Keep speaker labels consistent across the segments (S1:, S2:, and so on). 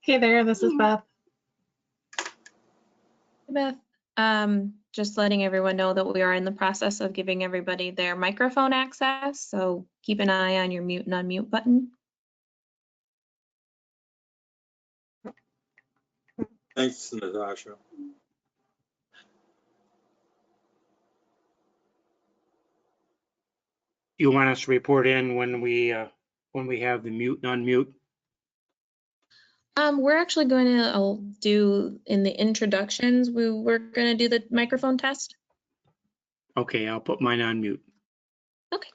S1: Hey there, this is Beth.
S2: Beth, just letting everyone know that we are in the process of giving everybody their microphone access, so keep an eye on your mute and unmute button.
S3: Thanks, Natasha.
S4: You want us to report in when we have the mute and unmute?
S2: We're actually going to do in the introductions, we're going to do the microphone test.
S4: Okay, I'll put mine on mute.
S2: Okay.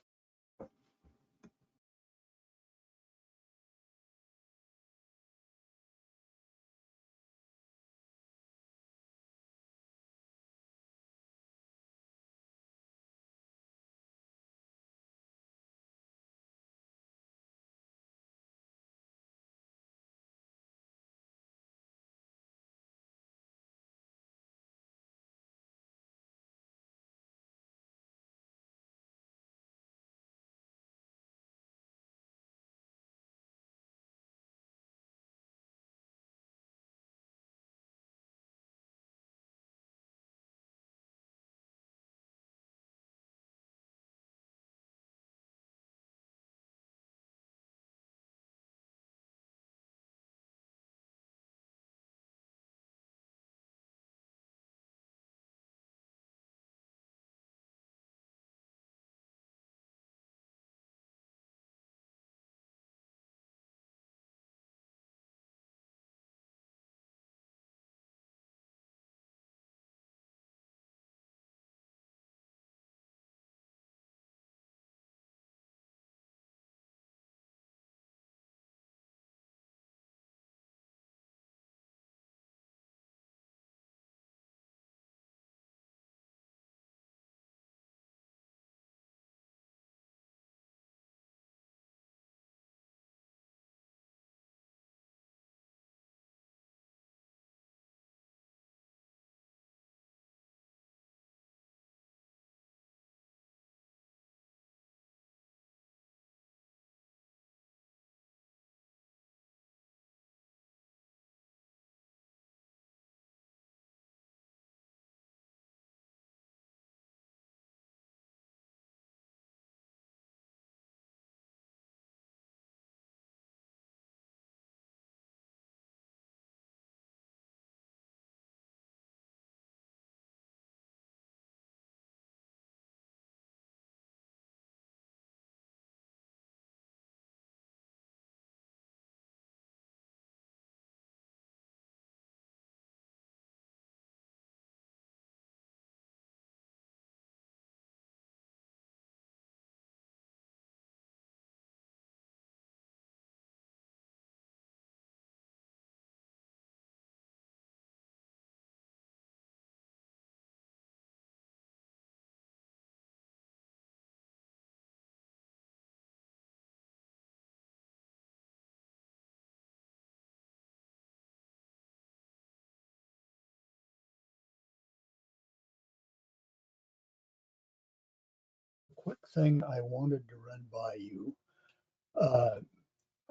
S5: Quick thing I wanted to run by you.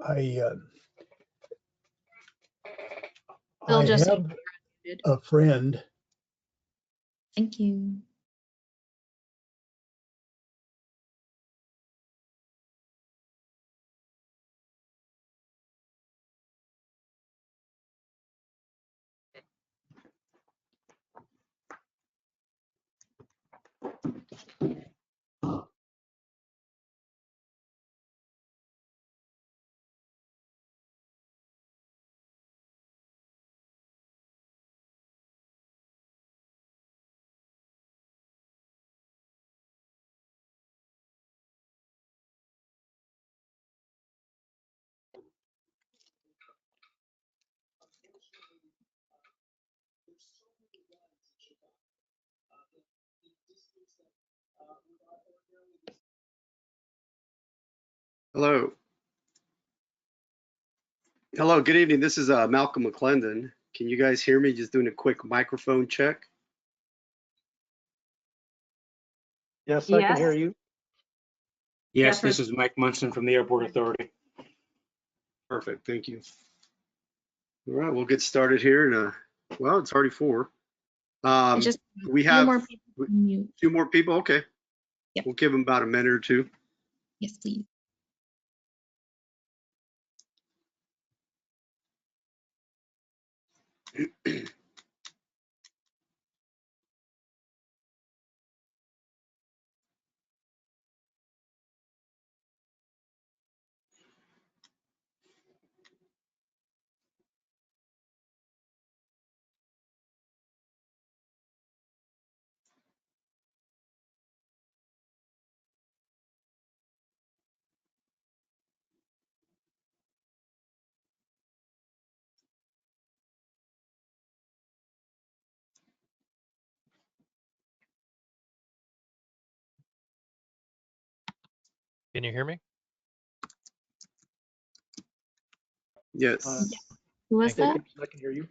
S5: I
S2: Just
S5: have a friend.
S2: Thank you.
S6: Hello. Hello, good evening. This is Malcolm McClendon. Can you guys hear me? Just doing a quick microphone check.
S5: Yes, I can
S1: Yes.
S5: hear you.
S4: Yes,
S1: Yes,
S4: this is Mike Munson from the Airport Authority.
S6: Perfect, thank you. All right, we'll get started here. Well, it's already 4.
S2: Just
S6: We
S2: a few
S6: have
S2: more people on mute.
S6: 2 more people. Okay.
S2: Yep.
S6: We'll give them about a minute or 2.
S2: Yes, please.
S7: Can you hear me?
S6: Yes.
S2: Who was that?
S7: Thank
S5: I can hear you.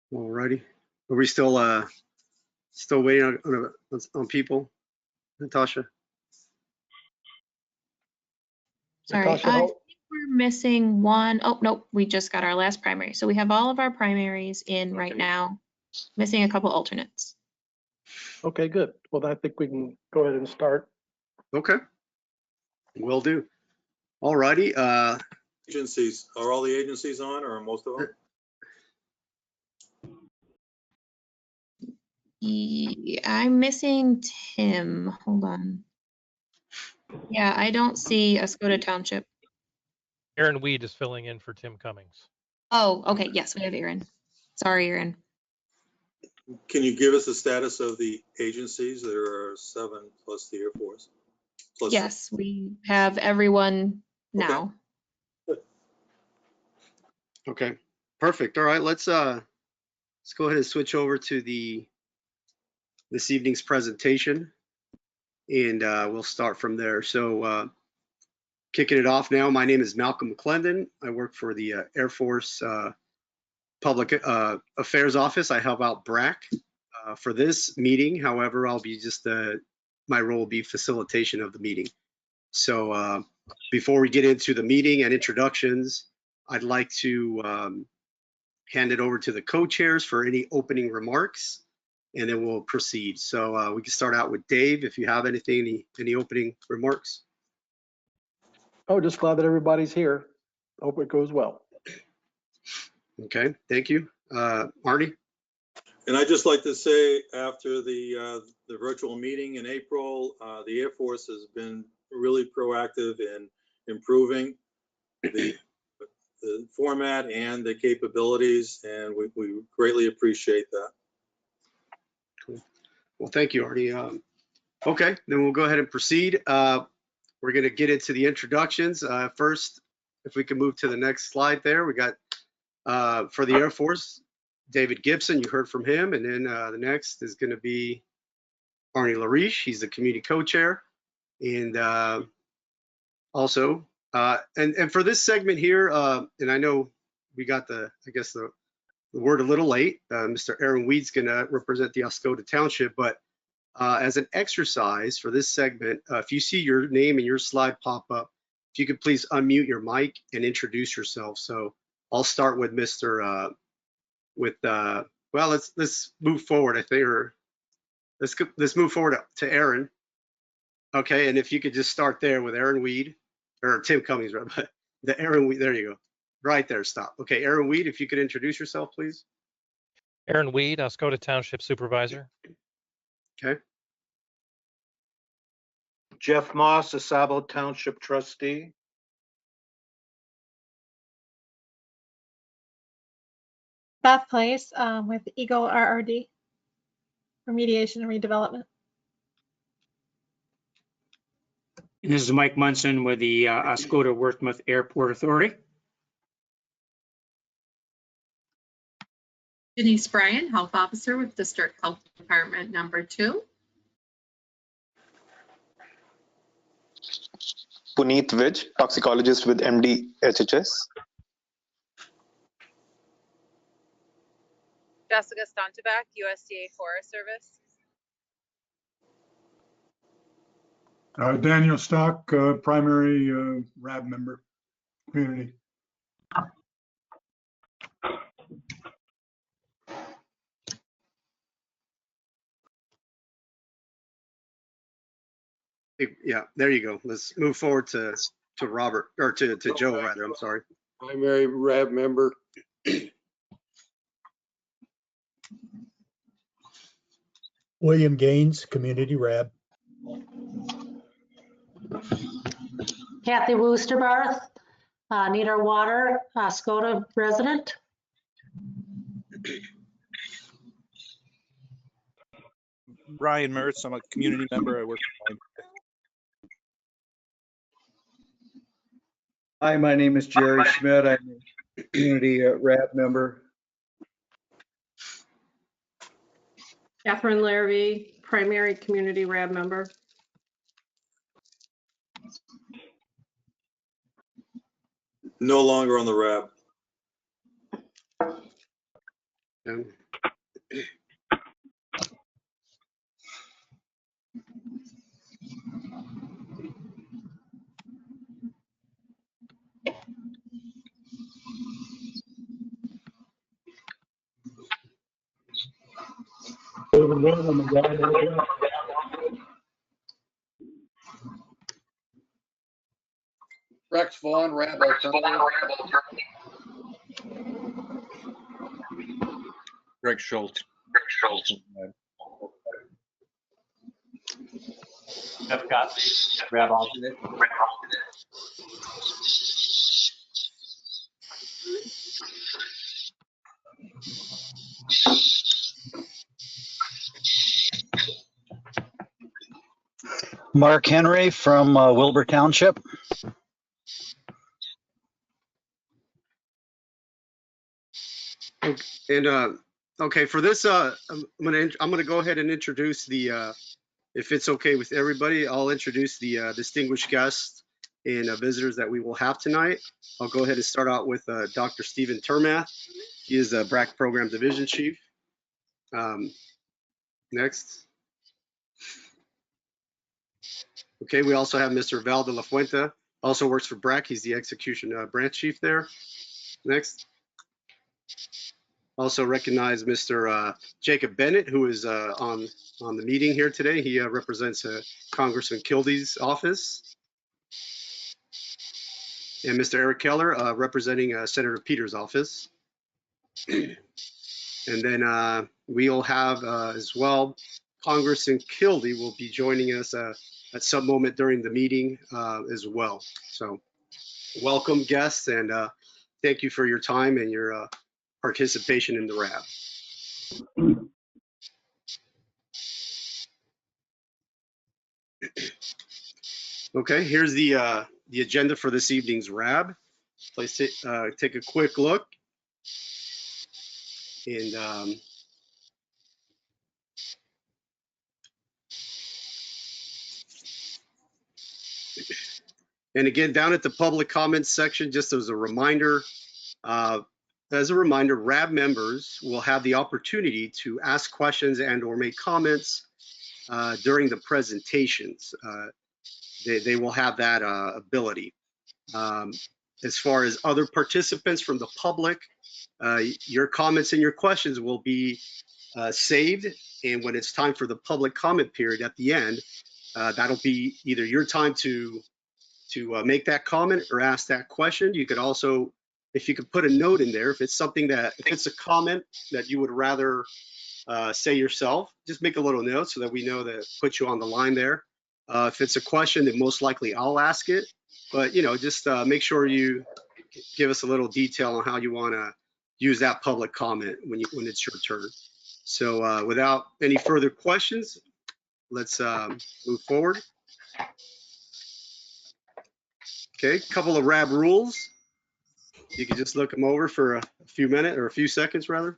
S6: All righty. Are we still waiting on people? Natasha?
S2: Sorry,
S5: Natasha,
S2: I
S5: how-
S2: think we're missing one. Oh, nope, we just got our last primary. So we have all of our primaries in right
S6: Okay.
S2: now, missing a couple alternates.
S5: Okay, good. Well, I think we can go ahead and start.
S6: Okay. Will do. All righty.
S3: Agencies, are all the agencies on or most of them?
S2: I'm missing Tim. Hold on. Yeah, I don't see Escoda Township.
S7: Aaron Weed is filling in for Tim Cummings.
S2: Oh, okay. Yes, we have Aaron. Sorry, Aaron.
S3: Can you give us the status of the agencies? There are 7 plus the Air Force. Plus-
S2: Yes, we have everyone now.
S6: Okay. Perfect. All right. Let's go ahead and switch over to this evening's presentation, and we'll start from there. So kicking it off now, my name is Malcolm McClendon. I work for the Air Force Public Affairs Office. I help out BRAC for this meeting. However, I'll be just my role will be facilitation of the meeting. So before we get into the meeting and introductions, I'd like to hand it over to the co-chairs for any opening remarks, and then we'll proceed. So we can start out with Dave, if you have anything, any opening remarks.
S5: Oh, just glad that everybody's here. Hope it goes well.
S6: Okay, thank you. Arnie?
S3: And I'd just like to say, after the virtual meeting in April, the Air Force has been really proactive in improving the format and the capabilities, and we greatly appreciate that.
S6: Cool. Well, thank you, Arnie. Okay, then we'll go ahead and proceed. We're going to get into the introductions. First, if we can move to the next slide there, we got for the Air Force, David Gibson, you heard from him. And then the next is going to be Arnie Lariche. He's the community co-chair. And also, and for this segment here, and I know we got the word a little late. Mr. Aaron Weed's going to represent the Escoda Township, but as an exercise for this segment, if you see your name and your slide pop up, if you could please unmute your mic and introduce yourself. So I'll start with Mr. Well, let's move forward. I think, or let's move forward to Aaron. Okay, and if you could just start there with Aaron Weed or Tim Cummings, right? But the Aaron Weed, there you go, right there. Stop. Okay, Aaron Weed, if you could introduce yourself, please.
S7: Aaron Weed, Escoda Township Supervisor.
S6: Okay.
S8: Jeff Moss, a Sabo Township trustee.
S1: Beth Place with Eagle RRD, remediation and redevelopment.
S4: And this is Mike Munson with the Oscoda Wurtsmith Airport Authority.
S9: Denise Bryan, Health Officer with District Health Department number 2.
S10: Puneet Vij, toxicologist with MD HHS.
S11: Jessica Stonteback, USDA Forest Service.
S12: Daniel Stock, primary RAB member, community.
S6: Yeah, there you go. Let's move forward to Robert, or to Joe, rather. I'm sorry.
S5: Primary RAB member.
S13: William Gaines, Community RAB.
S14: Kathy Woosterbarth, Need Our Water, Oscoda resident.
S8: Brian Mertz, I'm a community member. I work for
S15: Hi, my name is Jerry Schmidt. I'm a community RAB member.
S16: Catherine Larrabee, primary community RAB member.
S3: No longer on the RAB.
S5: Rex Vaughn, RAB alternative.
S8: Greg Schultz.
S17: Jeff Gottlieb, RAB alternate.
S15: Mark Henry from Wilbur Township.
S6: And okay, for this, I'm gonna go ahead and introduce the, if it's okay with everybody, I'll introduce the distinguished guests and visitors that we will have tonight. I'll go ahead and start out with Dr. Stephen Termath. He is the BRAC Program Division Chief. Next. Okay, we also have Mr. Val de la Fuente, also works for BRAC. He's the Execution Branch Chief there. Next. Also recognize Mr. Jacob Bennett, who is on the meeting here today. He represents Congressman Kilde's office. And Mr. Eric Keller, representing Senator Peters' office. And then we'll have as well, Congressman Kildee will be joining us at some moment during the meeting as well. So welcome guests, and thank you for your time and your participation in the RAB. Okay, here's the agenda for this evening's RAB. Let's take a quick look. And again, down at the public comments section, just as a reminder, RAB members will have the opportunity to ask questions and or make comments during the presentations. They will have that ability. As far as other participants from the public, your comments and your questions will be saved. And when it's time for the public comment period at the end, that'll be either your time to make that comment or ask that question. You could also, if you could put a note in there, if it's something that, if it's a comment that you would rather say yourself, just make a little note so that we know that put you on the line there. If it's a question, then most likely I'll ask it. But, you know, just make sure you give us a little detail on how you want to use that public comment when it's your turn. So without any further questions, let's move forward. Okay, a couple of RAB rules. You can just look them over for a few minutes or a few seconds rather.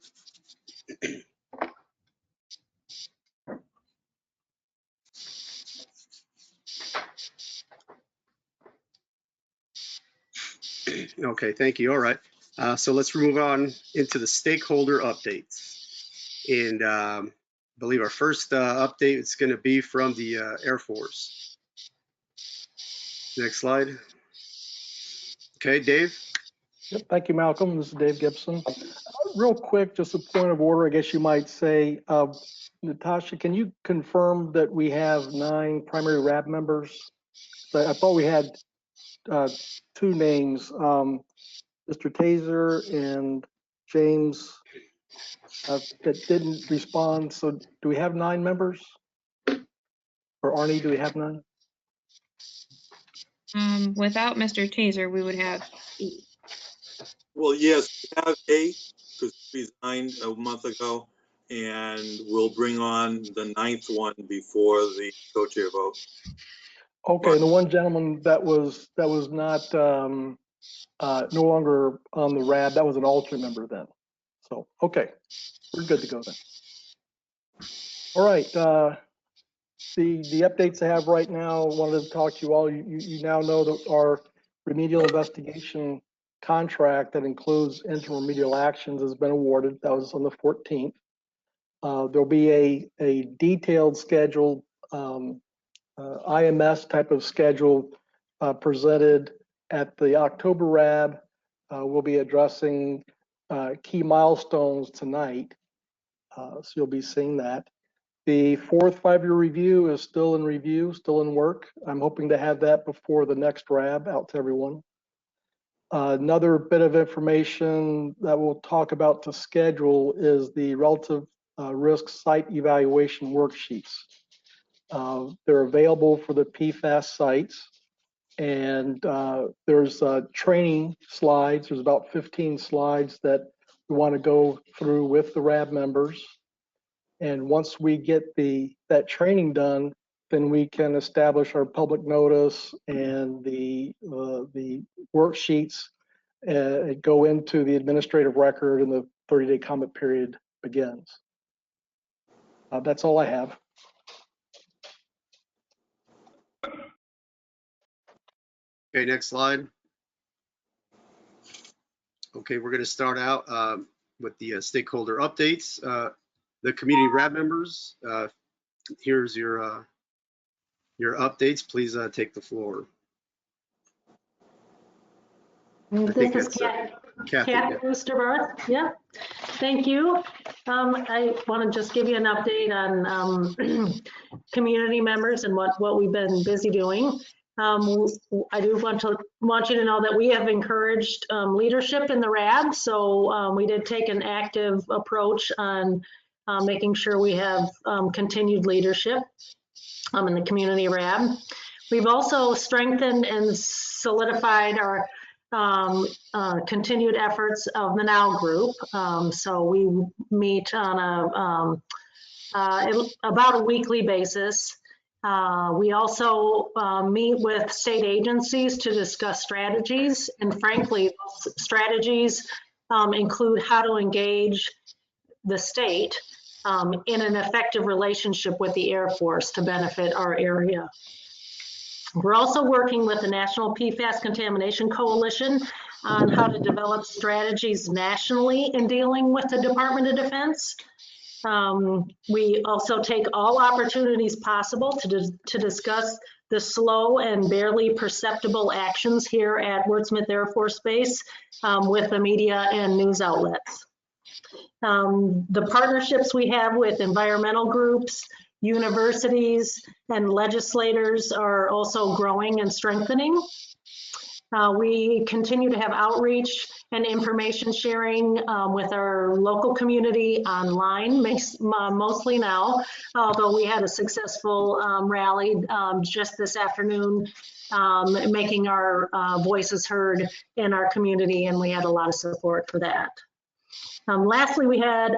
S6: Okay, thank you. All right. So let's move on into the stakeholder updates. And I believe our first update is going to be from the Air Force. Next slide. Okay, Dave.
S5: Yep, thank you, Malcolm. This is Dave Gibson. Real quick, just a point of order, I guess you might say. Natasha, can you confirm that we have 9 primary RAB members? I thought we had 2 names, Mr. Taser and James, that didn't respond. So do we have 9 members? Or Arnie, do we have 9?
S2: Without Mr. Taser, we would have 8.
S3: Well, yes, we have 8 because we resigned a month ago, and we'll bring on the 9th one before the co-chair vote.
S5: Okay, and the one gentleman that was not no longer on the RAB, that was an alternate member then. So, okay, we're good to go then. All right, the updates I have right now, wanted to talk to you all. You now know that our remedial investigation contract that includes interim remedial actions has been awarded. That was on the 14th. There'll be a detailed schedule, IMS type of schedule presented at the October RAB. We'll be addressing key milestones tonight. So you'll be seeing that. The 4th 5-year review is still in review, still in work. I'm hoping to have that before the next RAB out to everyone. Another bit of information that we'll talk about to schedule is the relative risk site evaluation worksheets. They're available for the PFAS sites, and there's training slides. There's about 15 slides that we want to go through with the RAB members. And once we get that training done, then we can establish our public notice and the worksheets go into the administrative record, and the 30-day comment period begins. That's all I have.
S6: Okay, next slide. Okay, we're going to start out with the stakeholder updates. The community RAB members, here's your updates. Please take the floor.
S14: This is Kathy Wurtsmith. Yeah, thank you. I want to just give you an update on community members and what we've been busy doing. I do want you to know that we have encouraged leadership in the RAB, so we did take an active approach on making sure we have continued leadership in the community RAB. We've also strengthened and solidified our continued efforts of the NOW group. So we meet on about a weekly basis. We also meet with state agencies to discuss strategies, and frankly, those strategies include how to engage the state in an effective relationship with the Air Force to benefit our area. We're also working with the National PFAS Contamination Coalition on how to develop strategies nationally in dealing with the Department of Defense. We also take all opportunities possible to discuss the slow and barely perceptible actions here at Wurtsmith Air Force Base with the media and news outlets. The partnerships we have with environmental groups, universities, and legislators are also growing and strengthening. We continue to have outreach and information sharing with our local community online, mostly now, although we had a successful rally just this afternoon, making our voices heard in our community, and we had a lot of support for that. Lastly, we had,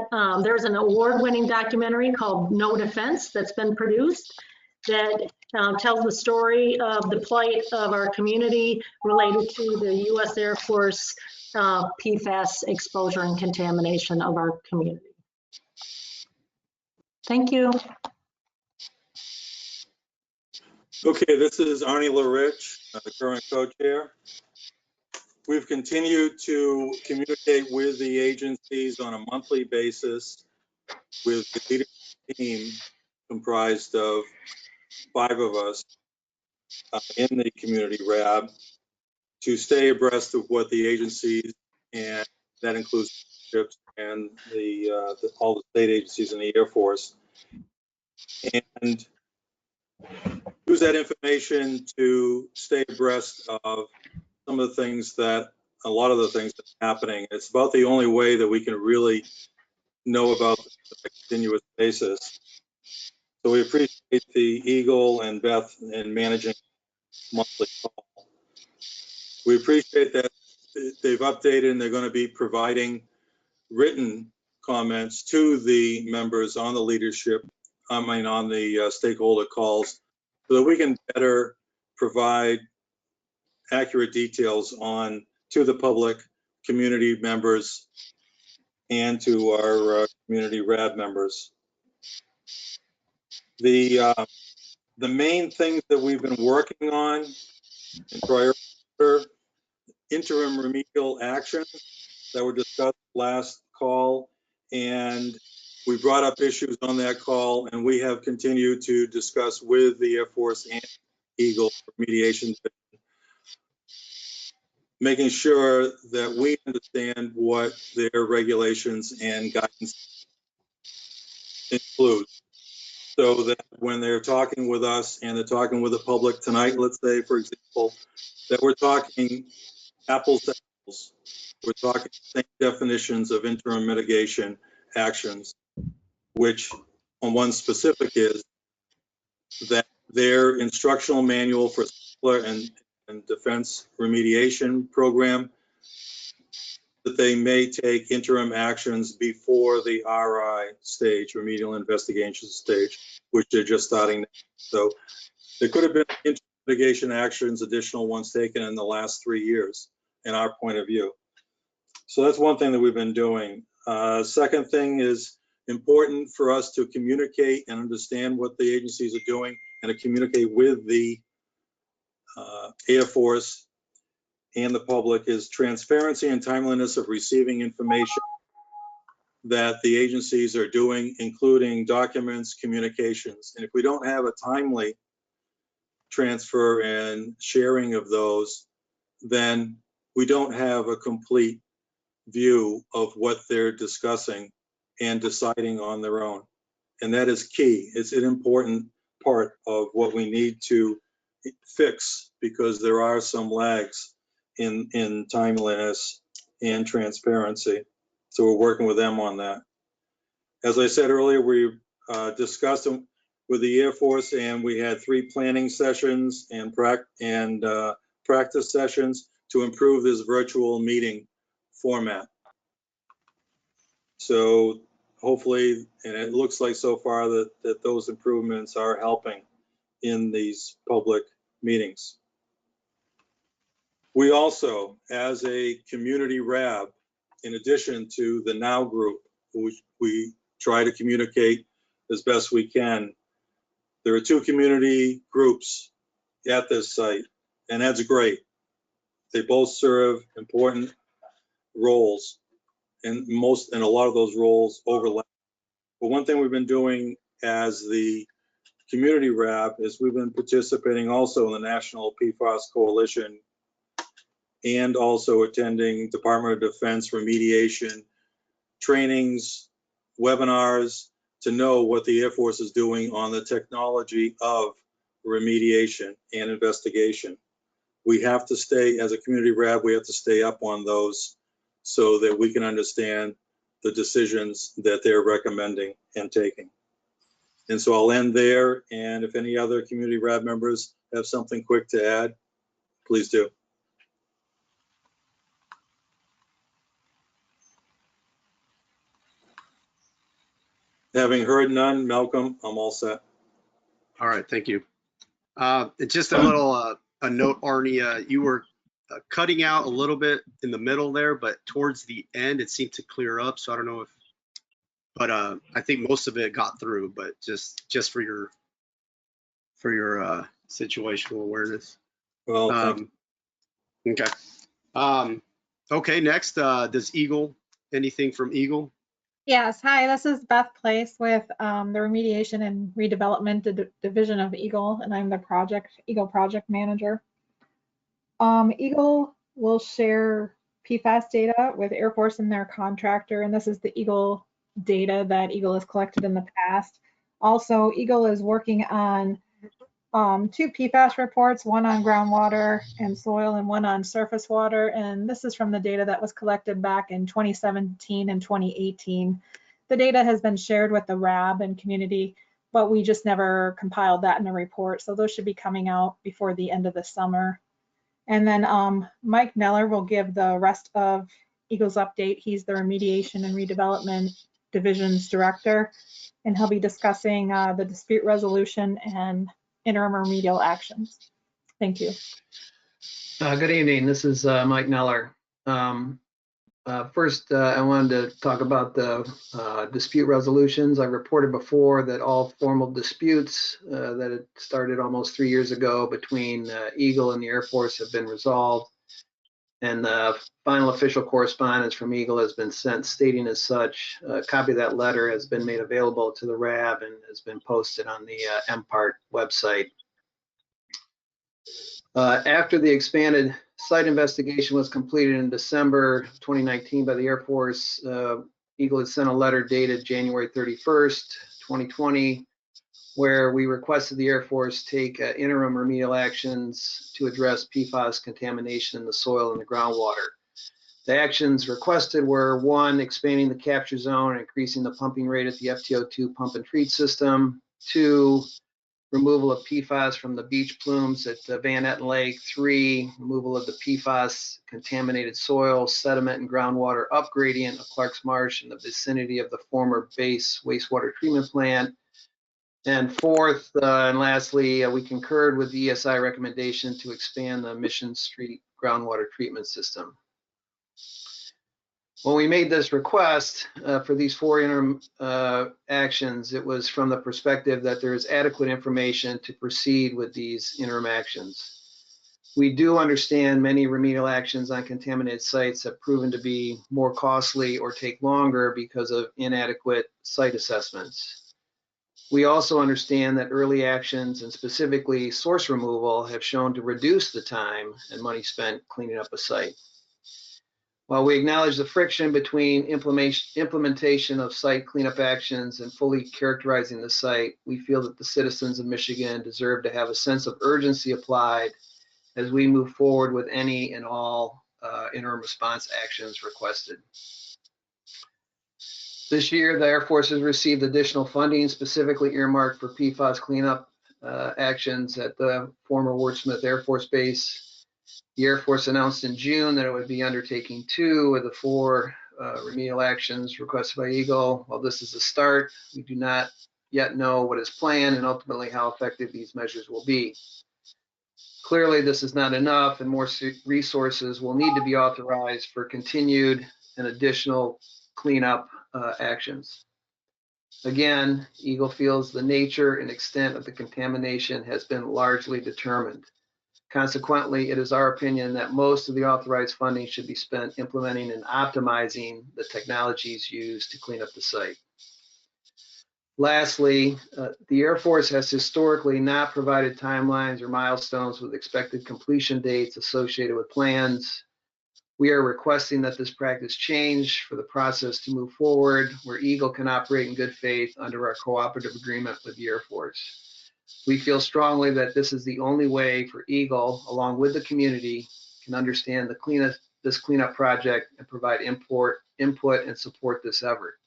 S14: there's an award-winning documentary called No Defense that's been produced that tells the story of the plight of our community related to the U.S. Air Force PFAS exposure and contamination of our community. Thank you.
S3: Okay, this is Arnie LaRich, the current co-chair. We've continued to communicate with the agencies on a monthly basis with the leadership team comprised of 5 of us in the community RAB to stay abreast of what the agencies, and that includes ships and all the state agencies and the Air Force, and use that information to stay abreast of some of the things that, a lot of the things that's happening. It's about the only way that we can really know about this on a continuous basis. So we appreciate the Eagle and Beth in managing monthly call. We appreciate that they've updated and they're going to be providing written comments to the members on the leadership, on the stakeholder calls, so that we can better provide accurate details to the public, community members, and to our community RAB members. The main things that we've been working on in prior interim remedial actions that were discussed last call, and we brought up issues on that call, and we have continued to discuss with the Air Force and Eagle remediation, making sure that we understand what their regulations and guidance include, so that when they're talking with us and they're talking with the public tonight, let's say, for example, that we're talking apples to apples. We're talking same definitions of interim mitigation actions, which on one specific is that their instructional manual for and defense remediation program, that they may take interim actions before the RI stage, remedial investigation stage, which they're just starting. So there could have been interim mitigation actions, additional ones taken in the last 3 years, in our point of view. So that's one thing that we've been doing. Second thing is important for us to communicate and understand what the agencies are doing and to communicate with the Air Force and the public is transparency and timeliness of receiving information that the agencies are doing, including documents, communications. And if we don't have a timely transfer and sharing of those, then we don't have a complete view of what they're discussing and deciding on their own. And that is key. It's an important part of what we need to fix, because there are some lags in timeliness and transparency. So we're working with them on that. As I said earlier, we discussed with the Air Force, and we had 3 planning sessions and practice sessions to improve this virtual meeting format. So hopefully, and it looks like so far that those improvements are helping in these public meetings. We also, as a community RAB, in addition to the NOW group, which we try to communicate as best we can, there are 2 community groups at this site, and that's great. They both serve important roles, and a lot of those roles overlap. But one thing we've been doing as the community RAB is we've been participating also in the National PFAS Coalition and also attending Department of Defense remediation trainings, webinars, to know what the Air Force is doing on the technology of remediation and investigation. we have to stay, as a community RAB, we have to stay up on those so that we can understand the decisions that they're recommending and taking. And so I'll end there, and if any other community RAB members have something quick to add, please do. Having heard none, Malcolm, I'm all set.
S6: All right, thank you. Just a little a note, Arnie, you were cutting out a little bit in the middle there, but towards the end it seemed to clear up. So I don't know if, but I think most of it got through. But just for your situational awareness.
S3: Well,
S6: okay. Okay. Next, does Eagle, anything from Eagle?
S1: Yes, hi, this is Beth Place with the Remediation and Redevelopment Division of Eagle, and I'm the Eagle Project Manager. Eagle will share PFAS data with Air Force and their contractor, and this is the Eagle data that Eagle has collected in the past. Also, Eagle is working on 2 PFAS reports, one on groundwater and soil and one on surface water. And this is from the data that was collected back in 2017 and 2018. The data has been shared with the RAB and community, but we just never compiled that in a report. So those should be coming out before the end of the summer. And then Mike Neller will give the rest of Eagle's update. He's the Remediation and Redevelopment Division's Director, and he'll be discussing the dispute resolution and interim remedial actions. Thank you.
S18: Good evening. This is Mike Neller. First, I wanted to talk about the dispute resolutions. I reported before that all formal disputes that had started almost 3 years ago between Eagle and the Air Force have been resolved. And the final official correspondence from Eagle has been sent stating as such. A copy of that letter has been made available to the RAB and has been posted on the MPART website. After the expanded site investigation was completed in December 2019 by the Air Force, Eagle had sent a letter dated January 31st, 2020, where we requested the Air Force take interim remedial actions to address PFAS contamination in the soil and the groundwater. The actions requested were 1, expanding the capture zone and increasing the pumping rate at the FTO2 pump and treat system. 2, removal of PFAS from the beach plumes at Van Etten Lake. 3, removal of the PFAS contaminated soil, sediment, and groundwater up gradient of Clark's Marsh in the vicinity of the former base wastewater treatment plant. And 4th, and lastly, we concurred with the ESI recommendation to expand the Mission Street groundwater treatment system. When we made this request for these 4 interim actions, it was from the perspective that there is adequate information to proceed with these interim actions. We do understand many remedial actions on contaminated sites have proven to be more costly or take longer because of inadequate site assessments. We also understand that early actions, and specifically source removal, have shown to reduce the time and money spent cleaning up a site. While we acknowledge the friction between implementation of site cleanup actions and fully characterizing the site, we feel that the citizens of Michigan deserve to have a sense of urgency applied as we move forward with any and all interim response actions requested. This year, the Air Force has received additional funding specifically earmarked for PFAS cleanup actions at the former Wurtsmith Air Force Base. The Air Force announced in June that it would be undertaking 2 of the 4 remedial actions requested by Eagle. While this is a start, we do not yet know what is planned and ultimately how effective these measures will be. Clearly, this is not enough, and more resources will need to be authorized for continued and additional cleanup actions. Again, Eagle feels the nature and extent of the contamination has been largely determined. Consequently, it is our opinion that most of the authorized funding should be spent implementing and optimizing the technologies used to clean up the site. Lastly, the Air Force has historically not provided timelines or milestones with expected completion dates associated with plans. We are requesting that this practice change for the process to move forward, where Eagle can operate in good faith under our cooperative agreement with the Air Force. We feel strongly that this is the only way for Eagle, along with the community, can understand this cleanup project and provide input and support this effort.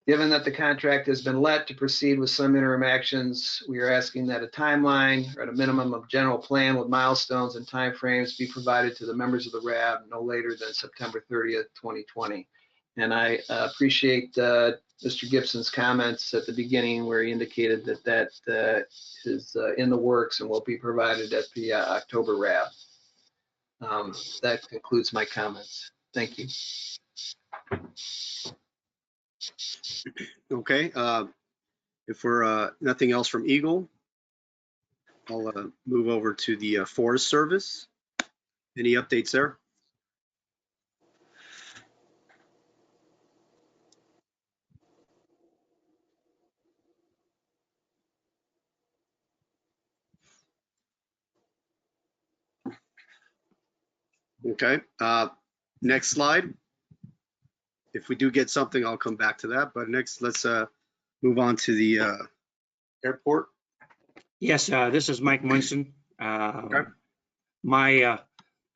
S18: Given that the contract has been let to proceed with some interim actions, we are asking that a timeline or at a minimum of general plan with milestones and timeframes be provided to the members of the RAB no later than September 30th, 2020. And I appreciate Mr. Gibson's comments at the beginning where he indicated that is in the works and will be provided at the October RAB. That concludes my comments. Thank you.
S6: Okay, if we're nothing else from Eagle, I'll move over to the Forest Service. Any updates there? Okay, next slide. If we do get something, I'll come back to that. But next, let's move on to the airport.
S4: Yes, this is Mike Munson.
S6: Okay.
S4: My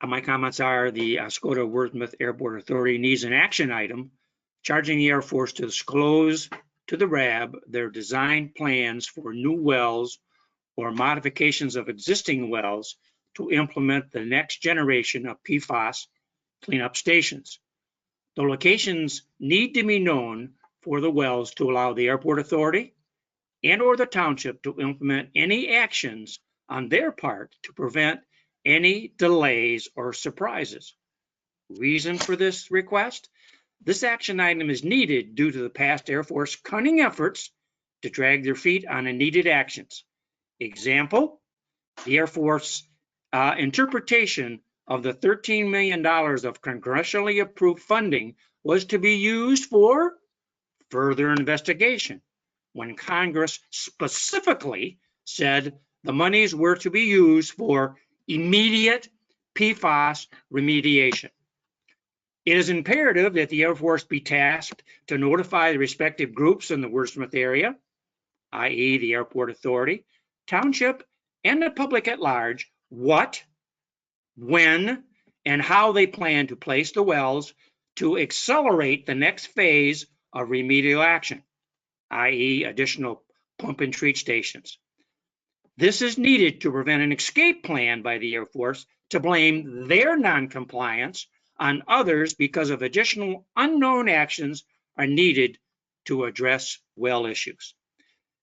S4: comments are the Scotia Wurtsmith Airport Authority needs an action item charging the Air Force to disclose to the RAB their design plans for new wells or modifications of existing wells to implement the next generation of PFAS cleanup stations. The locations need to be known for the wells to allow the Airport Authority and or the township to implement any actions on their part to prevent any delays or surprises. Reason for this request? This action item is needed due to the past Air Force cunning efforts to drag their feet on needed actions. Example, the Air Force interpretation of the $13 million of congressionally approved funding was to be used for further investigation, when Congress specifically said the monies were to be used for immediate PFAS remediation. It is imperative that the Air Force be tasked to notify the respective groups in the Wurtsmith area, i.e. the Airport Authority, Township, and the public at large, what, when, and how they plan to place the wells to accelerate the next phase of remedial action, i.e. additional pump and treat stations. This is needed to prevent an escape plan by the Air Force to blame their non-compliance on others because of additional unknown actions are needed to address well issues.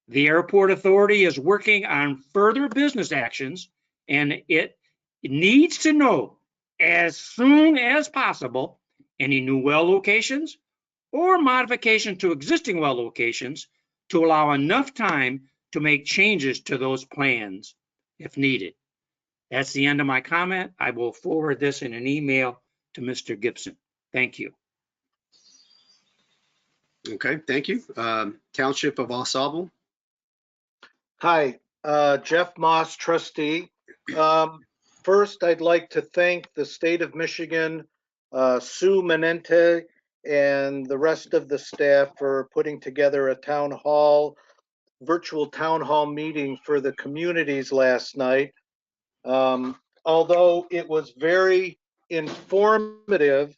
S4: The Airport Authority is working on further business actions, and it needs to know as soon as possible any new well locations or modification to existing well locations to allow enough time to make changes to those plans if needed. That's the end of my comment. I will forward this in an email to Mr. Gibson. Thank you.
S6: Okay, thank you. Township of Au
S5: Hi, Jeff Moss, trustee. First, I'd like to thank the state of Michigan, Sue Menente, and the rest of the staff for putting together a virtual town hall meeting for the communities last night. Although it was very informative,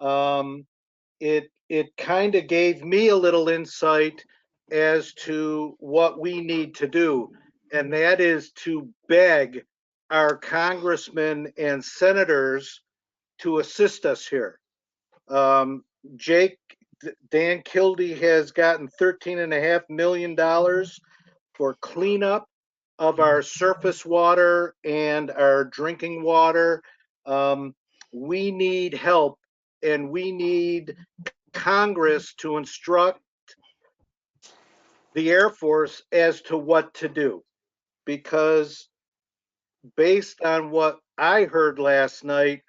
S5: it kind of gave me a little insight as to what we need to do, and that is to beg our congressmen and senators to assist us here. Dan Kildee has gotten $13.5 million for cleanup of our surface water and our drinking water. We need help, and we need Congress to instruct the Air Force as to what to do, because based on what I heard last night,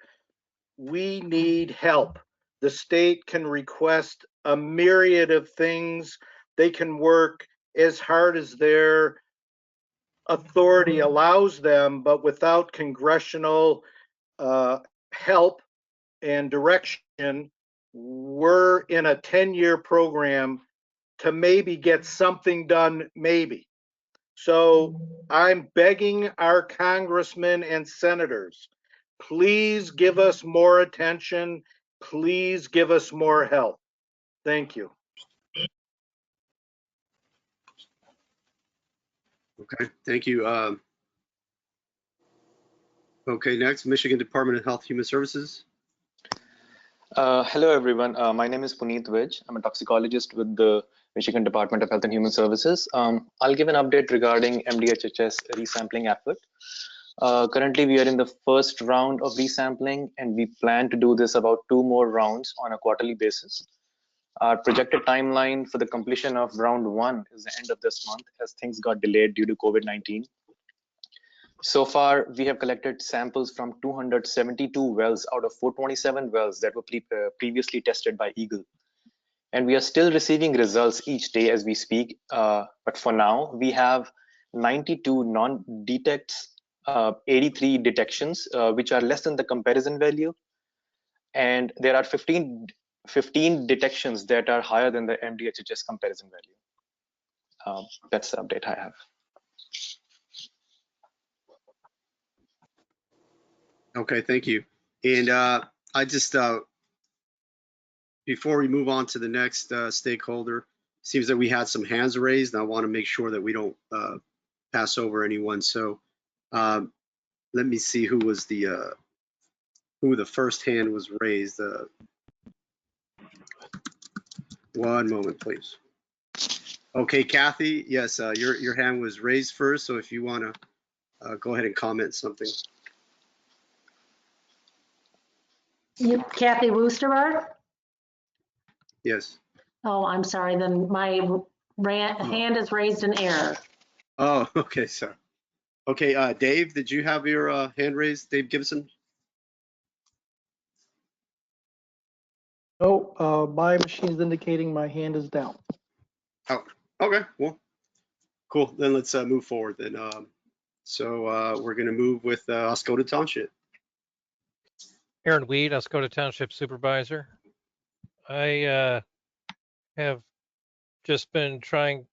S5: we need help. The state can request a myriad of things. They can work as hard as their authority allows them, but without congressional help and direction, we're in a 10-year program to maybe get something done, maybe.
S19: So I'm begging our congressmen and senators, please give us more attention. Please give us more help. Thank you.
S6: Okay, thank you. Okay, next, Michigan Department of Health Human Services.
S10: Hello, everyone. My name is Puneet Vij. I'm a toxicologist with the Michigan Department of Health and Human Services. I'll give an update regarding MDHHS resampling effort. Currently, we are in the first round of resampling, and we plan to do this about 2 more rounds on a quarterly basis. Our projected timeline for the completion of round 1 is the end of this month, as things got delayed due to COVID-19. So far, we have collected samples from 272 wells out of 427 wells that were previously tested by Eagle. And we are still receiving results each day as we speak. But for now, we have 92 non-detects, 83 detections, which are less than the comparison value. And there are 15 detections that are higher than the MDHHS comparison value. That's the update I have.
S6: Okay, thank you. And I just, before we move on to the next stakeholder, seems that we had some hands raised, and I want to make sure that we don't pass over anyone. So let me see who was the first hand was raised. One moment, please. Okay, Kathy, yes, your hand was raised first, so if you want to go ahead and comment something.
S14: Kathy Woosterberg?
S6: Yes.
S14: Oh, I'm sorry, then my hand is raised in error.
S6: Oh, okay, sir. Okay, Dave, did you have your hand raised? Dave Gibson?
S5: No, my machine's indicating my hand is down.
S6: Oh, okay, well, cool. Then let's move forward then. So we're going to move with Oscoda Township.
S7: Aaron Weed, Oscoda Township Supervisor. I have just been trying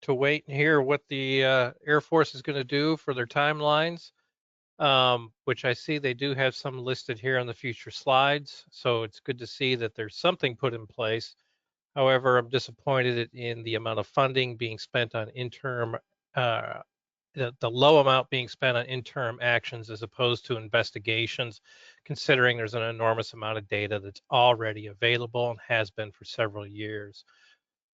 S7: to wait and hear what the Air Force is going to do for their timelines, which I see they do have some listed here on the future slides. So it's good to see that there's something put in place. However, I'm disappointed in the amount of funding being spent on interim, the low amount being spent on interim actions as opposed to investigations, considering there's an enormous amount of data that's already available and has been for several years.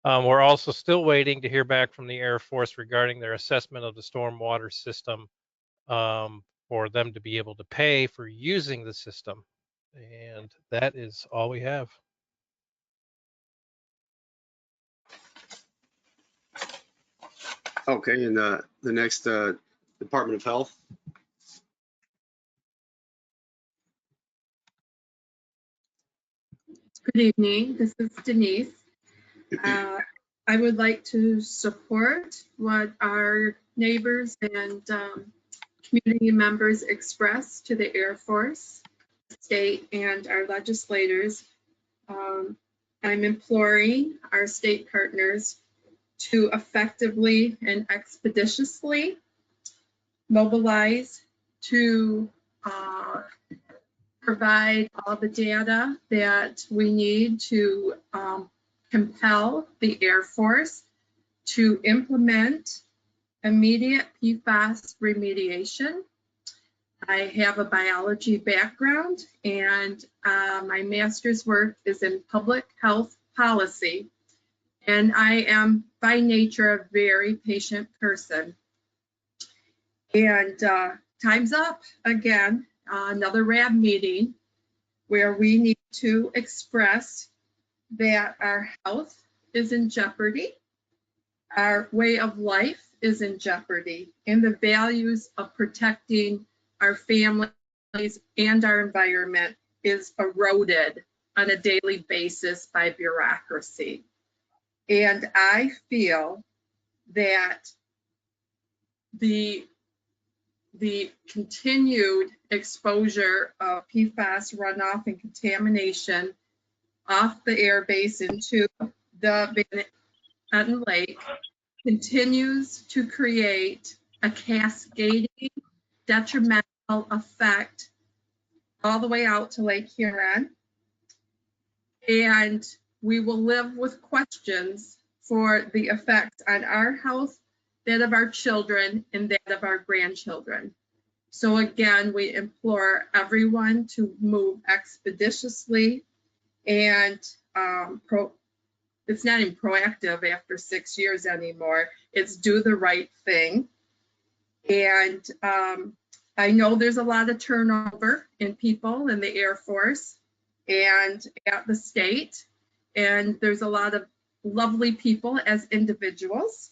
S7: We're also still waiting to hear back from the Air Force regarding their assessment of the stormwater system for them to be able to pay for using the system. And that is all we have.
S6: Okay, and the next Department of Health.
S9: Good evening, this is Denise. I would like to support what our neighbors and community members expressed to the Air Force, state, and our legislators. I'm imploring our state partners to effectively and expeditiously mobilize to provide all the data that we need to compel the Air Force to implement immediate PFAS remediation. I have a biology background, and my master's work is in public health policy. And I am by nature a very patient person. And time's up again, another RAB meeting where we need to express that our health is in jeopardy, our way of life is in jeopardy, and the values of protecting our families and our environment is eroded on a daily basis by bureaucracy. And I feel that the continued exposure of PFAS runoff and contamination off the air base into the Van Etten Lake continues to create a cascading detrimental effect all the way out to Lake Huron. And we will live with questions for the effects on our health, that of our children, and that of our grandchildren. So again, we implore everyone to move expeditiously and it's not even proactive after 6 years anymore. It's do the right thing. And I know there's a lot of turnover in people in the Air Force and at the state. And there's a lot of lovely people as individuals.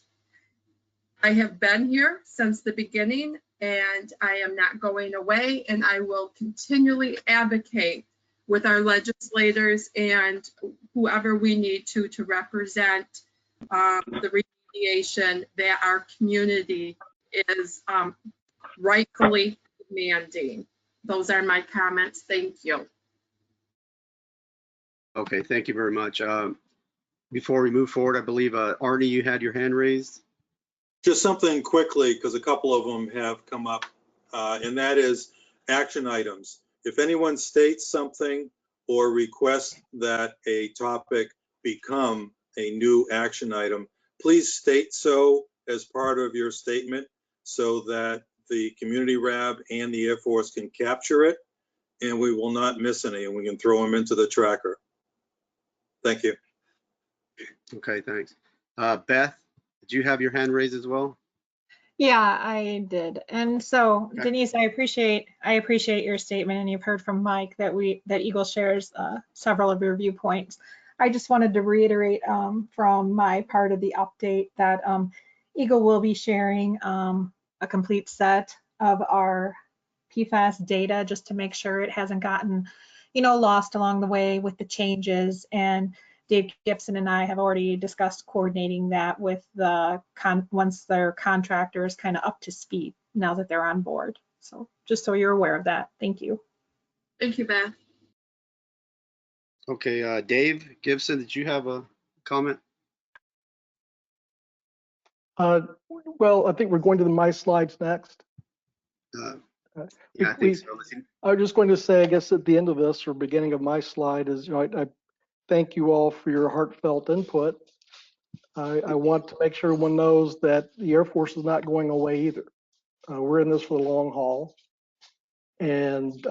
S9: I have been here since the beginning and I am not going away, and I will continually advocate with our legislators and whoever we need to represent the remediation that our community is rightfully demanding. Those are my comments. Thank you.
S6: Okay, thank you very much. Before we move forward, I believe, Arnie, you had your hand raised.
S3: Just something quickly, because a couple of them have come up, and that is action items. If anyone states something or requests that a topic become a new action item, please state so as part of your statement so that the community RAB and the Air Force can capture it, and we will not miss any, and we can throw them into the tracker. Thank you.
S6: Okay, thanks. Beth, did you have your hand raised as well?
S1: Yeah, I did. And so,
S6: Okay.
S1: Denise, I appreciate your statement, and you've heard from Mike that Eagle shares several of your viewpoints. I just wanted to reiterate from my part of the update that Eagle will be sharing a complete set of our PFAS data just to make sure it hasn't gotten, lost along the way with the changes. And Dave Gibson and I have already discussed coordinating that with once their contractor is kind of up to speed now that they're on board. So just so you're aware of that. Thank you.
S9: Thank you, Beth.
S6: Okay, Dave Gibson, did you have a comment?
S5: Well, I think we're going to my slides next.
S6: Yeah, I think so.
S5: I was just going to say, I guess at the end of this or beginning of my slide is, I thank you all for your heartfelt input. I want to make sure everyone knows that the Air Force is not going away either. We're in this for the long haul. And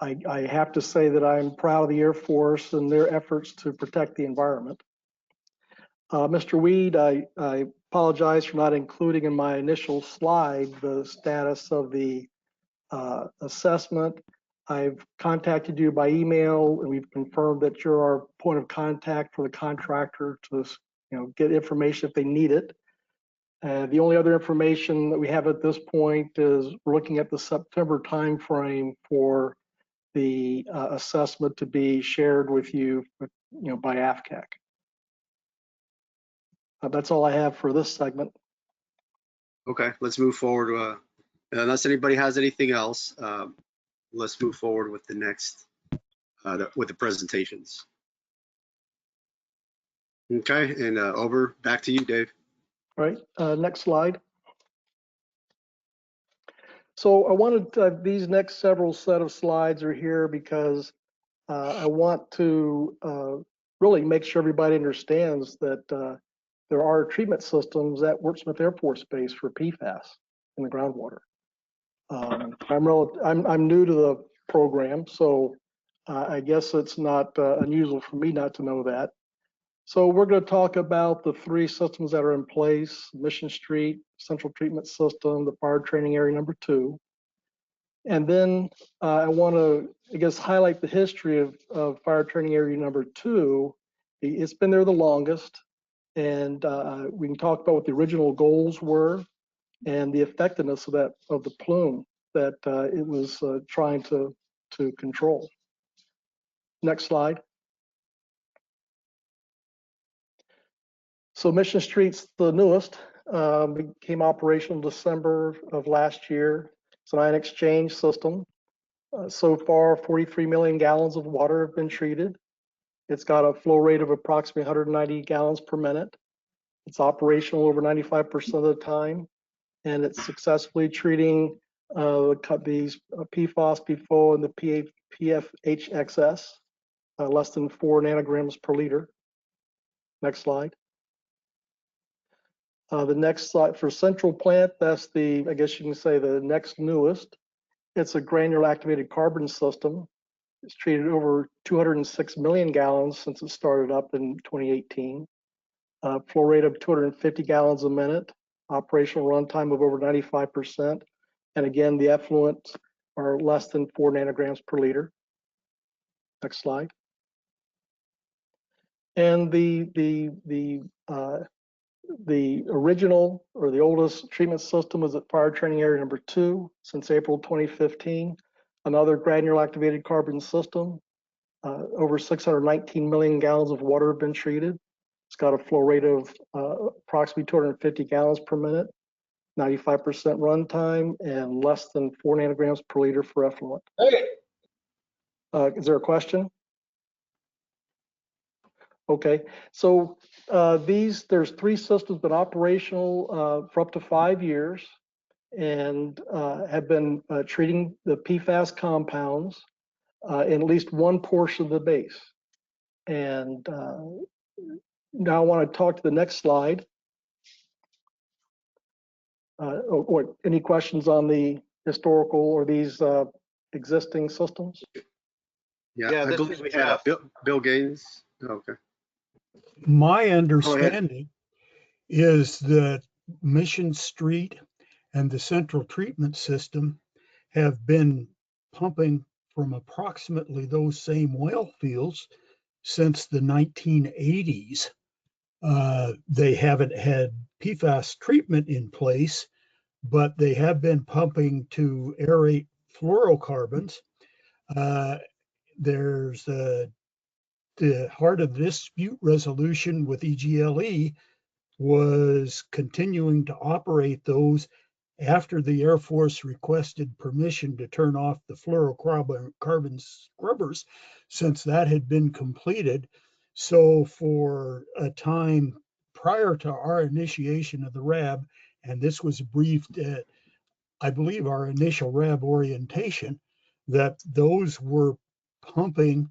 S5: I have to say that I'm proud of the Air Force and their efforts to protect the environment. Mr. Weed, I apologize for not including in my initial slide the status of the assessment. I've contacted you by email, and we've confirmed that you're our point of contact for the contractor to, get information if they need it. The only other information that we have at this point is we're looking at the September timeframe for the assessment to be shared with you, by AFCAC. That's all I have for this segment.
S6: Okay, let's move forward. Unless anybody has anything else, let's move forward with the next, with the presentations. Okay, and back to you, Dave.
S5: All right, next slide. So I wanted these next several set of slides are here because I want to really make sure everybody understands that there are treatment systems at Wurtsmith Air Force Base for PFAS in the groundwater. I'm new to the program, so I guess it's not unusual for me not to know that. So we're going to talk about the three systems that are in place: Mission Street Central Treatment System, the Fire Training Area number 2. And then I want to, highlight the history of Fire Training Area number 2. It's been there the longest, and we can talk about what the original goals were and the effectiveness of the plume that it was trying to control. Next slide. So Mission Street's the newest, became operational December of last year. It's an ion exchange system. So far, 43 million gallons of water have been treated. It's got a flow rate of approximately 190 gallons per minute. It's operational over 95% of the time, and it's successfully treating these PFOS, PFOA, and the PFH excess, less than 4 nanograms per liter. Next slide. The next slide for central plant, that's the, I guess you can say, the next newest. It's a granular activated carbon system. It's treated over 206 million gallons since it started up in 2018. Flow rate of 250 gallons a minute. Operational runtime of over 95%. And again, the effluents are less than 4 nanograms per liter. Next slide. And the original or the oldest treatment system was at fire training area number 2 since April 2015. Another granular activated carbon system. Over 619 million gallons of water have been treated. It's got a flow rate of approximately 250 gallons per minute, 95% runtime, and less than 4 nanograms per liter for effluent. Is there a question? Okay, so there's 3 systems been operational for up to 5 years and have been treating the PFAS compounds in at least one portion of the base. And now I want to talk to the next slide. Any questions on the historical or these existing systems?
S6: Yeah, I
S19: this
S6: believe
S19: is
S6: we have Bill Gaines. Okay.
S13: My understanding is that Mission Street and the central treatment system have been pumping from approximately those same well fields since the 1980s. They haven't had PFAS treatment in place, but they have been pumping to aerate fluorocarbons. There's the heart of dispute resolution with EGLE was continuing to operate those after the Air Force requested permission to turn off the fluorocarbon scrubbers, since that had been completed. So for a time prior to our initiation of the RAB, and this was briefed at, I believe, our initial RAB orientation, that those were pumping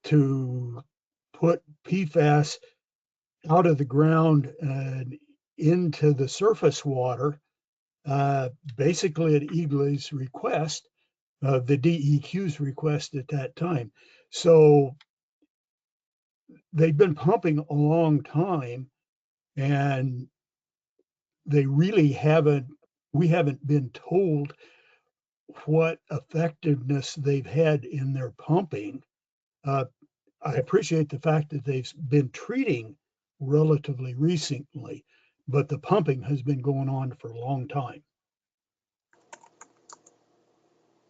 S13: to put PFAS out of the ground and into the surface water, basically at EGLE's request, the DEQ's request at that time. So they've been pumping a long time, and they really we haven't been told what effectiveness they've had in their pumping. I appreciate the fact that they've been treating relatively recently, but the pumping has been going on for a long time.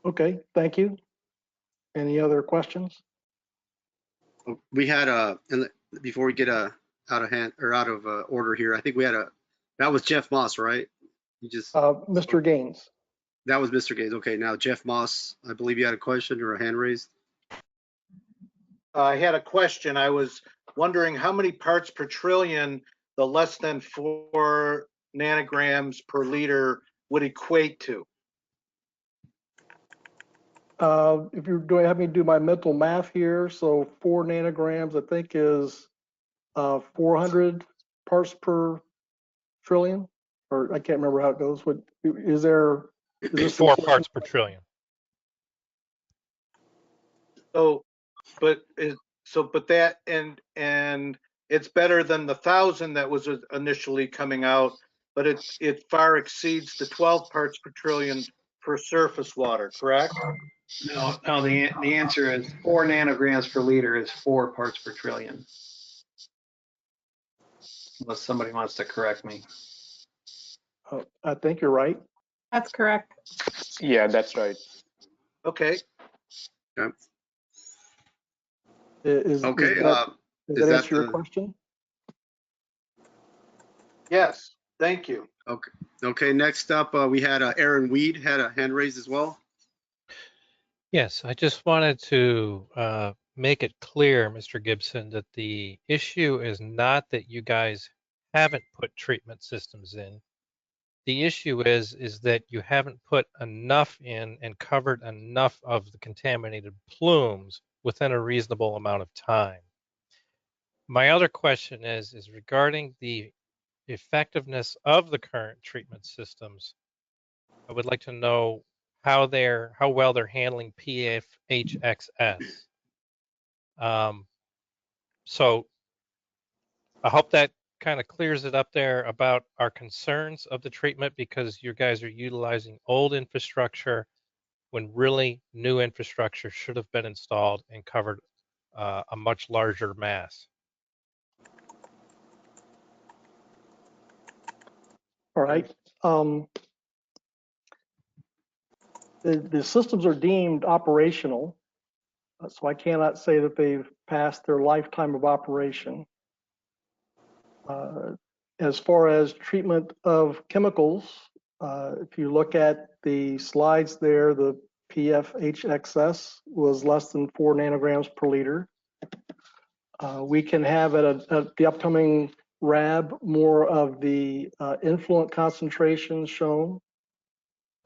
S5: Okay, thank you. Any other questions?
S6: We had before we get out of order here, I think we had that was Jeff Moss, right? You just
S5: Mr. Gaines.
S6: That was Mr. Gaines. Okay, now Jeff Moss, I believe you had a question or a hand raised.
S19: I had a question. I was wondering how many parts per trillion the less than 4 nanograms per liter would equate to.
S5: If you're going to have me do my mental math here, so 4 nanograms, I think, is 400 parts per trillion, or I can't remember how it goes. What is there? Is this
S7: 4 parts per trillion.
S19: So, but that and it's better than the 1,000 that was initially coming out, but it far exceeds the 12 parts per trillion for surface water, correct?
S18: No, the answer is 4 nanograms per liter is 4 parts per trillion. Unless somebody wants to correct me.
S5: I think you're right.
S1: That's correct.
S10: Yeah, that's right.
S19: Okay.
S6: Yeah.
S5: Does that answer your question?
S19: Yes, thank you.
S6: Okay. Okay. Next up, we had Aaron Weed had a hand raised as well.
S7: Yes, I just wanted to make it clear, Mr. Gibson, that the issue is not that you guys haven't put treatment systems in. The issue is that you haven't put enough in and covered enough of the contaminated plumes within a reasonable amount of time. My other question is regarding the effectiveness of the current treatment systems. I would like to know how well they're handling PFHXS. So I hope that kind of clears it up there about our concerns of the treatment, because you guys are utilizing old infrastructure when really new infrastructure should have been installed and covered a much larger mass.
S5: All right. The systems are deemed operational, so I cannot say that they've passed their lifetime of operation. As far as treatment of chemicals, if you look at the slides there, the PFHXS was less than 4 nanograms per liter. We can have at the upcoming RAB more of the influent concentrations shown,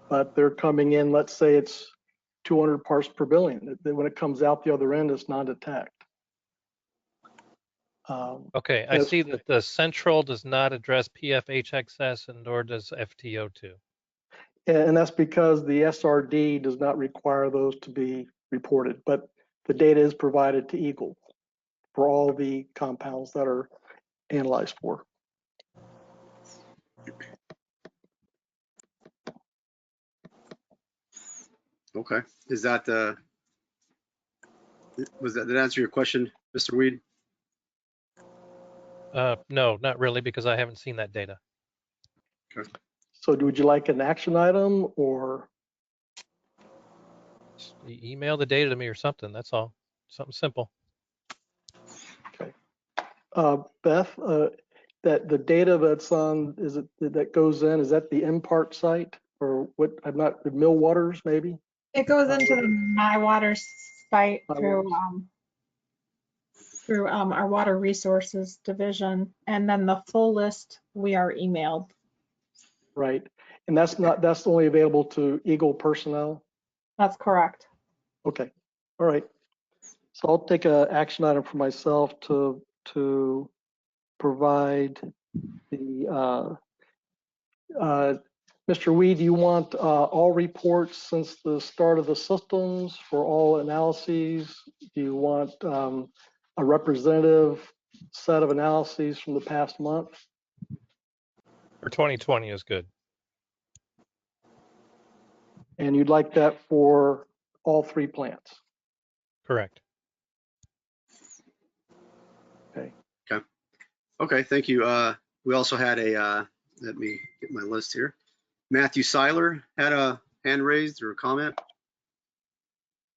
S5: but they're coming in, let's say it's 200 parts per billion. When it comes out the other end, it's non-detect.
S7: Okay, I see that the central does not address PFHXS and nor does FTO2.
S5: And that's because the SRD does not require those to be reported, but the data is provided to Eagle for all the compounds that are analyzed for.
S6: Okay, is that did that answer your question, Mr. Weed?
S7: No, not really, because I haven't seen that data.
S6: Okay.
S5: So would you like an action item or?
S7: Email the data to me or something, that's all. Something simple.
S5: Okay. Beth, that the data that's on, that goes in, is that the MPART site or what? I'm not, the Mill Waters maybe?
S1: It goes into the My Water site through our Water Resources division, and then the full list we are emailed.
S5: Right, and that's only available to Eagle personnel?
S1: That's correct.
S5: Okay, all right. So I'll take an action item for myself to provide the, Mr. Weed, do you want all reports since the start of the systems for all analyses? Do you want a representative set of analyses from the past month?
S7: For 2020 is good.
S5: And you'd like that for all 3 plants?
S7: Correct.
S5: Okay.
S6: Okay. Okay, thank you. We also had a, let me get my list here. Matthew Seiler had a hand raised or a comment.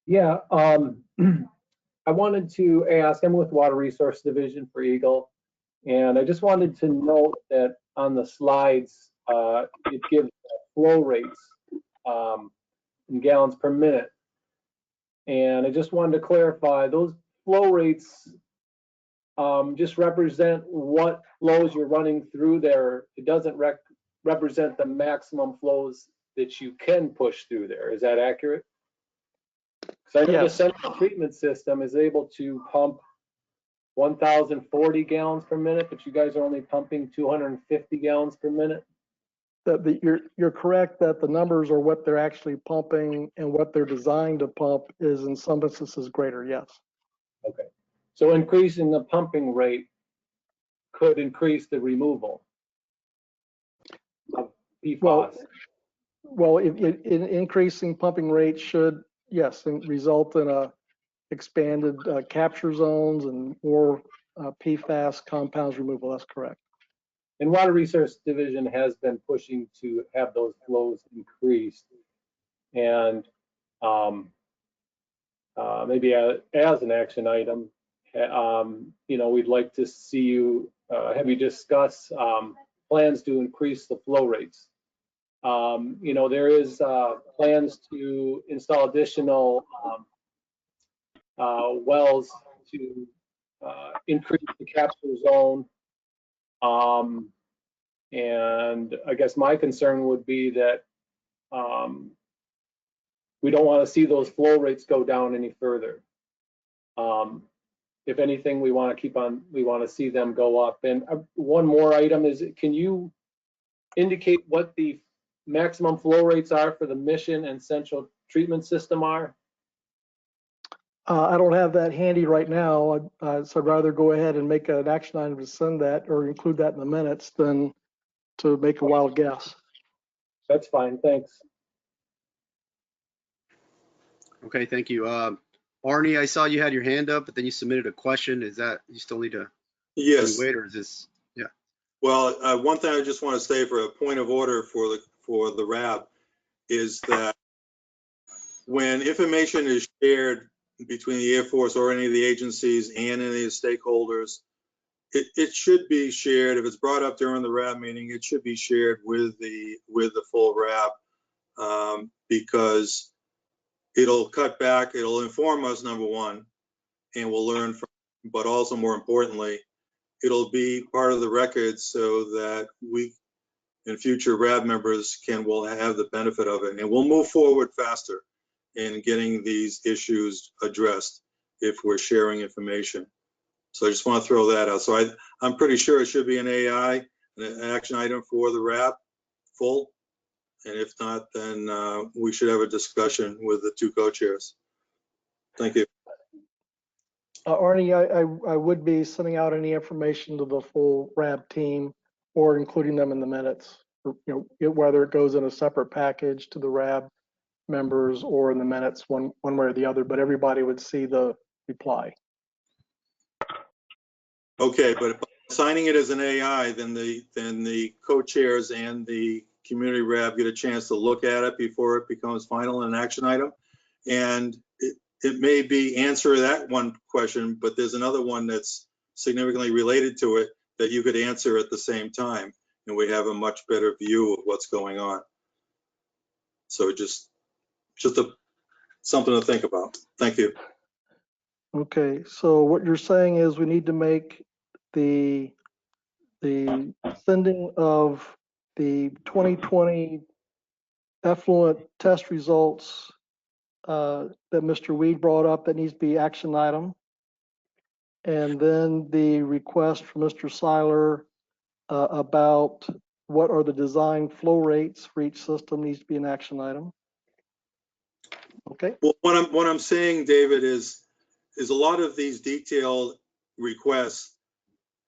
S17: Yeah, I wanted to ask, I'm with Water Resource Division for Eagle, and I just wanted to note that on the slides, it gives flow rates in gallons per minute. And I just wanted to clarify, those flow rates just represent what flows you're running through there. It doesn't represent the maximum flows that you can push through there. Is that accurate? Because I know the central treatment system is able to pump 1,040 gallons per minute, but you guys are only pumping 250 gallons per minute.
S5: You're correct that the numbers are what they're actually pumping, and what they're designed to pump is in some instances greater, yes.
S17: Okay. So increasing the pumping rate could increase the removal of PFAS.
S5: Well, increasing pumping rate should, yes, result in a expanded capture zones and more PFAS compounds removal. That's correct.
S17: And Water Resource Division has been pushing to have those flows increased. And maybe as an action item, we'd like to see you, have you discuss plans to increase the flow rates. There is plans to install additional wells to increase the capture zone. And I guess my concern would be that we don't want to see those flow rates go down any further. If anything, we want to see them go up. And one more item is, can you indicate what the maximum flow rates are for the Mission and Central Treatment System are?
S5: I don't have that handy right now, so I'd rather go ahead and make an action item to send that or include that in the minutes than to make a wild guess.
S17: That's fine, thanks.
S6: Okay, thank you. Arnie, I saw you had your hand up, but then you submitted a question. Is that, you still need to
S3: Yes.
S6: wait, or is this, yeah?
S3: Well, one thing I just want to say for a point of order for the RAB is that when information is shared between the Air Force or any of the agencies and any of the stakeholders, it should be shared. If it's brought up during the RAB meeting, it should be shared with the full RAB, because it'll cut back, it'll inform us, number one, and we'll learn from, but also more importantly, it'll be part of the record so that we and future RAB members will have the benefit of it, and we'll move forward faster in getting these issues addressed if we're sharing information. So I just want to throw that out. So I'm pretty sure it should be an AI, an action item for the RAB full. And if not, then we should have a discussion with the two co-chairs. Thank you.
S5: Arnie, I would be sending out any information to the full RAB team or including them in the minutes, whether it goes in a separate package to the RAB members or in the minutes, one way or the other, but everybody would see the reply.
S3: Okay, but by signing it as an AI, then the co-chairs and the community RAB get a chance to look at it before it becomes final and an action item. And it may be answer that one question, but there's another one that's significantly related to it that you could answer at the same time, and we have a much better view of what's going on. So just something to think about. Thank you.
S5: Okay, so what you're saying is we need to make the sending of the 2020 effluent test results that Mr. Weed brought up, that needs to be action item. And then the request from Mr. Seiler about what are the design flow rates for each system needs to be an action item. Okay.
S3: Well, what I'm saying, David, is a lot of these detailed requests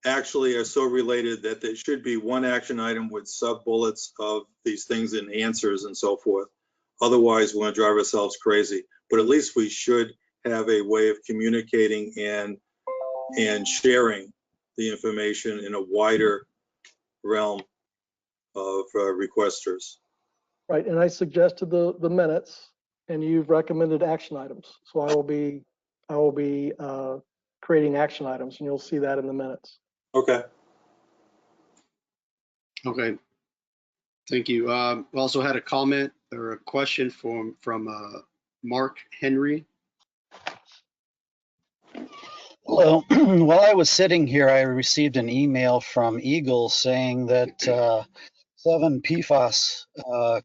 S3: actually are so related that there should be one action item with sub bullets of these things and answers and so forth. Otherwise, we're going to drive ourselves crazy. But at least we should have a way of communicating and sharing the information in a wider realm of requesters.
S5: Right, and I suggested the minutes, and you've recommended action items. So I will be creating action items, and you'll see that in the minutes.
S3: Okay.
S6: Okay. Thank you. We also had a comment or a question from Mark Henry.
S20: Well, while I was sitting here, I received an email from Eagle saying that 7 PFAS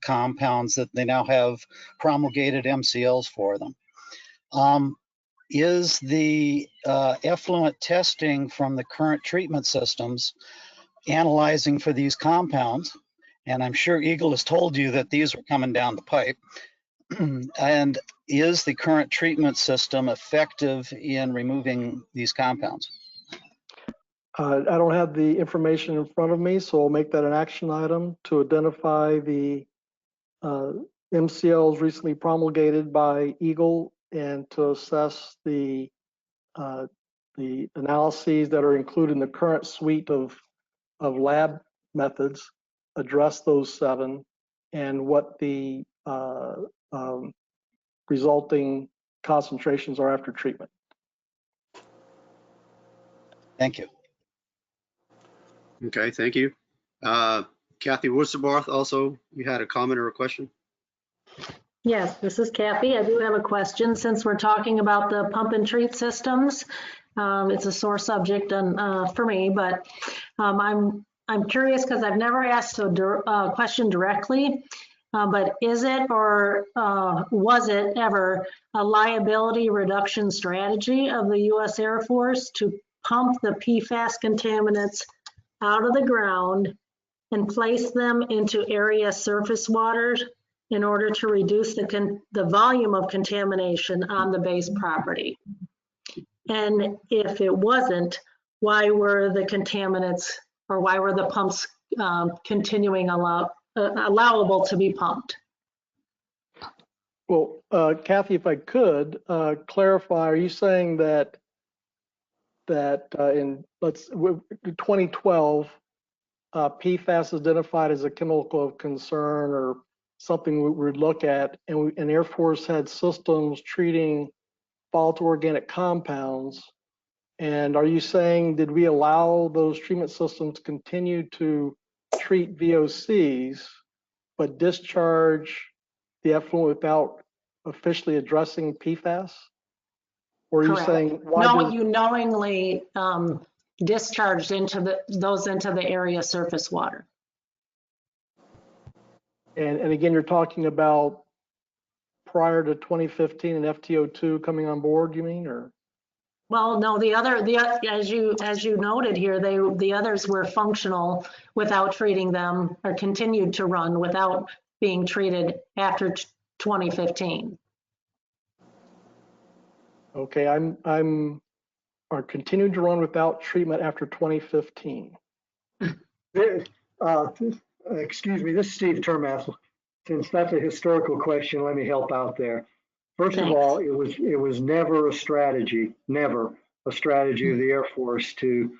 S20: compounds that they now have promulgated MCLs for them. Is the effluent testing from the current treatment systems analyzing for these compounds? And I'm sure Eagle has told you that these are coming down the pipe. And is the current treatment system effective in removing these compounds?
S5: I don't have the information in front of me, so I'll make that an action item to identify the MCLs recently promulgated by Eagle and to assess the analyses that are included in the current suite of lab methods, address those 7, and what the resulting concentrations are after treatment.
S20: Thank you.
S6: Okay, thank you. Kathy Wursterbarth, also, you had a comment or a question?
S14: Yes, this is Kathy. I do have a question. Since we're talking about the pump and treat systems, it's a sore subject for me, but I'm curious because I've never asked a question directly. But is it or was it ever a liability reduction strategy of the U.S. Air Force to pump the PFAS contaminants out of the ground and place them into area surface waters in order to reduce the volume of contamination on the base property? And if it wasn't, why were the contaminants or why were the pumps continuing allowable to be pumped?
S5: Well, Kathy, if I could clarify, are you saying that in 2012, PFAS identified as a chemical of concern or something we would look at, and Air Force had systems treating volatile organic compounds? And are you saying, did we allow those treatment systems to continue to treat VOCs, but discharge the effluent without officially addressing PFAS? Or are you
S14: Correct.
S5: saying,
S14: You knowingly discharged into the area surface water?
S5: And again, you're talking about prior to 2015 and FTO2 coming on board, you mean, or?
S14: Well, no, as you noted here, the others were functional without treating them, or continued to run without being treated after 2015.
S5: Okay, are continuing to run without treatment after 2015.
S3: Excuse me, this is Steve Termath. Since that's a historical question, let me help out there. First of all, it was never a strategy of the Air Force to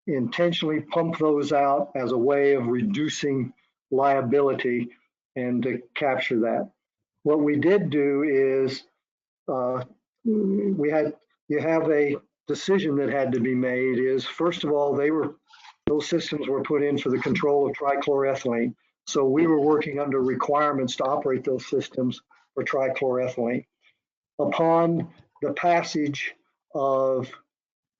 S3: intentionally pump those out as a way of reducing liability and to capture that. What we did do is you have a decision that had to be made is, first of all, those systems were put in for the control of trichloroethylene. So we were working under requirements to operate those systems for trichloroethylene. Upon the passage of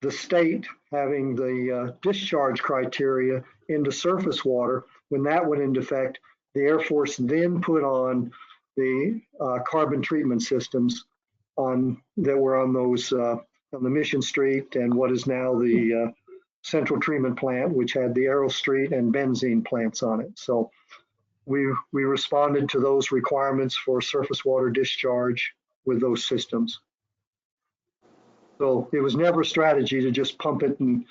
S3: the state having the discharge criteria into surface water, when that went into effect, the Air Force then put on the carbon treatment systems that were on those on the Mission Street and what is now the Central Treatment Plant, which had the Aero Street and benzene plants on it. So we responded to those requirements for surface water discharge with those systems. So it was never a strategy to just pump it and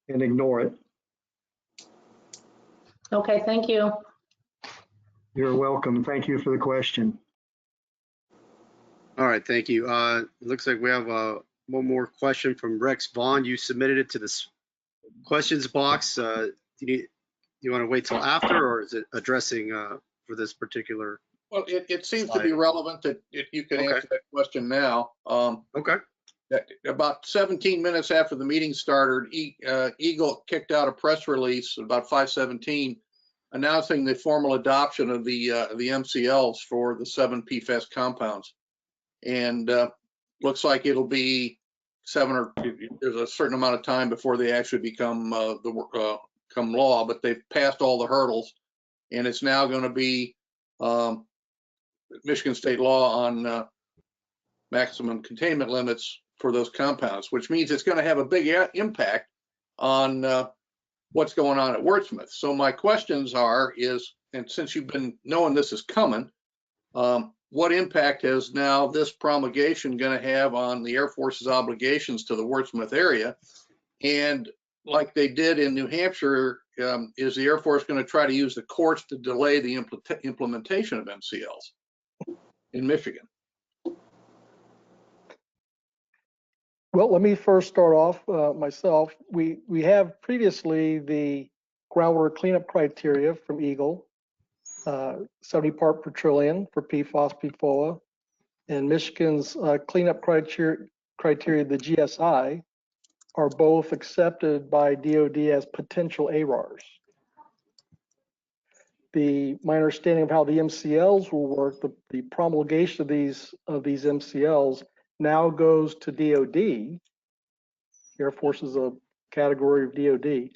S3: ignore it.
S14: Okay, thank you.
S3: You're welcome. Thank you for the question.
S6: All right, thank you. It looks like we have one more question from Rex Vaughn. You submitted it to this questions box. Do you want to wait till after, or is it addressing for this particular?
S19: Well, it seems to be relevant that you can answer that question now.
S6: Okay.
S19: About 17 minutes after the meeting started, Eagle kicked out a press release about 5:17 announcing the formal adoption of the MCLs for the 7 PFAS compounds. And looks like it'll be there's a certain amount of time before they actually become law, but they've passed all the hurdles, and it's now going to be Michigan state law on maximum containment limits for those compounds, which means it's going to have a big impact on what's going on at Wurtsmith. So my questions and since you've been knowing this is coming, what impact has now this promulgation going to have on the Air Force's obligations to the Wurtsmith area? And like they did in New Hampshire, is the Air Force going to try to use the courts to delay the implementation of MCLs in Michigan?
S5: Well, let me first start off myself. We have previously the groundwater cleanup criteria from Eagle, 70 part per trillion for PFOS, PFOA, and Michigan's cleanup criteria, the GSI, are both accepted by DOD as potential ARARs. my understanding of how the MCLs will work, the promulgation of these MCLs now goes to DOD. Air Force is a category of DOD,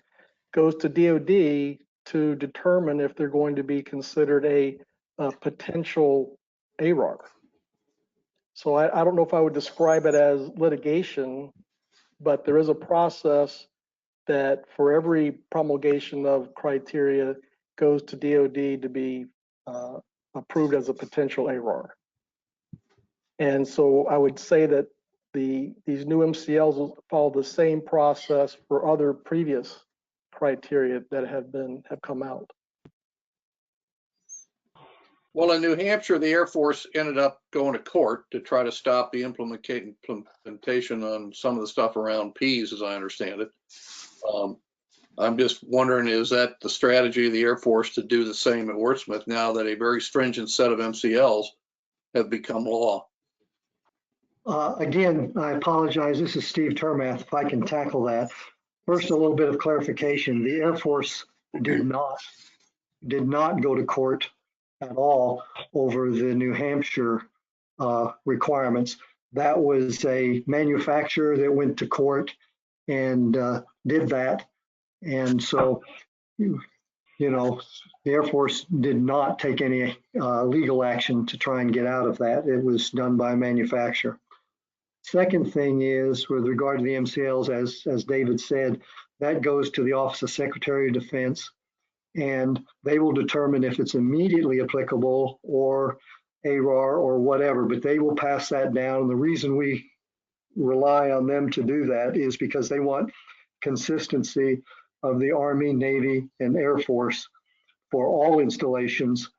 S5: goes to DOD to determine if they're going to be considered a potential ARAR. So I don't know if I would describe it as litigation, but there is a process that for every promulgation of criteria goes to DOD to be approved as a potential ARAR. And so I would say that these new MCLs will follow the same process for other previous criteria that have come out.
S3: Well, in New Hampshire, the Air Force ended up going to court to try to stop the implementation on some of the stuff around peas, as I understand it. I'm just wondering, is that the strategy of the Air Force to do the same at Wurtsmith now that a very stringent set of MCLs have become law?
S2: Again, I apologize. This is Steve Termath. If I can tackle that. First, a little bit of clarification. The Air Force did not go to court at all over the New Hampshire requirements. That was a manufacturer that went to court and did that. And so, you know, the Air Force did not take any legal action to try and get out of that. It was done by a manufacturer. Second thing is, with regard to the MCLs, as David said, that goes to the Office of Secretary of Defense, and they will determine if it's immediately applicable or ARAR or whatever, but they will pass that down. And the reason we rely on them to do that is because they want consistency of the Army, Navy, and Air Force for all installations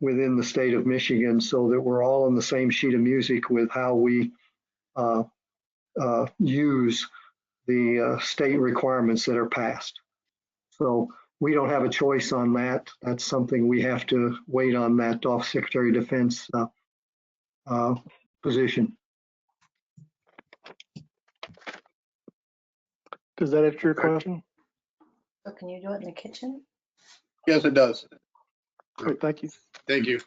S2: within the state of Michigan, so that we're all on the same sheet of music with how we use the state requirements that are passed. So we don't have a choice on that. That's something we have to wait on, that Office Secretary of Defense position.
S5: Does that answer your question?
S21: So can you do it in the kitchen?
S3: Yes, it does.
S5: Great, thank you.
S6: Thank you.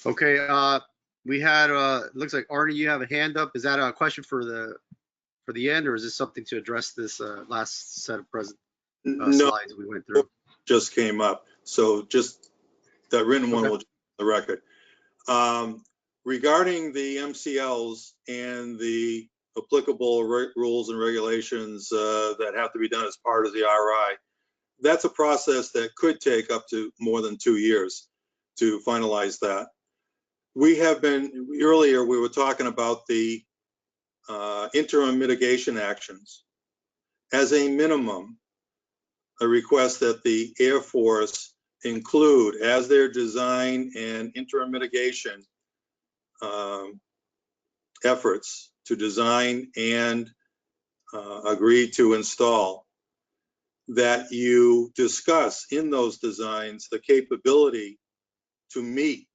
S6: Okay, we had, looks like Artie, you have a hand up. Is that a question for the end, or is this something to address this last set of slides we went through?
S3: Just came up. So just that written one will the record. Regarding the MCLs and the applicable rules and regulations that have to be done as part of the RI, that's a process that could take up to more than 2 years to finalize that. We have been, earlier we were talking about the interim mitigation actions. As a minimum, a request that the Air Force include as their design and interim mitigation efforts to design and agree to install, that you discuss in those designs the capability to meet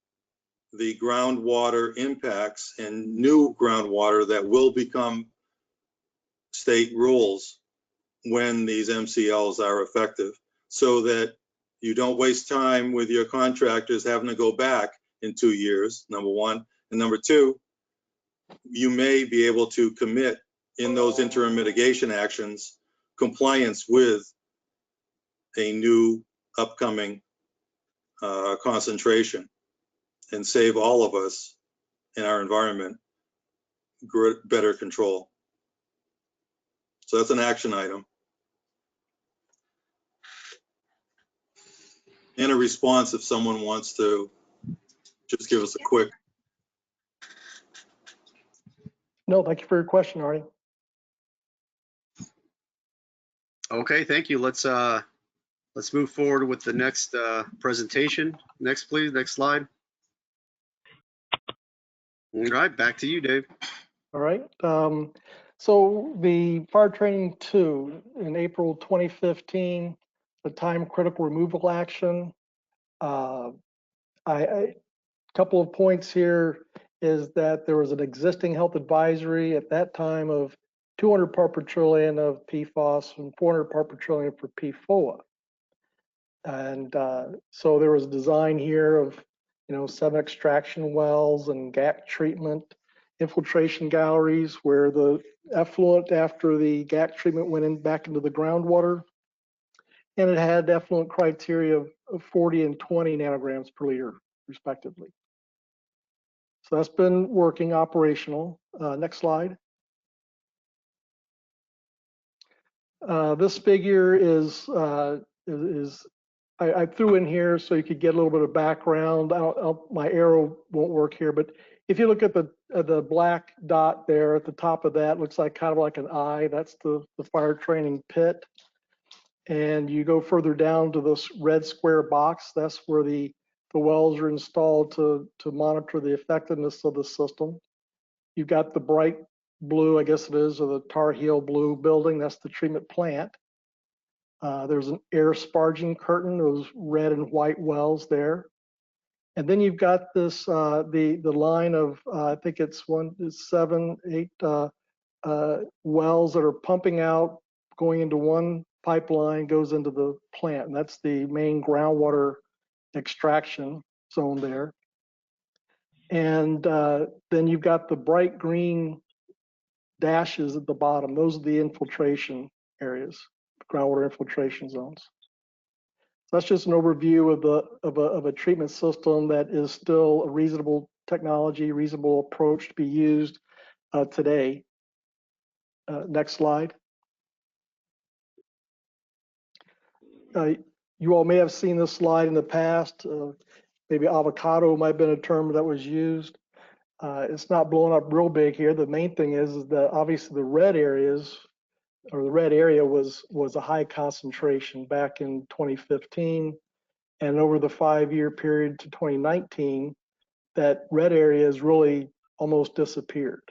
S3: the groundwater impacts and new groundwater that will become state rules when these MCLs are effective, so that you don't waste time with your contractors having to go back in 2 years, number one. And number two, you may be able to commit in those interim mitigation actions compliance with a new upcoming concentration, and save all of us in our environment better control. So that's an action item. And a response if someone wants to just give us a quick.
S5: No, thank you for your question, Artie.
S6: Okay, thank you. Let's move forward with the next presentation. Next, please. Next slide. All right, back to you, Dave.
S5: All right. So the fire training 2 in April 2015, the time critical removal action. A couple of points here is that there was an existing health advisory at that time of 200 part per trillion of PFOS and 400 part per trillion for PFOA. And so there was a design here of, 7 extraction wells and GAC treatment, infiltration galleries where the effluent after the GAC treatment went in back into the groundwater. And it had effluent criteria of 40 and 20 nanograms per liter, respectively. So that's been working operational. Next slide. This figure is I threw in here so you could get a little bit of background. My arrow won't work here, but if you look at the black dot there at the top of that, looks like kind of like an eye. That's the fire training pit. And you go further down to this red square box. That's where the wells are installed to monitor the effectiveness of the system. You've got the bright blue, I guess it is, or the Tar Heel blue building. That's the treatment plant. There's an air sparging curtain, those red and white wells there. And then you've got this, the line of, I think it's 7, 8 wells that are pumping out, going into one pipeline, goes into the plant. And that's the main groundwater extraction zone there. And then you've got the bright green dashes at the bottom. Those are the infiltration areas, groundwater infiltration zones. So that's just an overview of a treatment system that is still a reasonable technology, reasonable approach to be used today. Next slide. You all may have seen this slide in the past. Maybe avocado might have been a term that was used. It's not blowing up real big here. The main thing is that obviously the red areas, or the red area was a high concentration back in 2015. And over the 5-year period to 2019, that red area has really almost disappeared.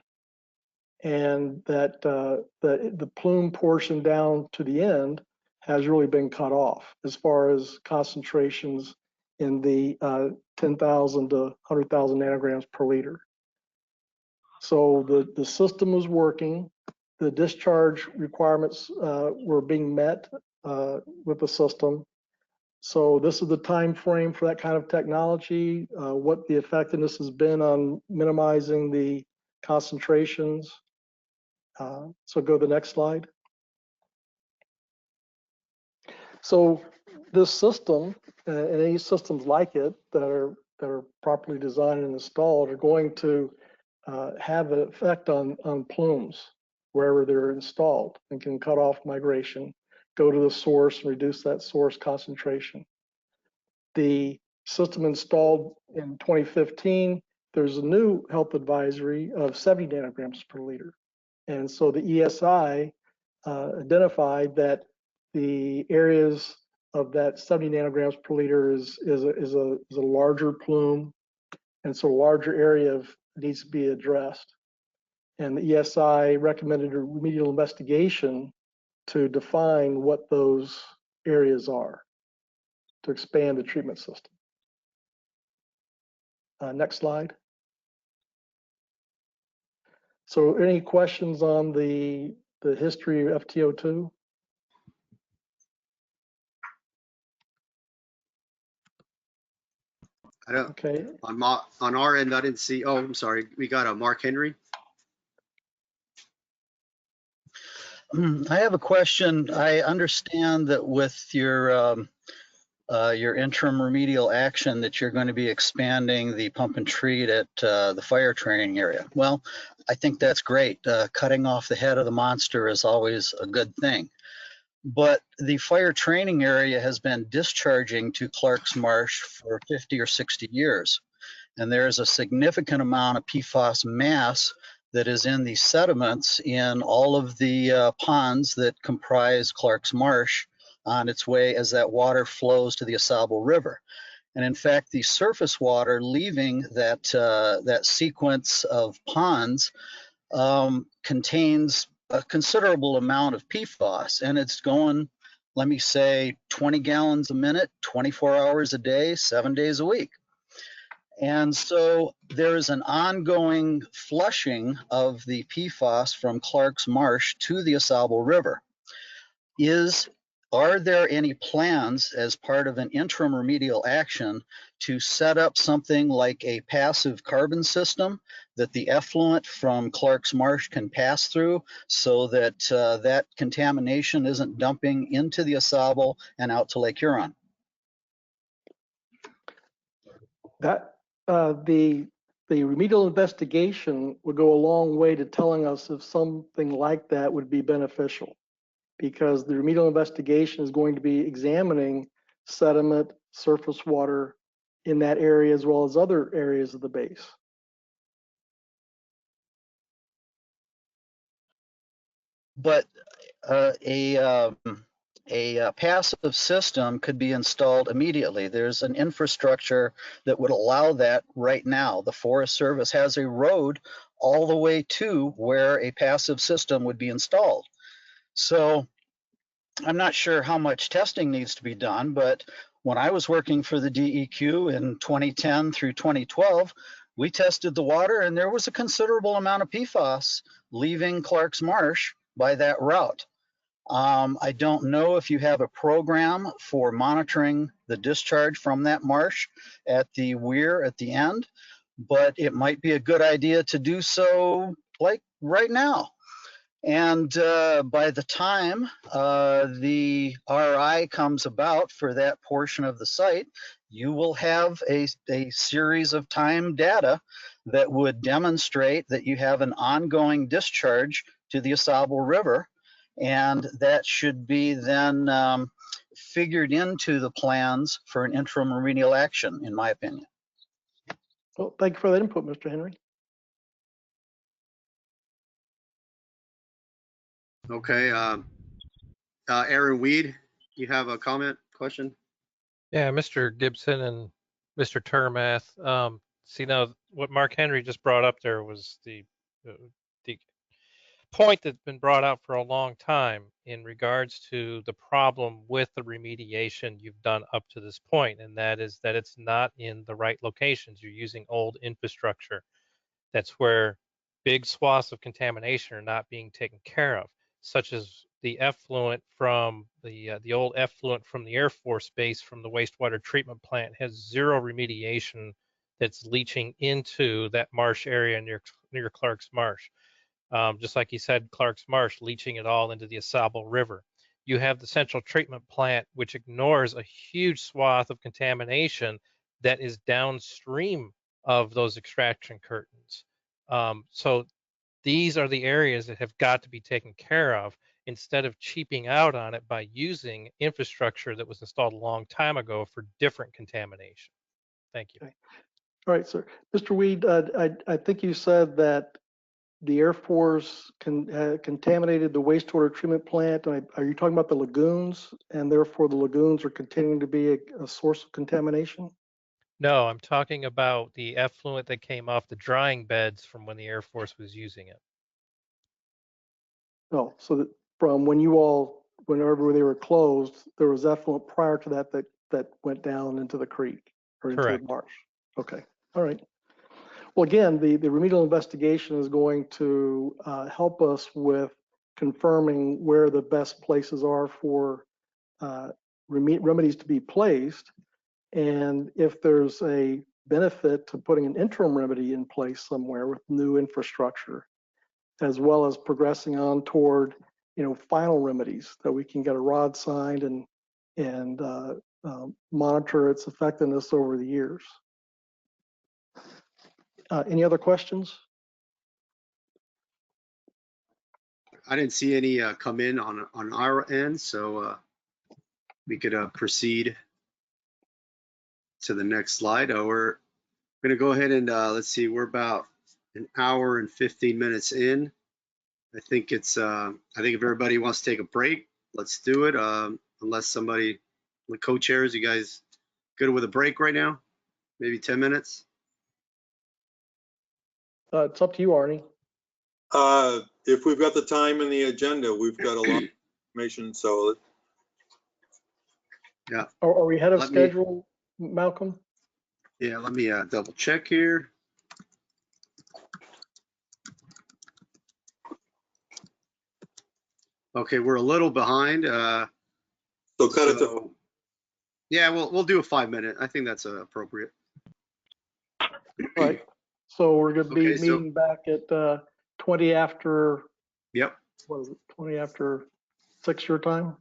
S5: And that the plume portion down to the end has really been cut off as far as concentrations in the 10,000 to 100,000 nanograms per liter. So the system was working. The discharge requirements were being met with the system. So this is the time frame for that kind of technology, what the effectiveness has been on minimizing the concentrations. So go to the next slide. So this system and any systems like it that are properly designed and installed are going to have an effect on plumes wherever they're installed and can cut off migration, go to the source and reduce that source concentration. The system installed in 2015, there's a new health advisory of 70 nanograms per liter. And so the ESI identified that the areas of that 70 nanograms per liter is a larger plume. And so a larger area needs to be addressed. And the ESI recommended a remedial investigation to define what those areas are, to expand the treatment system. Next slide. So any questions on the history of FTO2?
S6: I don't,
S5: okay.
S6: On our end, I didn't see, oh, I'm sorry. We got a Mark Henry.
S20: I have a question. I understand that with your interim remedial action that you're going to be expanding the pump and treat at the fire training area. Well, I think that's great. Cutting off the head of the monster is always a good thing. But the fire training area has been discharging to Clark's Marsh for 50 or 60 years. And there's a significant amount of PFAS mass that is in the sediments in all of the ponds that comprise Clark's Marsh on its way as that water flows to the AuSable River. And in fact, the surface water leaving that sequence of ponds contains a considerable amount of PFAS, and it's going, let me say, 20 gallons a minute, 24 hours a day, 7 days a week. And so there's an ongoing flushing of the PFAS from Clark's Marsh to the AuSable River. Is are there any plans as part of an interim remedial action to set up something like a passive carbon system that the effluent from Clark's Marsh can pass through so that that contamination isn't dumping into the Ausable and out to Lake Huron?
S5: That the remedial investigation would go a long way to telling us if something like that would be beneficial, because the remedial investigation is going to be examining sediment, surface water in that area as well as other areas of the base.
S20: But a passive system could be installed immediately. There's an infrastructure that would allow that right now. The Forest Service has a road all the way to where a passive system would be installed. So I'm not sure how much testing needs to be done, but when I was working for the DEQ in 2010 through 2012, we tested the water and there was a considerable amount of PFAS leaving Clark's Marsh by that route. I don't know if you have a program for monitoring the discharge from that marsh at the weir at the end, but it might be a good idea to do so like right now. And by the time the RI comes about for that portion of the site, you will have a series of time data that would demonstrate that you have an ongoing discharge to the Ausable River. And that should be then figured into the plans for an interim remedial action, in my opinion.
S5: Well, thank you for that input, Mr. Henry.
S6: Okay, Aaron Weed, you have a comment, question?
S7: Yeah, Mr. Gibson and Mr. Termath. See, now what Mark Henry just brought up there was the point that's been brought out for a long time in regards to the problem with the remediation you've done up to this point, and that is that it's not in the right locations. You're using old infrastructure. That's where big swaths of contamination are not being taken care of, such as the effluent from the old effluent from the Air Force Base from the wastewater treatment plant has zero remediation that's leaching into that marsh area near Clark's Marsh. Just like he said, Clark's Marsh leaching it all into the Ausable River. You have the central treatment plant, which ignores a huge swath of contamination that is downstream of those extraction curtains. So these are the areas that have got to be taken care of instead of cheaping out on it by using infrastructure that was installed a long time ago for different contamination. Thank you.
S5: Okay. All right, sir. Mr. Weed, I think you said that the Air Force contaminated the wastewater treatment plant. Are you talking about the lagoons, and therefore the lagoons are continuing to be a source of contamination?
S7: No, I'm talking about the effluent that came off the drying beds from when the Air Force was using it.
S5: No, so that from whenever they were closed, there was effluent prior to that went down into the creek or into
S7: Correct.
S5: the marsh. Okay, all right. Well, again, the remedial investigation is going to help us with confirming where the best places are for remedies to be placed. And if there's a benefit to putting an interim remedy in place somewhere with new infrastructure, as well as progressing on toward, final remedies that we can get a ROD signed and monitor its effectiveness over the years. Any other questions?
S6: I didn't see any come in on our end, so we could proceed to the next slide. We're going to go ahead and let's see, we're about an hour and 15 minutes in. I think if everybody wants to take a break, let's do it. Unless somebody, the co-chairs, you guys good with a break right now? Maybe 10 minutes?
S5: It's up to you, Arnie.
S3: If we've got the time in the agenda, we've got a lot of information, so.
S6: Yeah.
S5: Are we ahead of schedule, Malcolm?
S6: Yeah, let me double check here. Okay, we're a little behind.
S3: So cut it to,
S6: So, yeah, we'll do a 5-minute. I think that's appropriate.
S5: All right. So we're going to be
S6: Okay, so-
S5: meeting back at 20 after,
S6: Yep.
S5: what is it, 20 after 6 your time?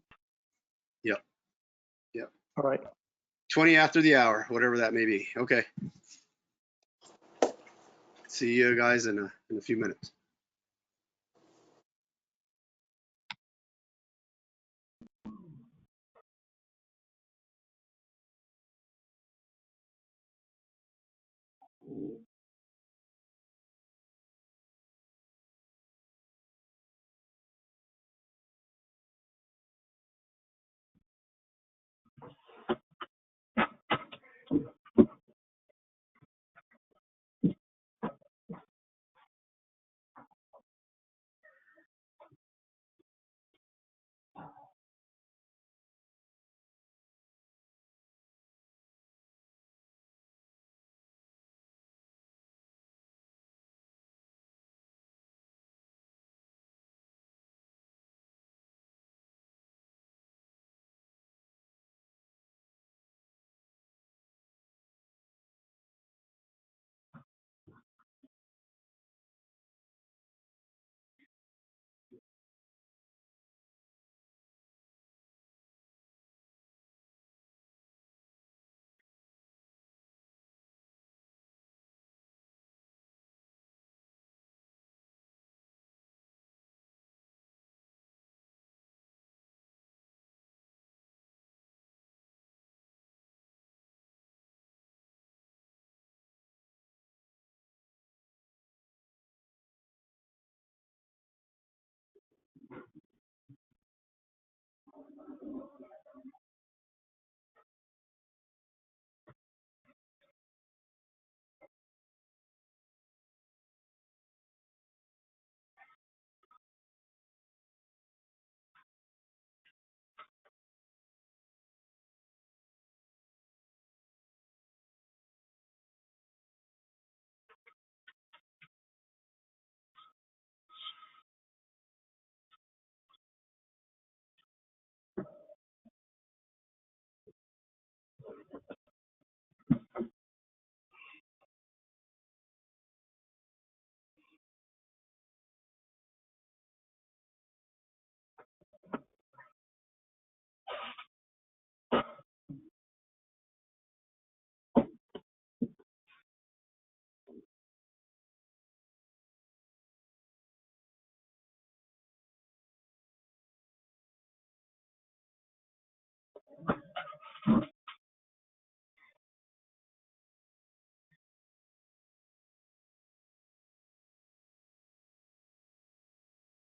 S6: Yep. Yep.
S5: All right.
S6: 20 after the hour, whatever that may be. Okay. See you guys in a few minutes.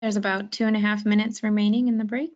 S11: There's about 2.5 minutes remaining in the break.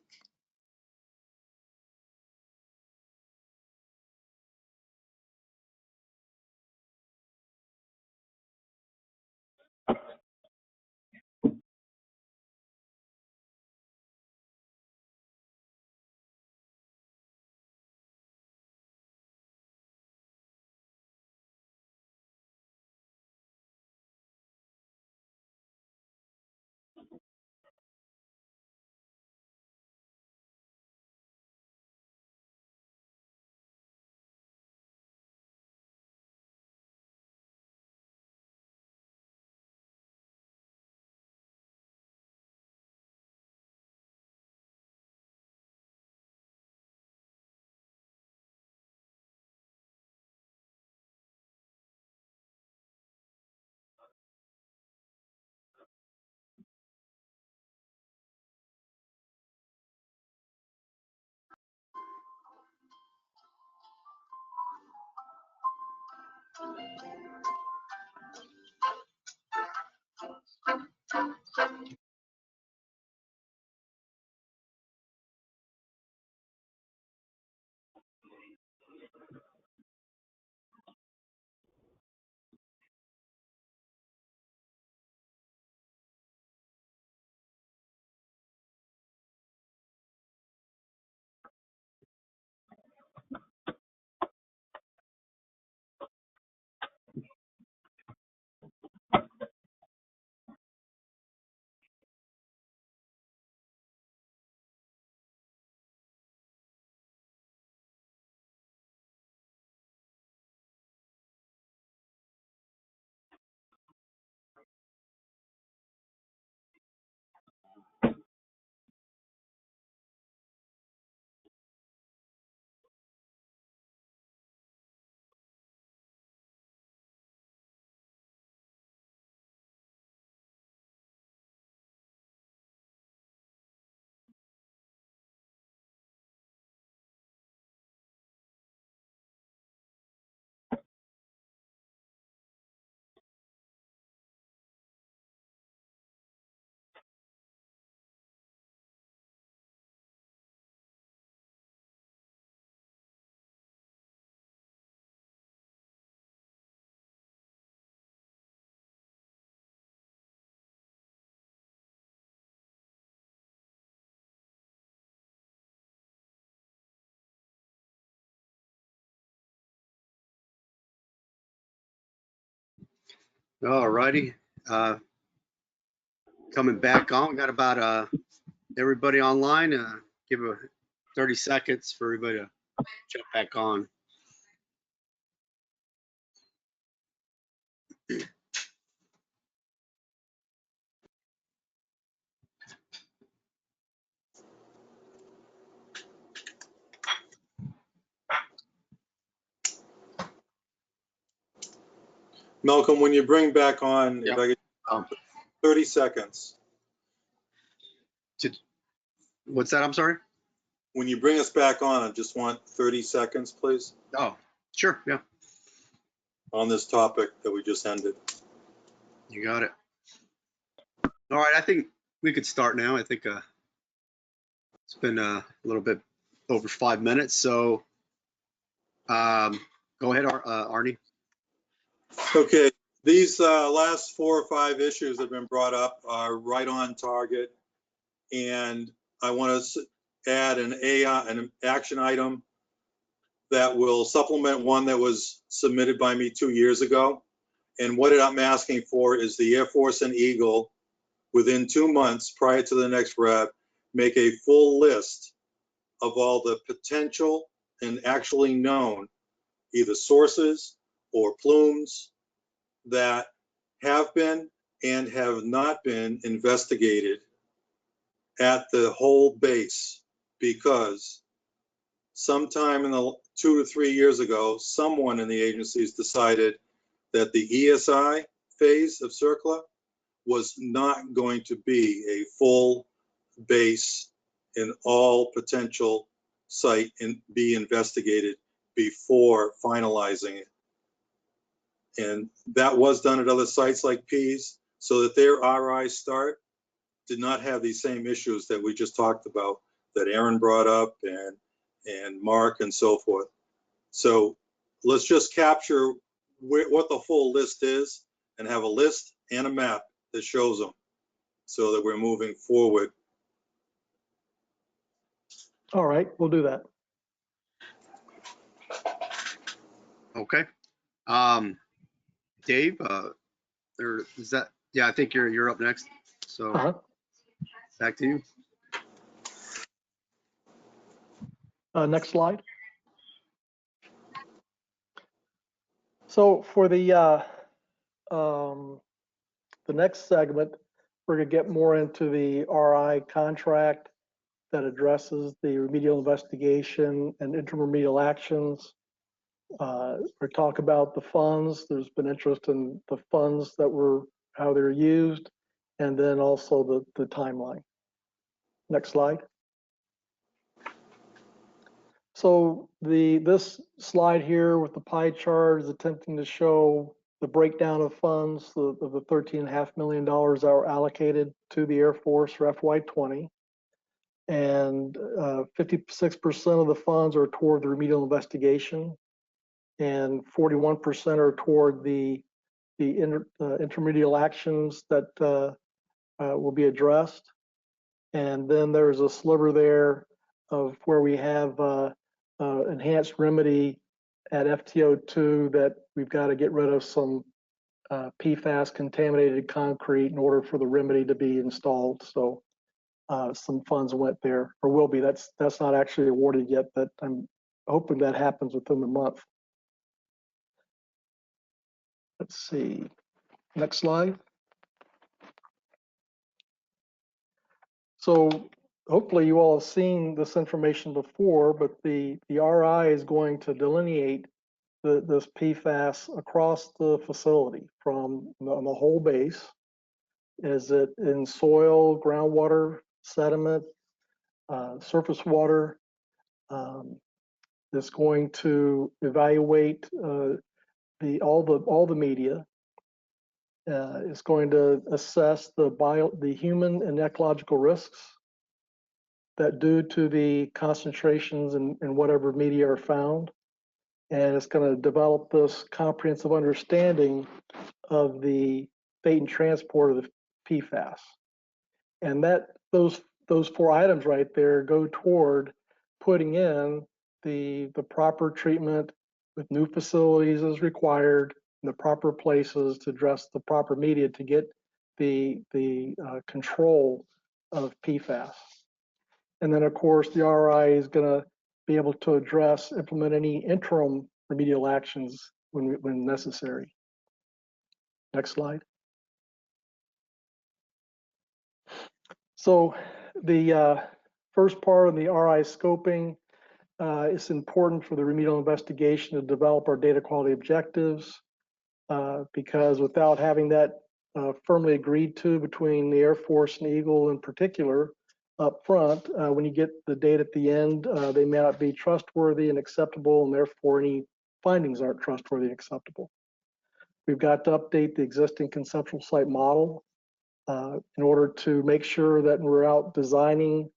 S6: All righty. Coming back on, we got about everybody online. Give a 30 seconds for everybody to jump back on.
S3: Malcolm, when you bring back on, if I could, 30 seconds.
S6: What's that? I'm sorry?
S3: When you bring us back on, I just want 30 seconds, please.
S6: Oh, sure. Yeah.
S3: On this topic that we just ended.
S6: You got it. All right. I think we could start now. I think it's been a little bit over 5 minutes. So go ahead, Arnie.
S3: Okay. These last 4 or 5 issues that have been brought up are right on target. And I want to add an action item that will supplement one that was submitted by me 2 years ago. And what I'm asking for is the Air Force and Eagle, within 2 months prior to the next RAB, make a full list of all the potential and actually known either sources or plumes that have been and have not been investigated at the whole base, because sometime in the 2 to 3 years ago, someone in the agencies decided that the ESI phase of CERCLA was not going to be a full base in all potential site and be investigated before finalizing it. And that was done at other sites like Pease, so that their RI start did not have these same issues that we just talked about, that Aaron brought up and Mark and so forth. So let's just capture what the full list is and have a list and a map that shows them so that we're moving forward.
S5: All right, we'll do that.
S6: Okay. Dave, or is that, yeah, I think you're up next. So back to you.
S5: Next slide. So for the next segment, we're going to get more into the RI contract that addresses the remedial investigation and interremedial actions. We talk about the funds. There's been interest in the funds that were, how they're used, and then also the timeline. Next slide. So this slide here with the pie chart is attempting to show the breakdown of funds of the $13.5 million that were allocated to the Air Force for FY20. And 56% of the funds are toward the remedial investigation, and 41% are toward the intermedial actions that will be addressed. And then there's a sliver there of where we have enhanced remedy at FTO2 that we've got to get rid of some PFAS contaminated concrete in order for the remedy to be installed. So some funds went there, or will be. That's not actually awarded yet, but I'm hoping that happens within the month. Let's see. Next slide. So hopefully you all have seen this information before, but the RI is going to delineate this PFAS across the facility from the whole base. Is it in soil, groundwater, sediment, surface water? It's going to evaluate all the media. It's going to assess the human and ecological risks that due to the concentrations in whatever media are found. And it's going to develop this comprehensive understanding of the fate and transport of the PFAS. And those 4 items right there go toward putting in the proper treatment with new facilities as required, in the proper places to address the proper media to get the control of PFAS. And then, of course, the RI is going to be able to implement any interim remedial actions when necessary. Next slide. So the first part of the RI scoping, it's important for the remedial investigation to develop our data quality objectives, because without having that firmly agreed to between the Air Force and Eagle in particular up front, when you get the data at the end, they may not be trustworthy and acceptable, and therefore any findings aren't trustworthy and acceptable. We've got to update the existing conceptual site model in order to make sure that we're out designing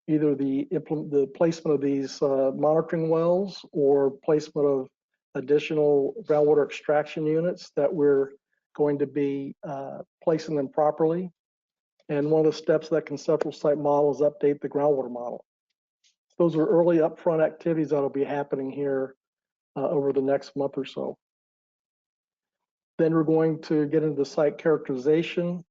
S5: either the placement of these monitoring wells or placement of additional groundwater extraction units, that we're going to be placing them properly. And one of the steps of that conceptual site model is update the groundwater model. Those are early upfront activities that will be happening here over the next month or so. Then we're going to get into the site characterization.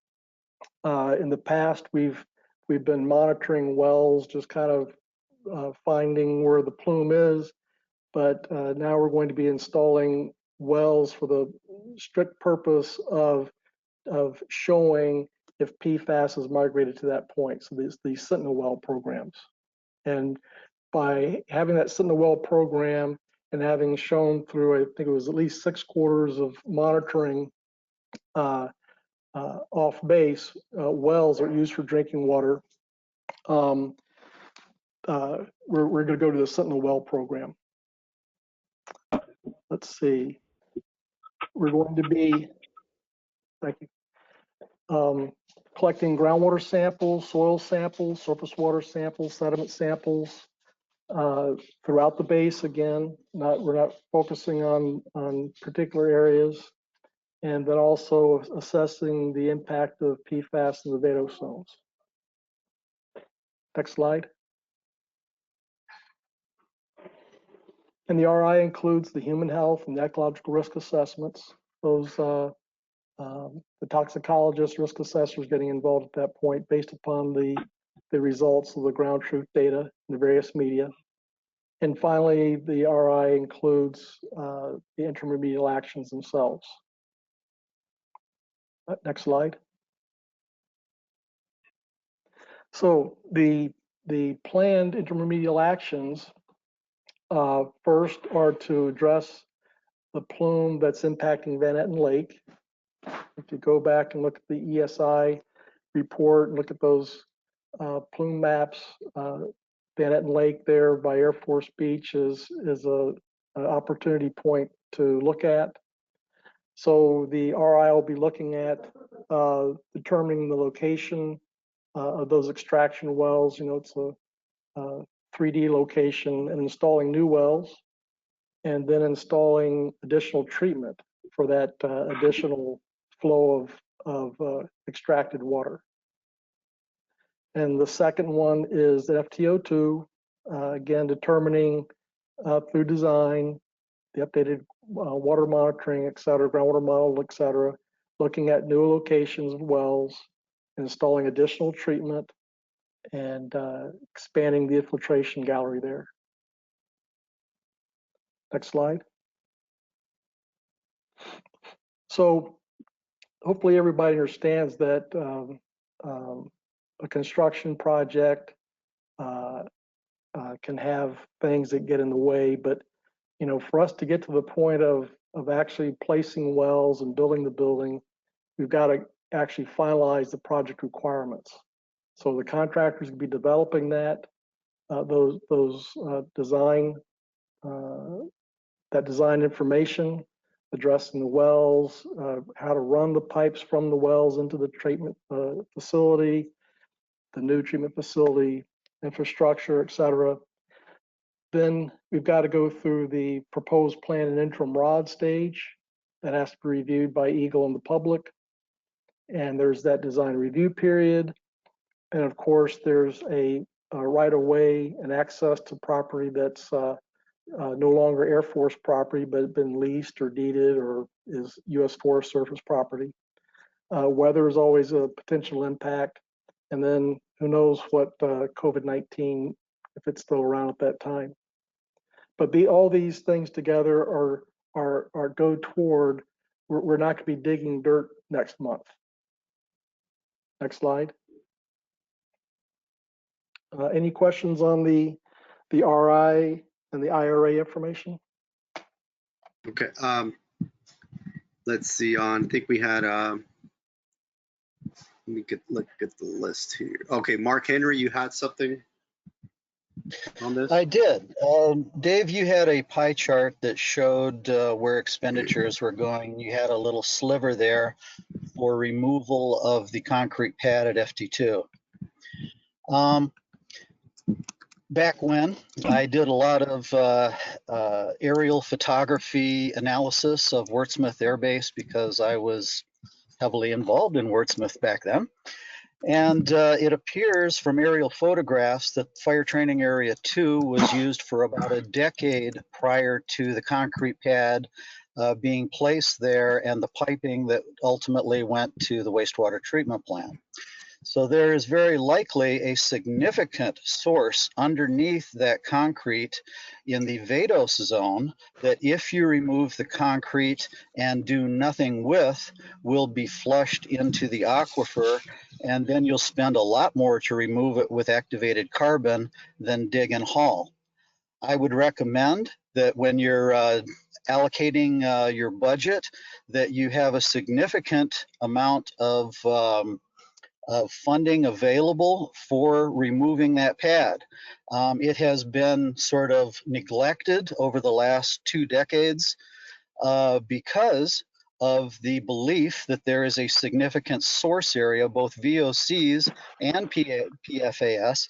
S5: In the past, we've been monitoring wells, just kind of finding where the plume is, but now we're going to be installing wells for the strict purpose of showing if PFAS has migrated to that point. So these Sentinel well programs. And by having that Sentinel well program and having shown through, I think it was at least 6 quarters of monitoring off base, wells are used for drinking water. We're going to go to the Sentinel well program. Let's see. We're going to be, thank you, collecting groundwater samples, soil samples, surface water samples, sediment samples throughout the base. Again, we're not focusing on particular areas. And then also assessing the impact of PFAS in the vadose zones. Next slide. And the RI includes the human health and the ecological risk assessments. Those the toxicologist risk assessors getting involved at that point based upon the results of the ground truth data in the various media. And finally, the RI includes the interim remedial actions themselves. Next slide. So the planned intermediate actions first are to address the plume that's impacting Van Etten Lake. If you go back and look at the ESI report and look at those plume maps, Van Etten Lake there by Air Force Beach is an opportunity point to look at. So the RI will be looking at determining the location of those extraction wells. You know, it's a 3D location, and installing new wells, and then installing additional treatment for that additional flow of extracted water. And the second one is the FTO2, again, determining through design, the updated water monitoring, et cetera, groundwater model, et cetera, looking at new locations of wells, installing additional treatment, and expanding the infiltration gallery there. Next slide. So hopefully everybody understands that a construction project can have things that get in the way, but you know, for us to get to the point of actually placing wells and building the building, we've got to actually finalize the project requirements. So the contractors will be developing that, those design, that design information, addressing the wells, how to run the pipes from the wells into the treatment facility, the new treatment facility infrastructure, et cetera. Then we've got to go through the proposed plan and interim ROD stage that has to be reviewed by Eagle and the public. And there's that design review period. And of course, there's a right of way and access to property that's no longer Air Force property, but been leased or deeded or is U.S. Forest Service property. Weather is always a potential impact. And then who knows what COVID-19, if it's still around at that time. But all these things together are go toward, we're not going to be digging dirt next month. Next slide. Any questions on the RI and the IRA information?
S6: Okay. Let's see. I think we had. Let me look at the list here. Okay, Mark Henry, you had something on this?
S20: I did. Dave, you had a pie chart that showed where expenditures were going. You had a little sliver there for removal of the concrete pad at FT2. Back when I did a lot of aerial photography analysis of Wurtsmith Air Base because I was heavily involved in Wurtsmith back then. And it appears from aerial photographs that Fire Training Area 2 was used for about a decade prior to the concrete pad being placed there and the piping that ultimately went to the wastewater treatment plant. So there is very likely a significant source underneath that concrete in the VADOS zone that if you remove the concrete and do nothing with, will be flushed into the aquifer, and then you'll spend a lot more to remove it with activated carbon than dig and haul. I would recommend that when you're allocating your budget, that you have a significant amount of funding available for removing that pad. It has been sort of neglected over the last 2 decades because of the belief that there is a significant source area, both VOCs and PFAS,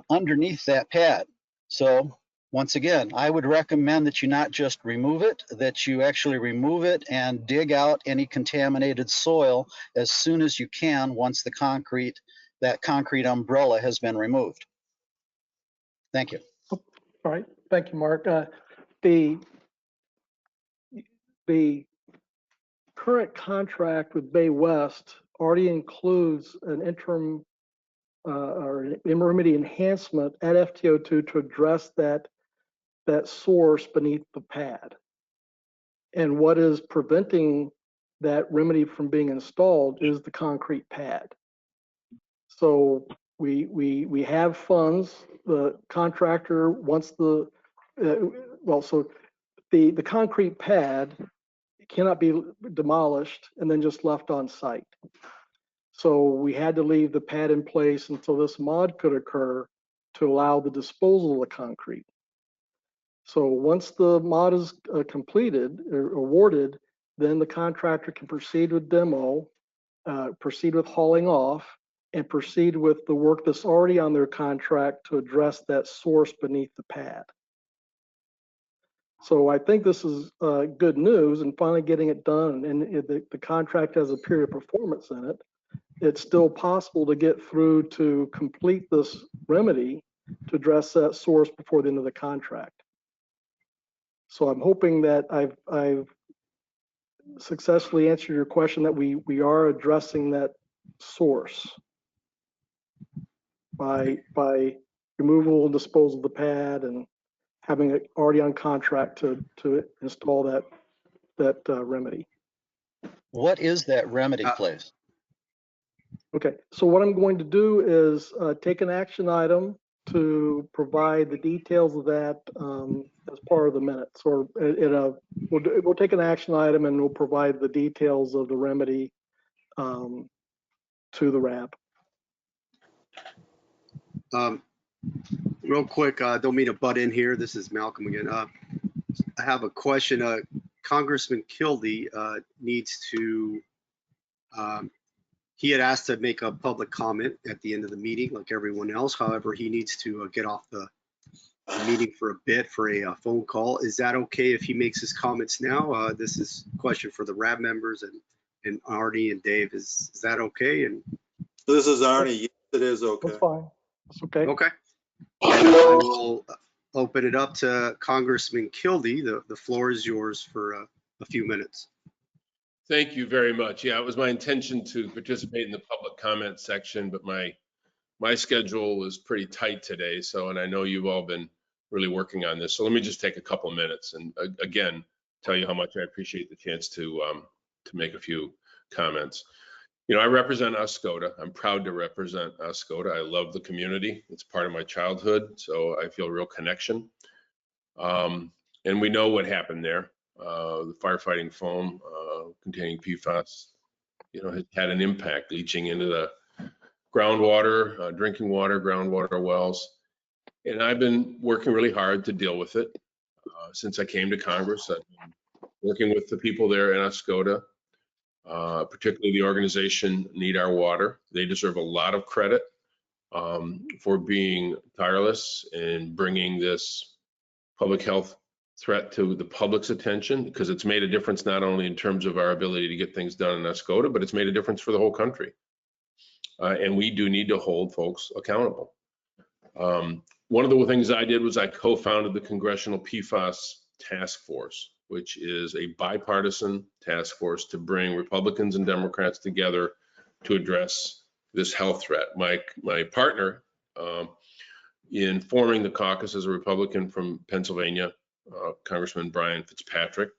S20: underneath that pad. So once again, I would recommend that you not just remove it, that you actually remove it and dig out any contaminated soil as soon as you can once that concrete umbrella has been removed. Thank you.
S5: All right, thank you, Mark. The current contract with Bay West already includes an interim or an remedy enhancement at FTO2 to address that source beneath the pad. And what is preventing that remedy from being installed is the concrete pad. So we have funds. The contractor wants the concrete pad cannot be demolished and then just left on site. So we had to leave the pad in place until this mod could occur to allow the disposal of the concrete. So once the mod is completed or awarded, then the contractor can proceed with demo, proceed with hauling off, and proceed with the work that's already on their contract to address that source beneath the pad. So I think this is good news and finally getting it done. And the contract has a period of performance in it. It's still possible to get through to complete this remedy to address that source before the end of the contract. So I'm hoping that I've successfully answered your question that we are addressing that source by removal and disposal of the pad and having it already on contract to install that remedy.
S20: What is that remedy, please?
S5: Okay, so what I'm going to do is take an action item to provide the details of that as part of the minutes, or we'll take an action item and we'll provide the details of the remedy to the RAB.
S6: Real quick, don't mean to butt in here. This is Malcolm again. I have a question. Congressman Kildee needs to, he had asked to make a public comment at the end of the meeting like everyone else. However, he needs to get off the meeting for a bit for a phone call. Is that okay if he makes his comments now? This is a question for the RAB members and Arnie and Dave. Is that okay? And
S3: This is Arnie. Yes, it is okay.
S5: That's fine. That's okay.
S6: Okay. And I will open it up to Congressman Kildee. The floor is yours for a few minutes.
S12: Thank you very much. Yeah, it was my intention to participate in the public comment section, but my schedule was pretty tight today. So, and I know you've all been really working on this. So let me just take a couple minutes and again, tell you how much I appreciate the chance to make a few comments. You know, I represent Oscoda. I'm proud to represent Oscoda. I love the community. It's part of my childhood, so I feel real connection. And we know what happened there. The firefighting foam containing PFAS, you know, has had an impact leaching into the groundwater, drinking water, groundwater wells. And I've been working really hard to deal with it since I came to Congress. I've been working with the people there in Oscoda, particularly the organization Need Our Water. They deserve a lot of credit for being tireless and bringing this public health threat to the public's attention, because it's made a difference not only in terms of our ability to get things done in Oscoda, but it's made a difference for the whole country. And we do need to hold folks accountable. One of the things I did was I co-founded the Congressional PFAS Task Force, which is a bipartisan task force to bring Republicans and Democrats together to address this health threat. My partner in forming the caucus is a Republican from Pennsylvania, Congressman Brian Fitzpatrick.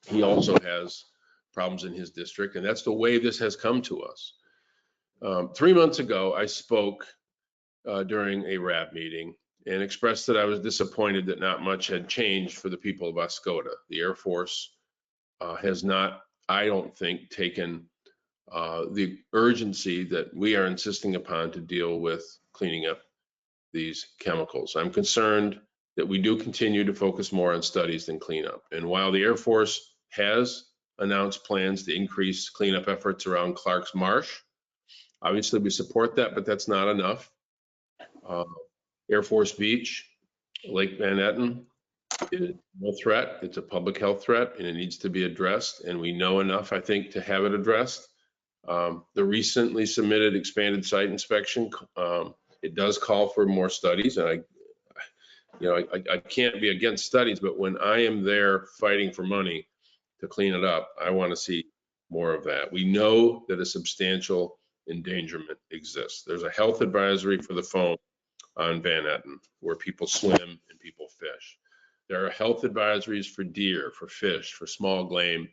S12: He also has problems in his district, and that's the way this has come to us. 3 months ago, I spoke during a RAB meeting and expressed that I was disappointed that not much had changed for the people of Oscoda. The Air Force has not, I don't think, taken the urgency that we are insisting upon to deal with cleaning up these chemicals. I'm concerned that we do continue to focus more on studies than cleanup. And while the Air Force has announced plans to increase cleanup efforts around Clark's Marsh, obviously we support that, but that's not enough. Air Force Beach, Lake Van Etten, is no threat. It's a public health threat and it needs to be addressed. And we know enough, I think, to have it addressed. The recently submitted expanded site inspection, it does call for more studies. And I can't be against studies, but when I am there fighting for money to clean it up, I want to see more of that. We know that a substantial endangerment exists. There's a health advisory for the foam on Van Etten where people swim and people fish. There are health advisories for deer, for fish, for small game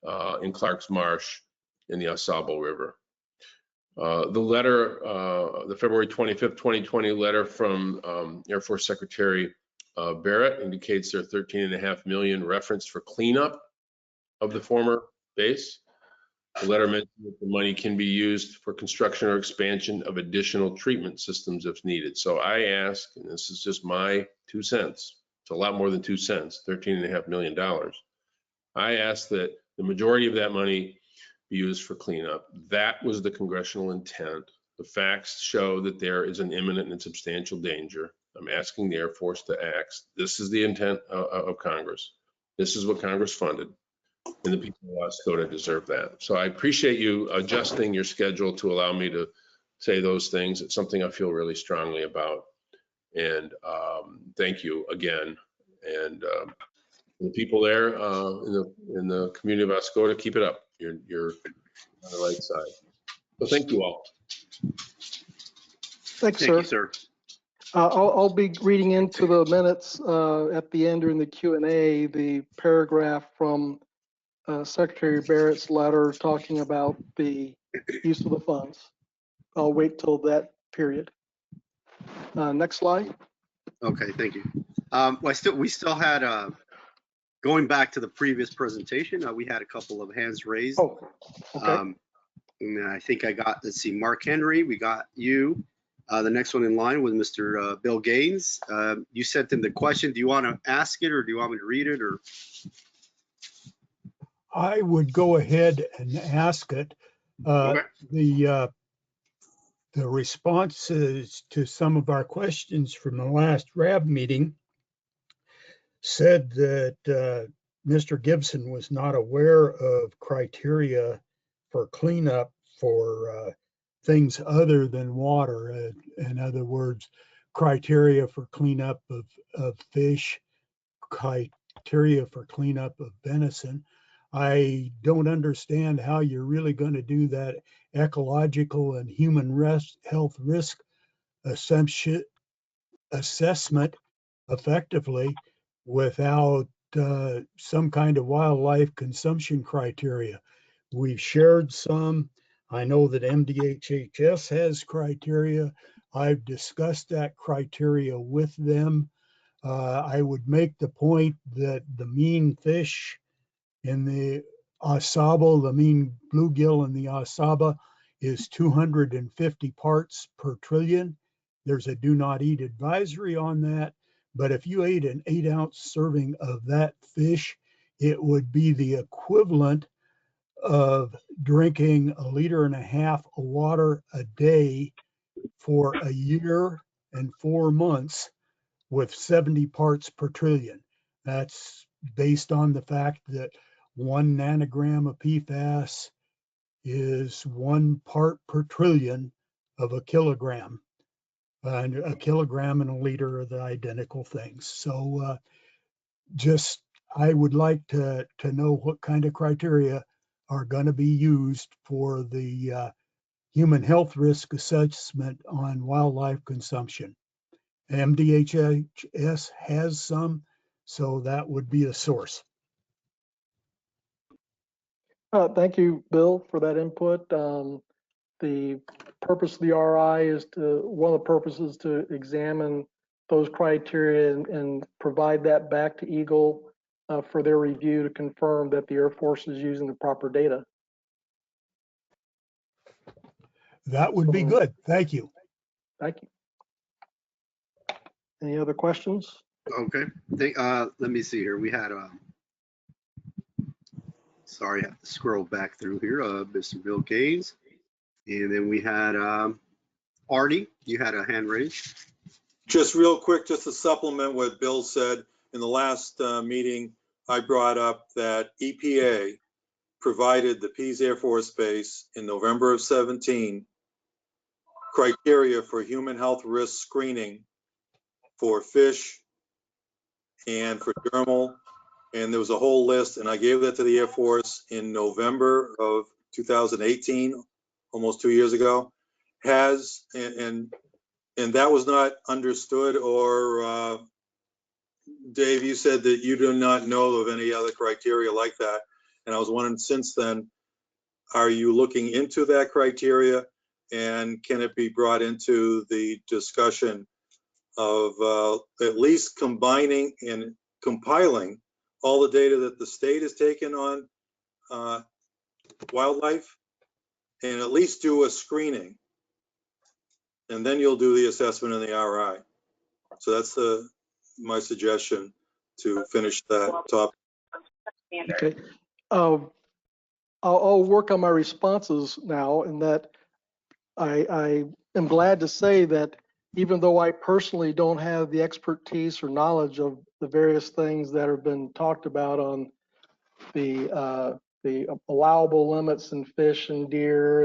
S12: in Clark's Marsh in the Ausable River. The letter, the February 25th, 2020 letter from Air Force Secretary Barrett indicates there are $13.5 million referenced for cleanup of the former base. The letter mentioned that the money can be used for construction or expansion of additional treatment systems if needed. So I ask, and this is just my 2 cents, it's a lot more than 2 cents, $13.5 million. I ask that the majority of that money be used for cleanup. That was the congressional intent. The facts show that there is an imminent and substantial danger. I'm asking the Air Force to act. This is the intent of Congress. This is what Congress funded, and the people of Oscoda deserve that. So I appreciate you adjusting your schedule to allow me to say those things. It's something I feel really strongly about. And thank you again. And the people there in the community of Oscoda, keep it up. You're on the right side. So thank you all.
S5: Thanks,
S6: Thank you, sir.
S5: I'll be reading into the minutes at the end during the Q&A, the paragraph from Secretary Barrett's letter talking about the use of the funds. I'll wait till that period. Next slide.
S6: Okay, thank you. We still had, going back to the previous presentation, we had a couple of hands raised.
S5: Oh, okay.
S6: And I think I got, let's see, Mark Henry, we got you. The next one in line was Mr. Bill Gaines. You sent in the question. Do you want to ask it or do you want me to read it? Or
S13: I would go ahead and ask it.
S6: Okay.
S13: The responses to some of our questions from the last RAB meeting said that Mr. Gibson was not aware of criteria for cleanup for things other than water. In other words, criteria for cleanup of fish, criteria for cleanup of venison. I don't understand how you're really going to do that ecological and human health risk assessment effectively without some kind of wildlife consumption criteria. We've shared some. I know that MDHHS has criteria. I've discussed that criteria with them. I would make the point that the mean fish in the Asaba, the mean bluegill in the Asaba is 250 parts per trillion. There's a do not eat advisory on that. But if you ate an 8-ounce serving of that fish, it would be the equivalent of drinking 1.5 liters of water a day for a year and 4 months with 70 parts per trillion. That's based on the fact that 1 nanogram of PFAS is 1 part per trillion of a kilogram. And a kilogram and a liter are the identical things. So I would like to know what kind of criteria are going to be used for the human health risk assessment on wildlife consumption. MDHHS has some, so that would be a source.
S5: Thank you, Bill, for that input. The purpose of the RI is one of the purposes to examine those criteria and provide that back to Eagle for their review to confirm that the Air Force is using the proper data.
S13: That would be good. Thank you.
S5: Thank you. Any other questions?
S6: Okay. Let me see here. We had sorry, I have to scroll back through here. Mr. Bill Gaines. And then we had Artie, you had a hand raised.
S3: Just real quick, just to supplement what Bill said, in the last meeting, I brought up that EPA provided the Pease Air Force Base in November of 17 criteria for human health risk screening for fish and for dermal, and there was a whole list, and I gave that to the Air Force in November of 2018, almost 2 years ago. And that was not understood, or Dave, you said that you do not know of any other criteria like that. And I was wondering, since then, are you looking into that criteria, and can it be brought into the discussion of at least combining and compiling all the data that the state has taken on wildlife, and at least do a screening, and then you'll do the assessment in the RI. So that's my suggestion to finish that topic.
S5: Okay. I'll work on my responses now, in that I am glad to say that even though I personally don't have the expertise or knowledge of the various things that have been talked about on the allowable limits in fish and deer,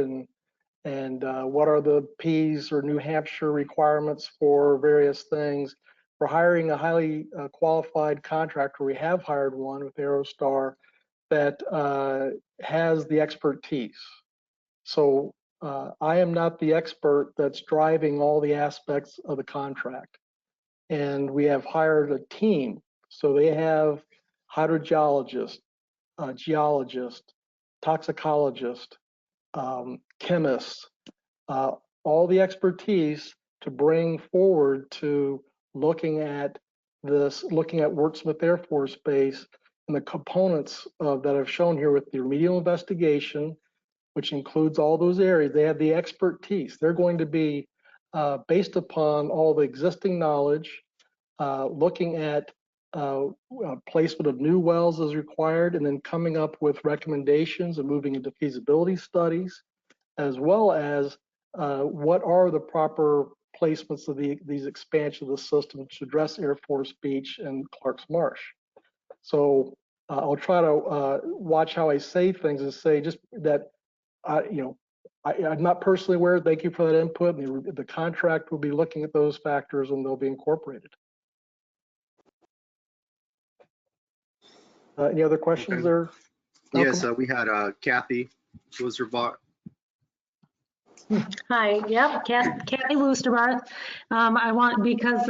S5: and what are the P's or New Hampshire requirements for various things, we're hiring a highly qualified contractor. We have hired one with Aerostar that has the expertise. So I am not the expert that's driving all the aspects of the contract. And we have hired a team. So they have hydrogeologists, geologists, toxicologists, chemists, all the expertise to bring forward to looking at Wurtsmith Air Force Base and the components that I've shown here with the remedial investigation, which includes all those areas. They have the expertise. They're going to be based upon all the existing knowledge, looking at placement of new wells as required, and then coming up with recommendations and moving into feasibility studies, as well as what are the proper placements of these expansions of the system to address Air Force Beach and Clark's Marsh. So I'll try to watch how I say things, and say just that I'm not personally aware. Thank you for that input. And the contract will be looking at those factors and they'll be incorporated. Any other questions there?
S6: Yes, we had Kathy Loserbach.
S14: Hi, yep, Kathy Woosterbarth. I want, because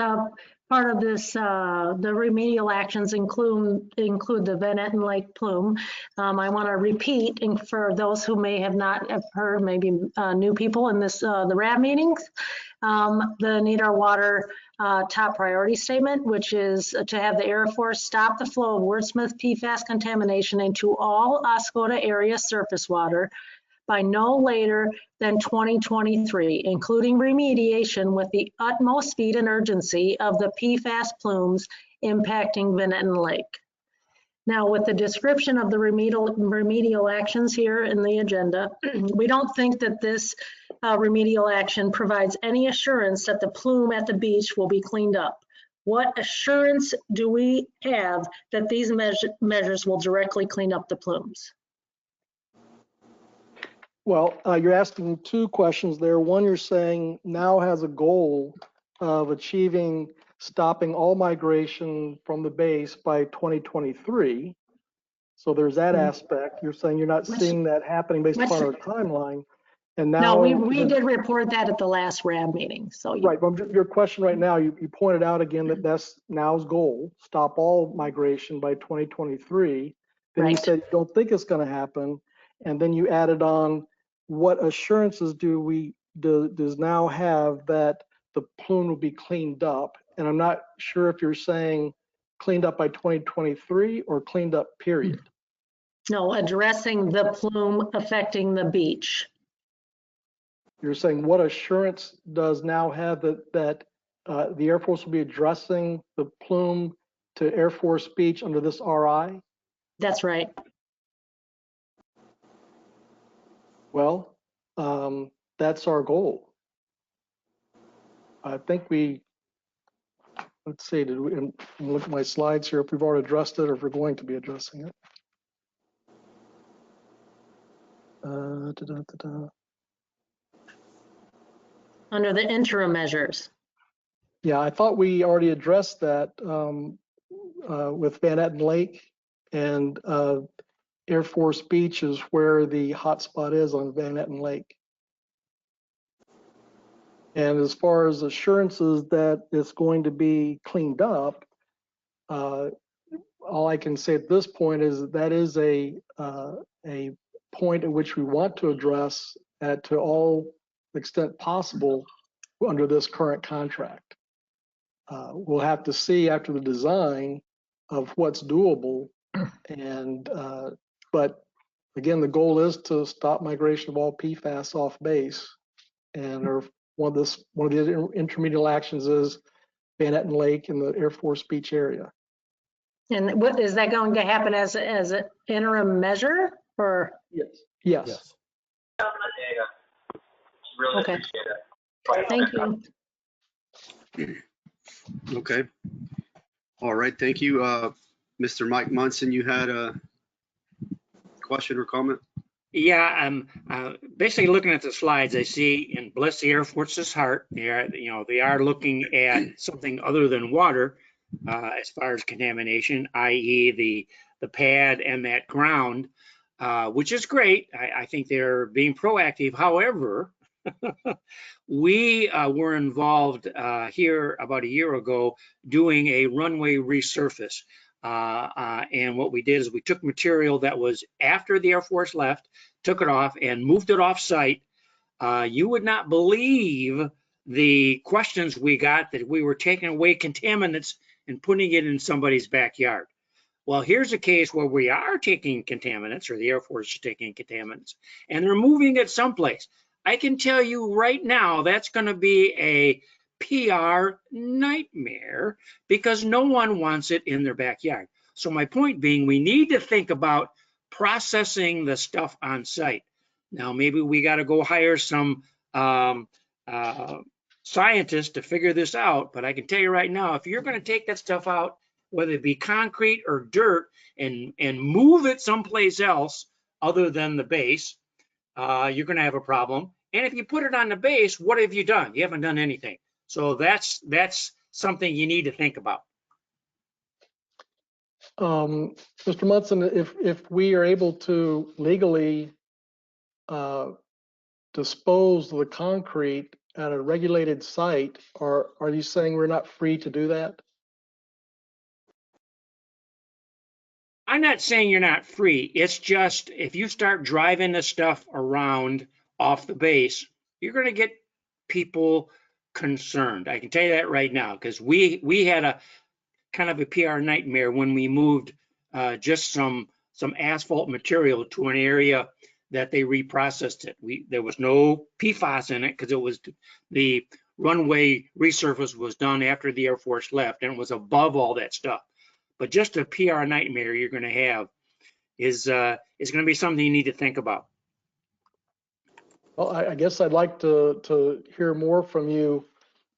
S14: part of this, the remedial actions include the Van Etten Lake plume. I want to repeat, and for those who may have not have heard, maybe new people in this, the RAB meetings, the Need Our Water top priority statement, which is to have the Air Force stop the flow of Wurtsmith PFAS contamination into all Oscoda area surface water by no later than 2023, including remediation with the utmost speed and urgency of the PFAS plumes impacting Van Etten Lake. Now, with the description of the remedial actions here in the agenda, we don't think that this remedial action provides any assurance that the plume at the beach will be cleaned up. What assurance do we have that these measures will directly clean up the plumes?
S5: Well, you're asking two questions there. One, you're saying now has a goal of stopping all migration from the base by 2023. So there's that aspect. You're saying you're not seeing that happening based upon our timeline. And now,
S14: no, we did report that at the last RAB meeting. So
S5: right, but your question right now, you pointed out again that that's now's goal, stop all migration by 2023. Then you said you don't think it's going to happen, and then you added on what assurances does now have that the plume will be cleaned up. And I'm not sure if you're saying cleaned up by 2023 or cleaned up period.
S14: No, addressing the plume affecting the beach.
S5: You're saying what assurance does now have that the Air Force will be addressing the plume to Air Force Beach under this RI?
S14: That's right.
S5: Well, that's our goal. I think let's see, look at my slides here, if we've already addressed it or if we're going to be addressing it.
S14: Under the interim measures.
S5: Yeah, I thought we already addressed that with Van Etten Lake, and Air Force Beach is where the hotspot is on Van Etten Lake. And as far as assurances that it's going to be cleaned up, all I can say at this point is that is a point at which we want to address to all extent possible under this current contract. We'll have to see after the design of what's doable, and but again, the goal is to stop migration of all PFAS off base, and one of the intermediate actions is Van Etten Lake in the Air Force Beach area.
S14: And what is that going to happen as an interim measure, or?
S5: Yes.
S14: Okay. Thank you.
S6: Okay. All right. Thank you. Mr. Mike Munson, you had a question or comment?
S4: Yeah, basically looking at the slides, I see, and bless the Air Force's heart, they are looking at something other than water as far as contamination, i.e. the pad and that ground, which is great. I think they're being proactive. However, we were involved here about a year ago doing a runway resurface. And what we did is we took material that was after the Air Force left, took it off and moved it off site. You would not believe the questions we got that we were taking away contaminants and putting it in somebody's backyard. Well, here's a case where we are taking contaminants, or the Air Force is taking contaminants, and they're moving it someplace. I can tell you right now that's going to be a PR nightmare because no one wants it in their backyard. So my point being, we need to think about processing the stuff on site. Now, maybe we got to go hire some scientists to figure this out, but I can tell you right now, if you're going to take that stuff out, whether it be concrete or dirt, and move it someplace else other than the base, you're going to have a problem. And if you put it on the base, what have you done? You haven't done anything. So that's something you need to think about.
S5: Mr. Munson, if we are able to legally dispose of the concrete at a regulated site, are you saying we're not free to do that?
S4: I'm not saying you're not free. It's just if you start driving this stuff around off the base, you're going to get people concerned. I can tell you that right now, because we had a kind of a PR nightmare when we moved just some asphalt material to an area that they reprocessed it. There was no PFAS in it because it was the runway resurface was done after the Air Force left, and it was above all that stuff. But just a PR nightmare you're going to have is going to be something you need to think about.
S5: Well, I guess I'd like to hear more from you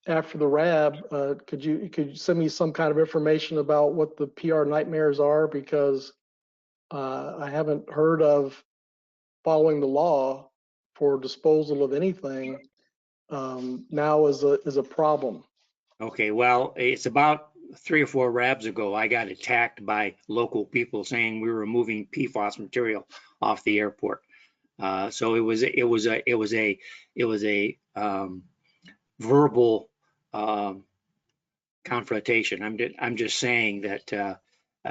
S5: after the RAB. Could you send me some kind of information about what the PR nightmares are? Because I haven't heard of following the law for disposal of anything now is a problem.
S4: Okay, well, it's about 3 or 4 RABs ago, I got attacked by local people saying we were removing PFAS material off the airport. So it was a verbal confrontation. I'm just saying that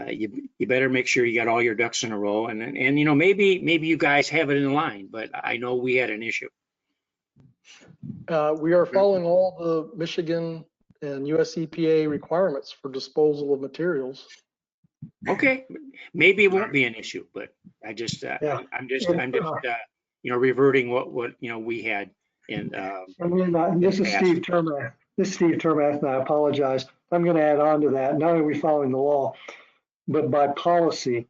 S4: you better make sure you got all your ducks in a row, and you know, maybe you guys have it in line, but I know we had an issue.
S5: We are following all the Michigan and US EPA requirements for disposal of materials.
S4: Okay, maybe it won't be an issue, but I'm just you know, reverting what you know we had in.
S2: This is Steve Termath. And I apologize. I'm going to add on to that. Not only are we following the law, but by policy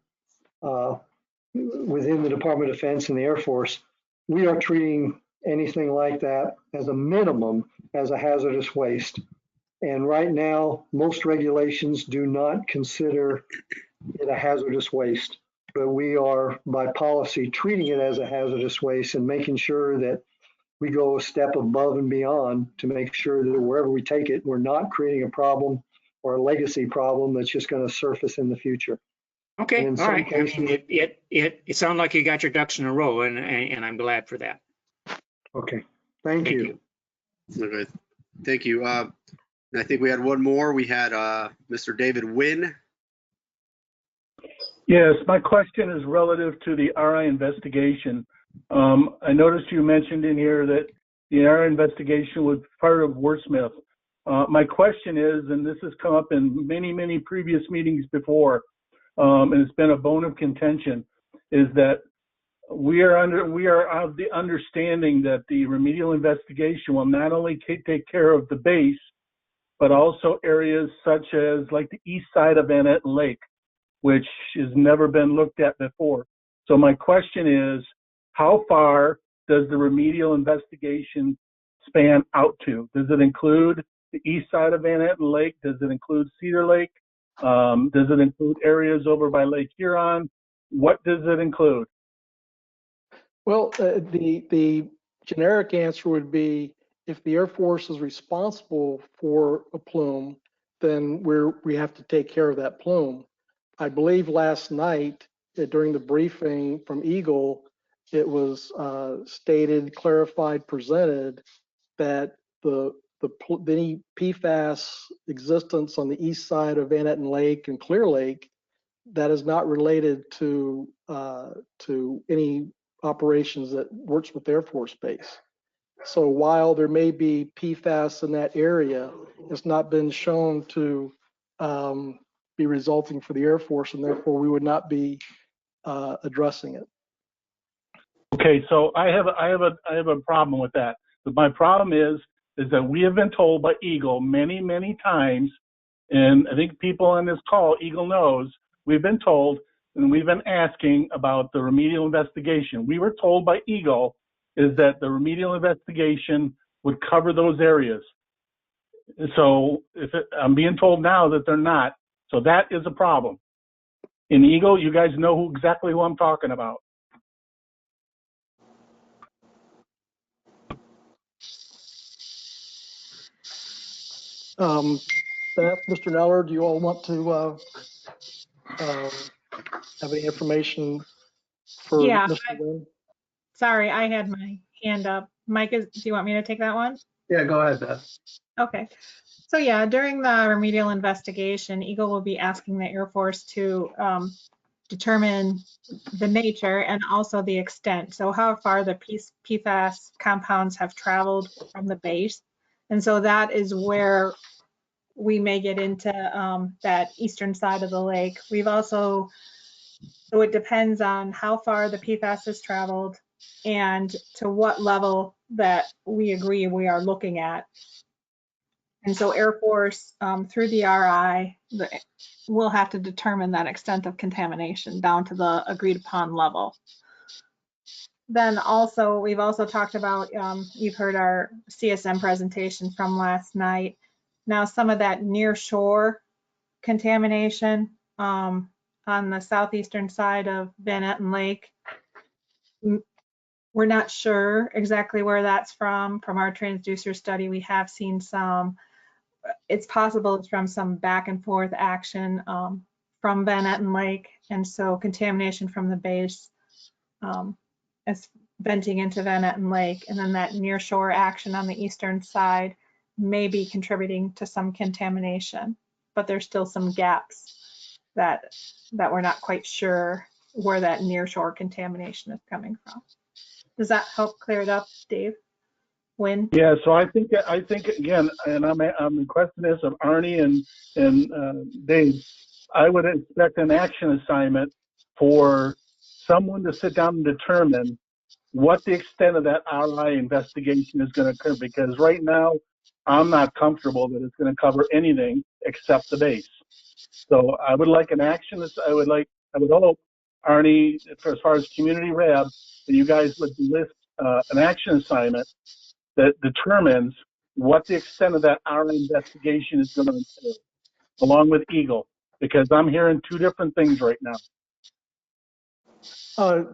S2: within the Department of Defense and the Air Force, we are treating anything like that as a minimum as a hazardous waste. And right now, most regulations do not consider it a hazardous waste, but we are by policy treating it as a hazardous waste and making sure that we go a step above and beyond to make sure that wherever we take it, we're not creating a problem or a legacy problem that's just going to surface in the future.
S4: Okay, all right.
S2: Cases,
S4: I mean, it sounds like you got your ducks in a row, and I'm glad for that.
S2: Okay, thank you.
S6: Okay, thank you. I think we had one more. We had Mr. David Wynn.
S16: Yes, my question is relative to the RI investigation. I noticed you mentioned in here that the RI investigation was part of Wurtsmith. My question is, and this has come up in many previous meetings before, and it's been a bone of contention, is that we are of the understanding that the remedial investigation will not only take care of the base, but also areas such as like the east side of Annette Lake, which has never been looked at before. So my question is, how far does the remedial investigation span out to? Does it include the east side of Annette Lake? Does it include Cedar Lake? Does it include areas over by Lake Huron? What does it include?
S5: Well, the generic answer would be if the Air Force is responsible for a plume, then we have to take care of that plume. I believe last night during the briefing from Eagle, it was stated, clarified, presented that any PFAS existence on the east side of Annette Lake and Clear Lake that is not related to any operations at Wurtsmith Air Force Base. So while there may be PFAS in that area, it's not been shown to be resulting for the Air Force, and therefore we would not be addressing it.
S16: Okay, so I have a problem with that. But my problem is that we have been told by Eagle many times, and I think people on this call, Eagle knows, we've been told and we've been asking about the remedial investigation. We were told by Eagle is that the remedial investigation would cover those areas. So I'm being told now that they're not. So that is a problem. In Eagle, you guys know exactly who I'm talking about.
S5: Beth, Mr. Neller, do you all want to have any information for
S1: Yeah,
S5: Mr. Wynn?
S1: sorry, I had my hand up. Mike, do you want me to take that one?
S18: Yeah, go ahead, Beth.
S1: Okay. So yeah, during the remedial investigation, Eagle will be asking the Air Force to determine the nature and also the extent. So how far the PFAS compounds have traveled from the base. And so that is where we may get into that eastern side of the lake. We've also, so it depends on how far the PFAS has traveled and to what level that we agree we are looking at. And so Air Force, through the RI, will have to determine that extent of contamination down to the agreed upon level. Then also, we've also talked about, you've heard our CSM presentation from last night. Now, some of that near shore contamination on the southeastern side of Van Etten Lake, we're not sure exactly where that's from. From our transducer study, we have seen some. It's possible it's from some back and forth action from Van Etten Lake, and so contamination from the base is venting into Van Etten Lake, and then that near shore action on the eastern side may be contributing to some contamination, but there's still some gaps that we're not quite sure where that near shore contamination is coming from. Does that help clear it up, Dave? Win?
S16: Yeah, so I think again, and I'm requesting this of Arnie and Dave. I would expect an action assignment for someone to sit down and determine what the extent of that RI investigation is going to occur, because right now I'm not comfortable that it's going to cover anything except the base. So I would like an action. I would hope, Arnie, as far as community RAB, that you guys would list an action assignment that determines what the extent of that RI investigation is going to entail, along with Eagle, because I'm hearing two different things right now.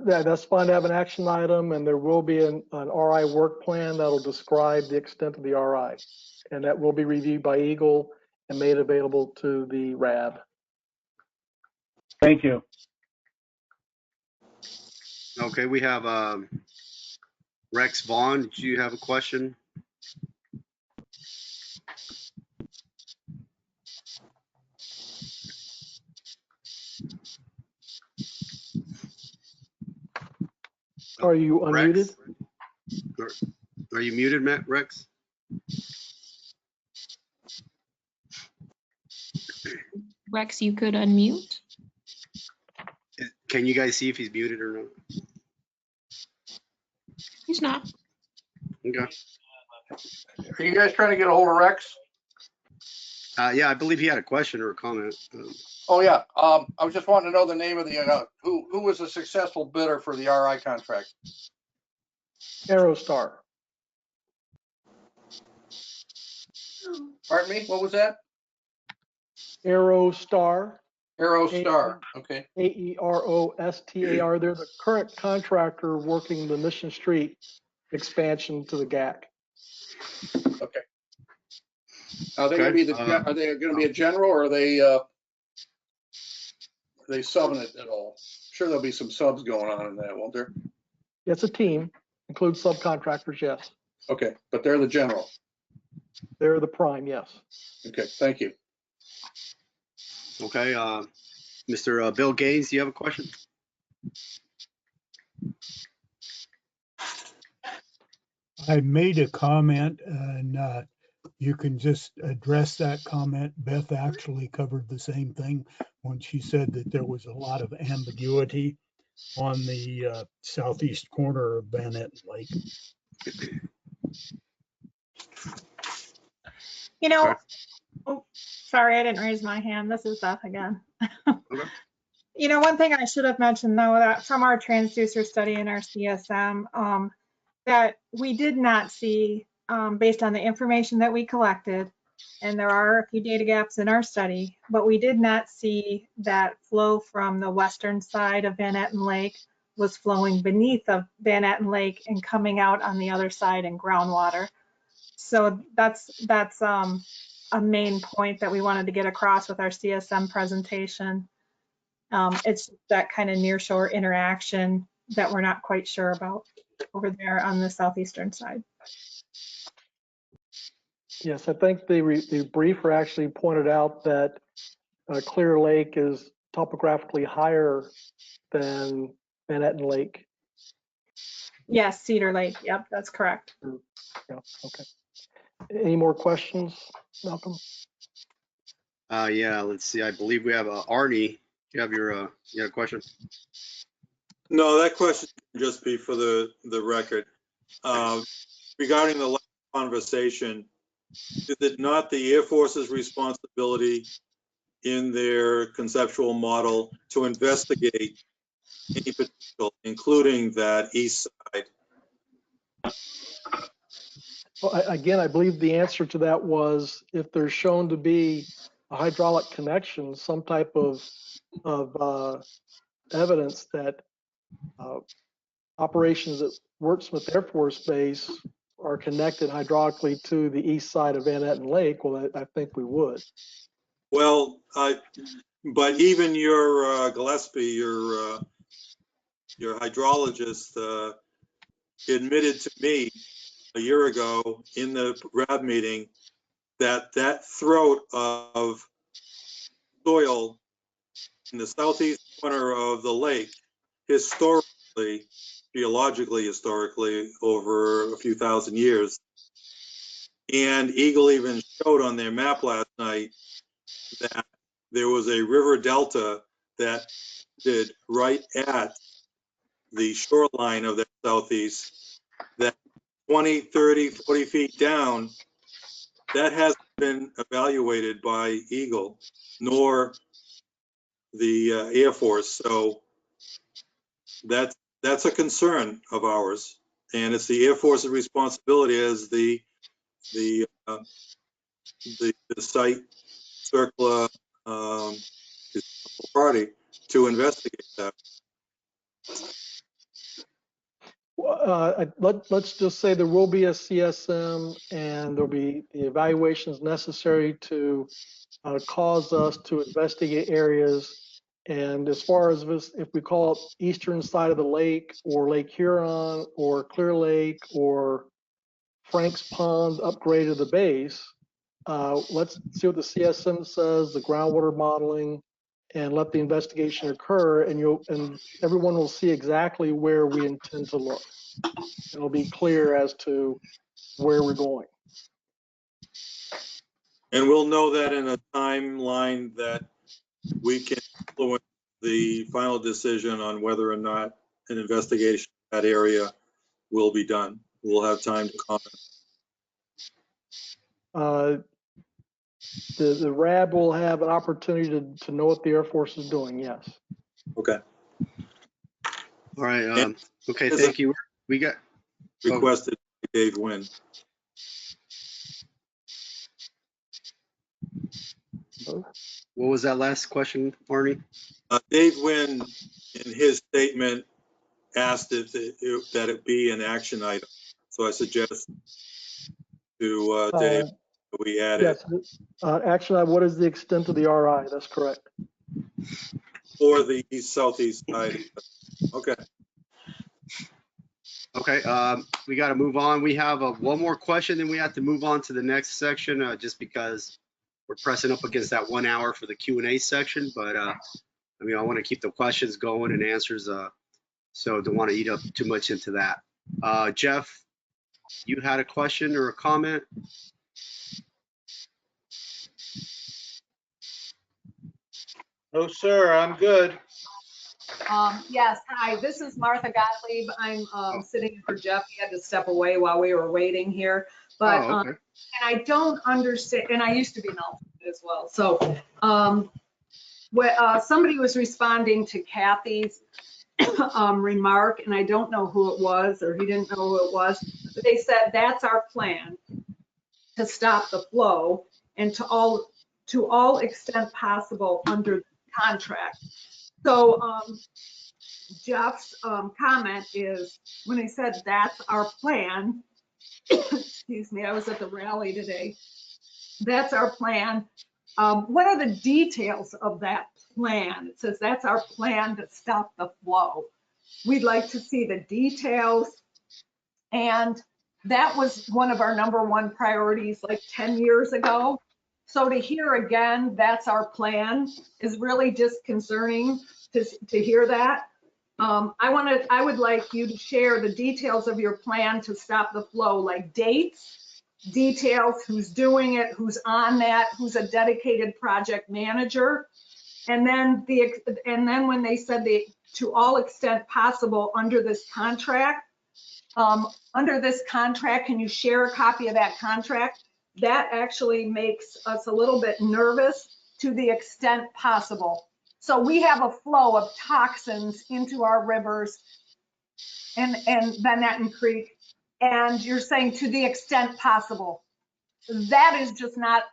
S5: Yeah, that's fine to have an action item, and there will be an RI work plan that'll describe the extent of the RI, and that will be reviewed by Eagle and made available to the RAB.
S16: Thank you.
S6: Okay, we have Rex Vaughn. Do you have a question?
S5: Are you unmuted?
S6: Rex? Are you muted, Matt, Rex?
S11: Rex, you could unmute.
S6: Can you guys see if he's muted or not?
S11: He's not.
S6: Okay.
S8: Are you guys trying to get a hold of Rex?
S6: Yeah, I believe he had a question or a comment.
S8: Oh yeah, I was just wanting to know the name of the who was a successful bidder for the RI contract.
S5: Aerostar.
S8: Pardon me, what was that?
S5: Aerostar.
S8: Aerostar. Okay.
S5: AEROSTAR. They're the current contractor working the Mission Street expansion to the GAC.
S8: Okay. Are they going to be are they going to be a general, or are they subbing it at all? Sure, there'll be some subs going on in that, won't there?
S5: It's a team, includes subcontractors, yes.
S8: Okay, but they're the general.
S5: They're the prime, yes.
S8: Okay, thank you.
S6: Okay, Mr. Bill Gaines, do you have a question?
S13: I made a comment, and you can just address that comment. Beth actually covered the same thing when she said that there was a lot of ambiguity on the southeast corner of Van Etten Lake.
S1: You know, oh, sorry, I didn't raise my hand. This is Beth again.
S6: Okay.
S1: You know, one thing I should have mentioned, though, that from our transducer study in our CSM, that we did not see, based on the information that we collected, and there are a few data gaps in our study, but we did not see that flow from the western side of Van Etten Lake was flowing beneath of Van Etten Lake and coming out on the other side in groundwater. So that's a main point that we wanted to get across with our CSM presentation. It's that kind of nearshore interaction that we're not quite sure about over there on the southeastern side.
S5: Yes, I think the briefer actually pointed out that Clear Lake is topographically higher than Manhattan Lake.
S1: Yes, Cedar Lake. Yep, that's correct.
S5: Yeah, okay. Any more questions, Malcolm?
S6: Yeah, let's see. I believe we have Arnie. You have your you have a question?
S3: No, that question can just be for the record. Regarding the last conversation, is it not the Air Force's responsibility in their conceptual model to investigate any potential, including that east side?
S5: Well, again, I believe the answer to that was if there's shown to be a hydraulic connection, some type of evidence that operations at Wurtsmith Air Force Base are connected hydraulically to the east side of Manhattan Lake, well, I think we would.
S3: Well, but even your Gillespie, your hydrologist, admitted to me a year ago in the RAB meeting that throat of soil in the southeast corner of the lake, geologically historically, over a few thousand years, and Eagle even showed on their map last night that there was a river delta that did right at the shoreline of that southeast, that 20, 30, 40 feet down, that hasn't been evaluated by Eagle nor the Air Force. So that's a concern of ours, and it's the Air Force's responsibility as the site circular party to investigate that.
S5: Let's just say there will be a CSM and there'll be the evaluations necessary to cause us to investigate areas. And as far as this, if we call it eastern side of the lake or Lake Huron or Clear Lake or Frank's Pond upgrade of the base, let's see what the CSM says, the groundwater modeling, and let the investigation occur, and everyone will see exactly where we intend to look. It'll be clear as to where we're going.
S3: And we'll know that in a timeline that we can influence the final decision on whether or not an investigation in that area will be done. We'll have time to comment.
S5: The RAB will have an opportunity to know what the Air Force is doing, yes.
S3: Okay.
S6: All right. Okay, thank you. We got
S3: requested Dave Wynn.
S6: What was that last question, Arnie?
S3: Dave Wynn, in his statement, asked that it be an action item. So I suggest to Dave that we add
S5: yes,
S3: it.
S5: Action item, what is the extent of the RI? That's correct.
S3: For the southeast side. Okay.
S6: Okay, we got to move on. We have one more question, then we have to move on to the next section, just because we're pressing up against that 1 hour for the Q&A section. But I mean, I want to keep the questions going and answers, so don't want to eat up too much into that. Jeff, you had a question or a comment?
S19: No, sir, I'm good.
S15: Yes, hi, this is Martha Gottlieb. I'm sitting in for Jeff. He had to step away while we were waiting here. But
S6: okay.
S15: And I don't understand, and I used to be an alternate as well. So somebody was responding to Kathy's remark, and I don't know who it was, or he didn't know who it was, but they said that's our plan to stop the flow and to all extent possible under the contract. So Jeff's comment is, when he said that's our plan, excuse me, I was at the rally today, that's our plan. What are the details of that plan? It says that's our plan to stop the flow. We'd like to see the details. And that was one of our #1 priorities like 10 years ago. So to hear again, that's our plan is really disconcerting to hear that. I would like you to share the details of your plan to stop the flow, like dates, details, who's doing it, who's on that, who's a dedicated project manager. And then when they said to all extent possible under this contract, can you share a copy of that contract? That actually makes us a little bit nervous, to the extent possible. So we have a flow of toxins into our rivers and Van Etten Creek, and you're saying to the extent possible. That is just not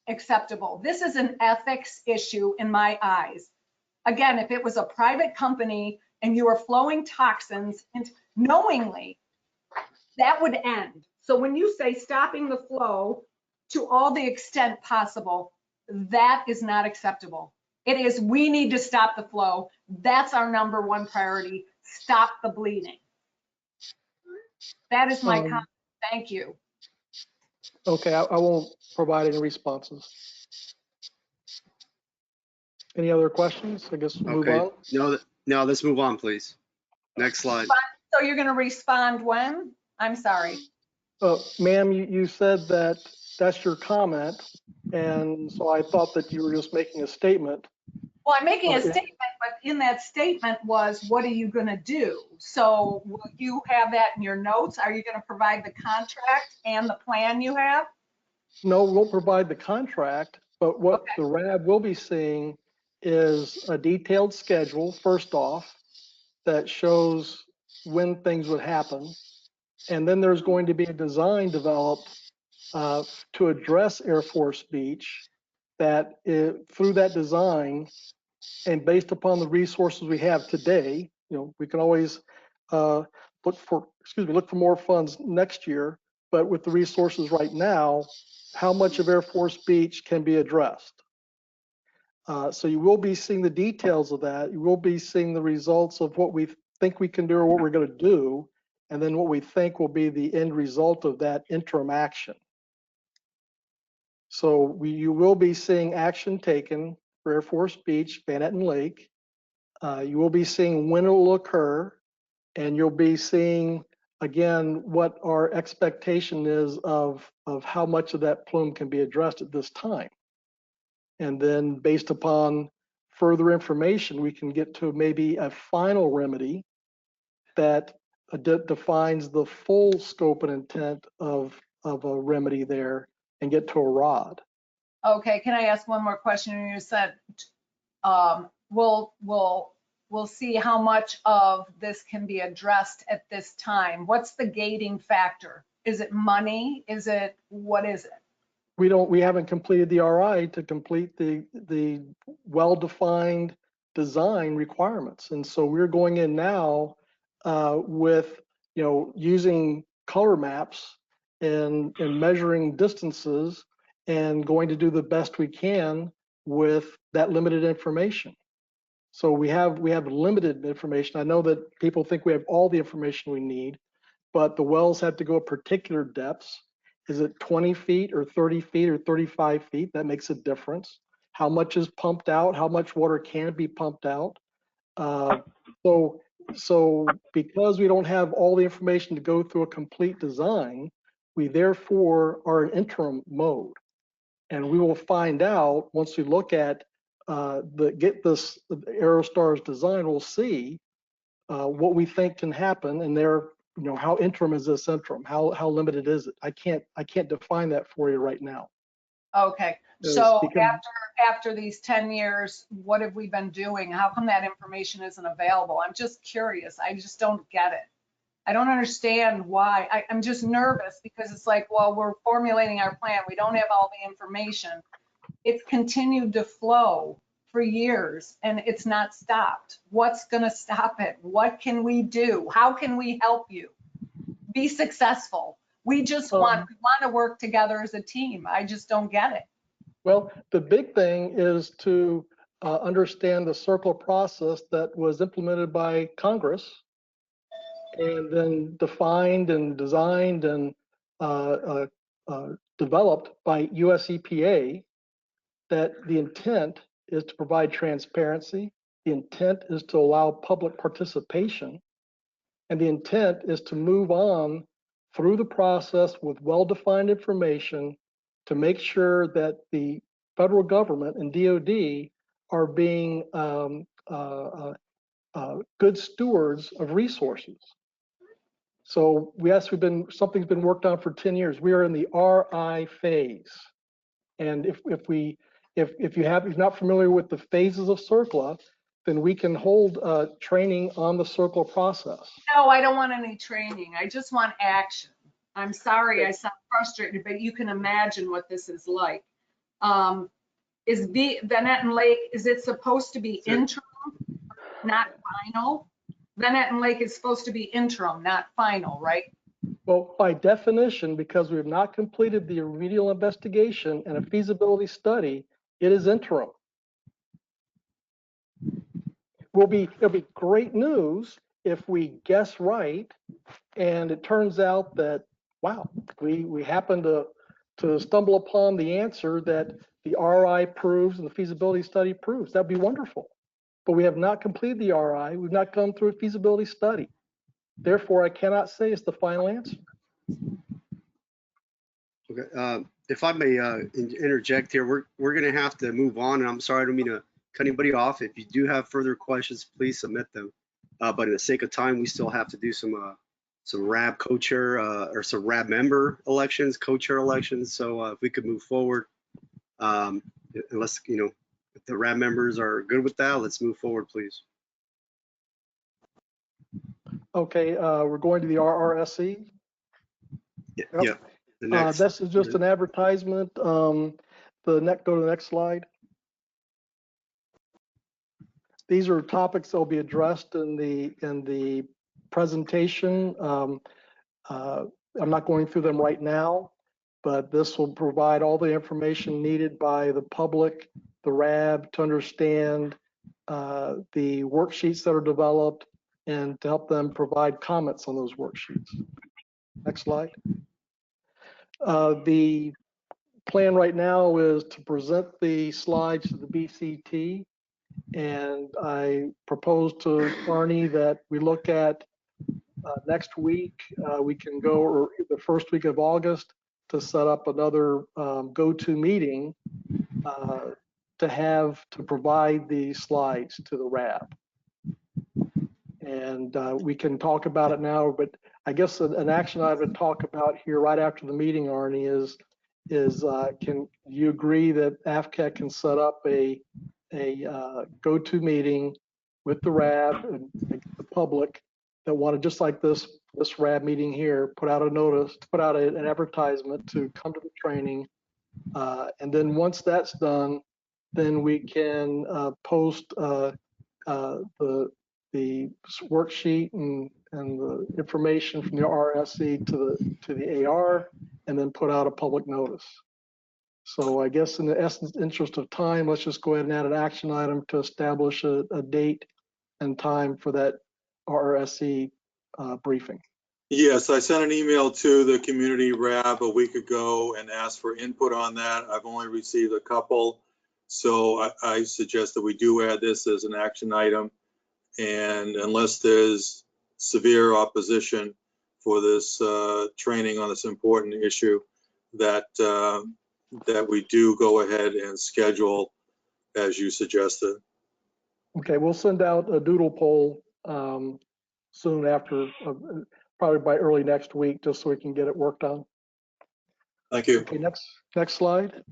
S15: acceptable. This is an ethics issue in my eyes. Again, if it was a private company and you were flowing toxins and knowingly, that would end. So when you say stopping the flow to all the extent possible, that is not acceptable. It is, we need to stop the flow. That's our #1 priority. Stop the bleeding. That is my comment. Thank you.
S5: Okay, I won't provide any responses. Any other questions? I guess we'll move
S6: Okay,
S5: on.
S6: no, let's move on, please. Next slide.
S15: So you're going to respond when? I'm sorry.
S5: Ma'am, you said that that's your comment, and so I thought that you were just making a statement.
S15: Well, I'm making a statement, but in that statement was, what are you going to do? So will you have that in your notes? Are you going to provide the contract and the plan you have?
S5: No, we won't provide the contract, but what the RAB will be seeing is a detailed schedule, first off, that shows when things would happen. And then there's going to be a design developed to address Air Force Beach that through that design and based upon the resources we have today, we can always look for more funds next year, but with the resources right now, how much of Air Force Beach can be addressed. So you will be seeing the details of that. You will be seeing the results of what we think we can do or what we're going to do, and then what we think will be the end result of that interim action. So you will be seeing action taken for Air Force Beach, Van Etten Lake. You will be seeing when it will occur, and you'll be seeing, again, what our expectation is of how much of that plume can be addressed at this time. And then based upon further information, we can get to maybe a final remedy that defines the full scope and intent of a remedy there and get to a ROD.
S15: Okay, can I ask one more question? You said we'll see how much of this can be addressed at this time. What's the gating factor? Is it money? What is it?
S5: We haven't completed the RI to complete the well-defined design requirements. And so we're going in now with, using color maps and measuring distances and going to do the best we can with that limited information. So we have limited information. I know that people think we have all the information we need, but the wells have to go at particular depths. Is it 20 feet or 30 feet or 35 feet? That makes a difference. How much is pumped out? How much water can be pumped out? So because we don't have all the information to go through a complete design, we therefore are in interim mode. And we will find out once we look at this Aerostar's design, we'll see what we think can happen, and how interim is this interim? How limited is it? I can't define that for you right now.
S15: Okay, so after these 10 years, what have we been doing? How come that information isn't available? I'm just curious. I just don't get it. I don't understand why. I'm just nervous because it's like, well, we're formulating our plan. We don't have all the information. It's continued to flow for years and it's not stopped. What's going to stop it? What can we do? How can we help you be successful? We just want to work together as a team. I just don't get it.
S5: Well, the big thing is to understand the circular process that was implemented by Congress and then defined and designed and developed by US EPA, that the intent is to provide transparency. The intent is to allow public participation. And the intent is to move on through the process with well-defined information to make sure that the federal government and DOD are being good stewards of resources. So something's been worked on for 10 years. We are in the RI phase. And if you're not familiar with the phases of CERCLA, then we can hold training on the CERCLA process.
S15: No, I don't want any training. I just want action. I'm sorry, I sound frustrated, but you can imagine what this is like. Is Van Etten Lake, is it supposed to be interim, not final? Van Etten Lake is supposed to be interim, not final, right?
S5: Well, by definition, because we have not completed the remedial investigation and a feasibility study, it is interim. It'll be great news if we guess right, and it turns out that, wow, we happen to stumble upon the answer that the RI proves and the feasibility study proves. That'd be wonderful. But we have not completed the RI. We've not gone through a feasibility study. Therefore, I cannot say it's the final answer.
S6: Okay, if I may interject here, we're going to have to move on, and I'm sorry, I don't mean to cut anybody off. If you do have further questions, please submit them. But in the sake of time, we still have to do some RAB co-chair or some RAB member elections, co-chair elections. So if we could move forward, unless if the RAB members are good with that, let's move forward, please.
S5: Okay, we're going to the RRSE.
S6: Yeah.
S5: Yep.
S6: Yeah. The next.
S5: This is just an advertisement. Go to the next slide. These are topics that will be addressed in the presentation. I'm not going through them right now, but this will provide all the information needed by the public, the RAB, to understand the worksheets that are developed and to help them provide comments on those worksheets. Next slide. The plan right now is to present the slides to the BCT, and I propose to Arnie that we look at next week. We can go, or the first week of August, to set up another go-to meeting to provide the slides to the RAB. And we can talk about it now, but I guess an action I would talk about here right after the meeting, Arnie, is can you agree that AFCAT can set up a go-to meeting with the RAB and the public that wanted, just like this RAB meeting here, put out a notice, put out an advertisement to come to the training, and then once that's done, then we can post the worksheet and the information from the RSE to the AR, and then put out a public notice. So I guess in the interest of time, let's just go ahead and add an action item to establish a date and time for that RSE briefing.
S3: Yes, I sent an email to the community RAB a week ago and asked for input on that. I've only received a couple. So I suggest that we do add this as an action item. And unless there's severe opposition for this training on this important issue, that we do go ahead and schedule as you suggested.
S5: Okay, we'll send out a doodle poll soon after, probably by early next week, just so we can get it worked on.
S3: Thank you.
S5: Okay, next slide.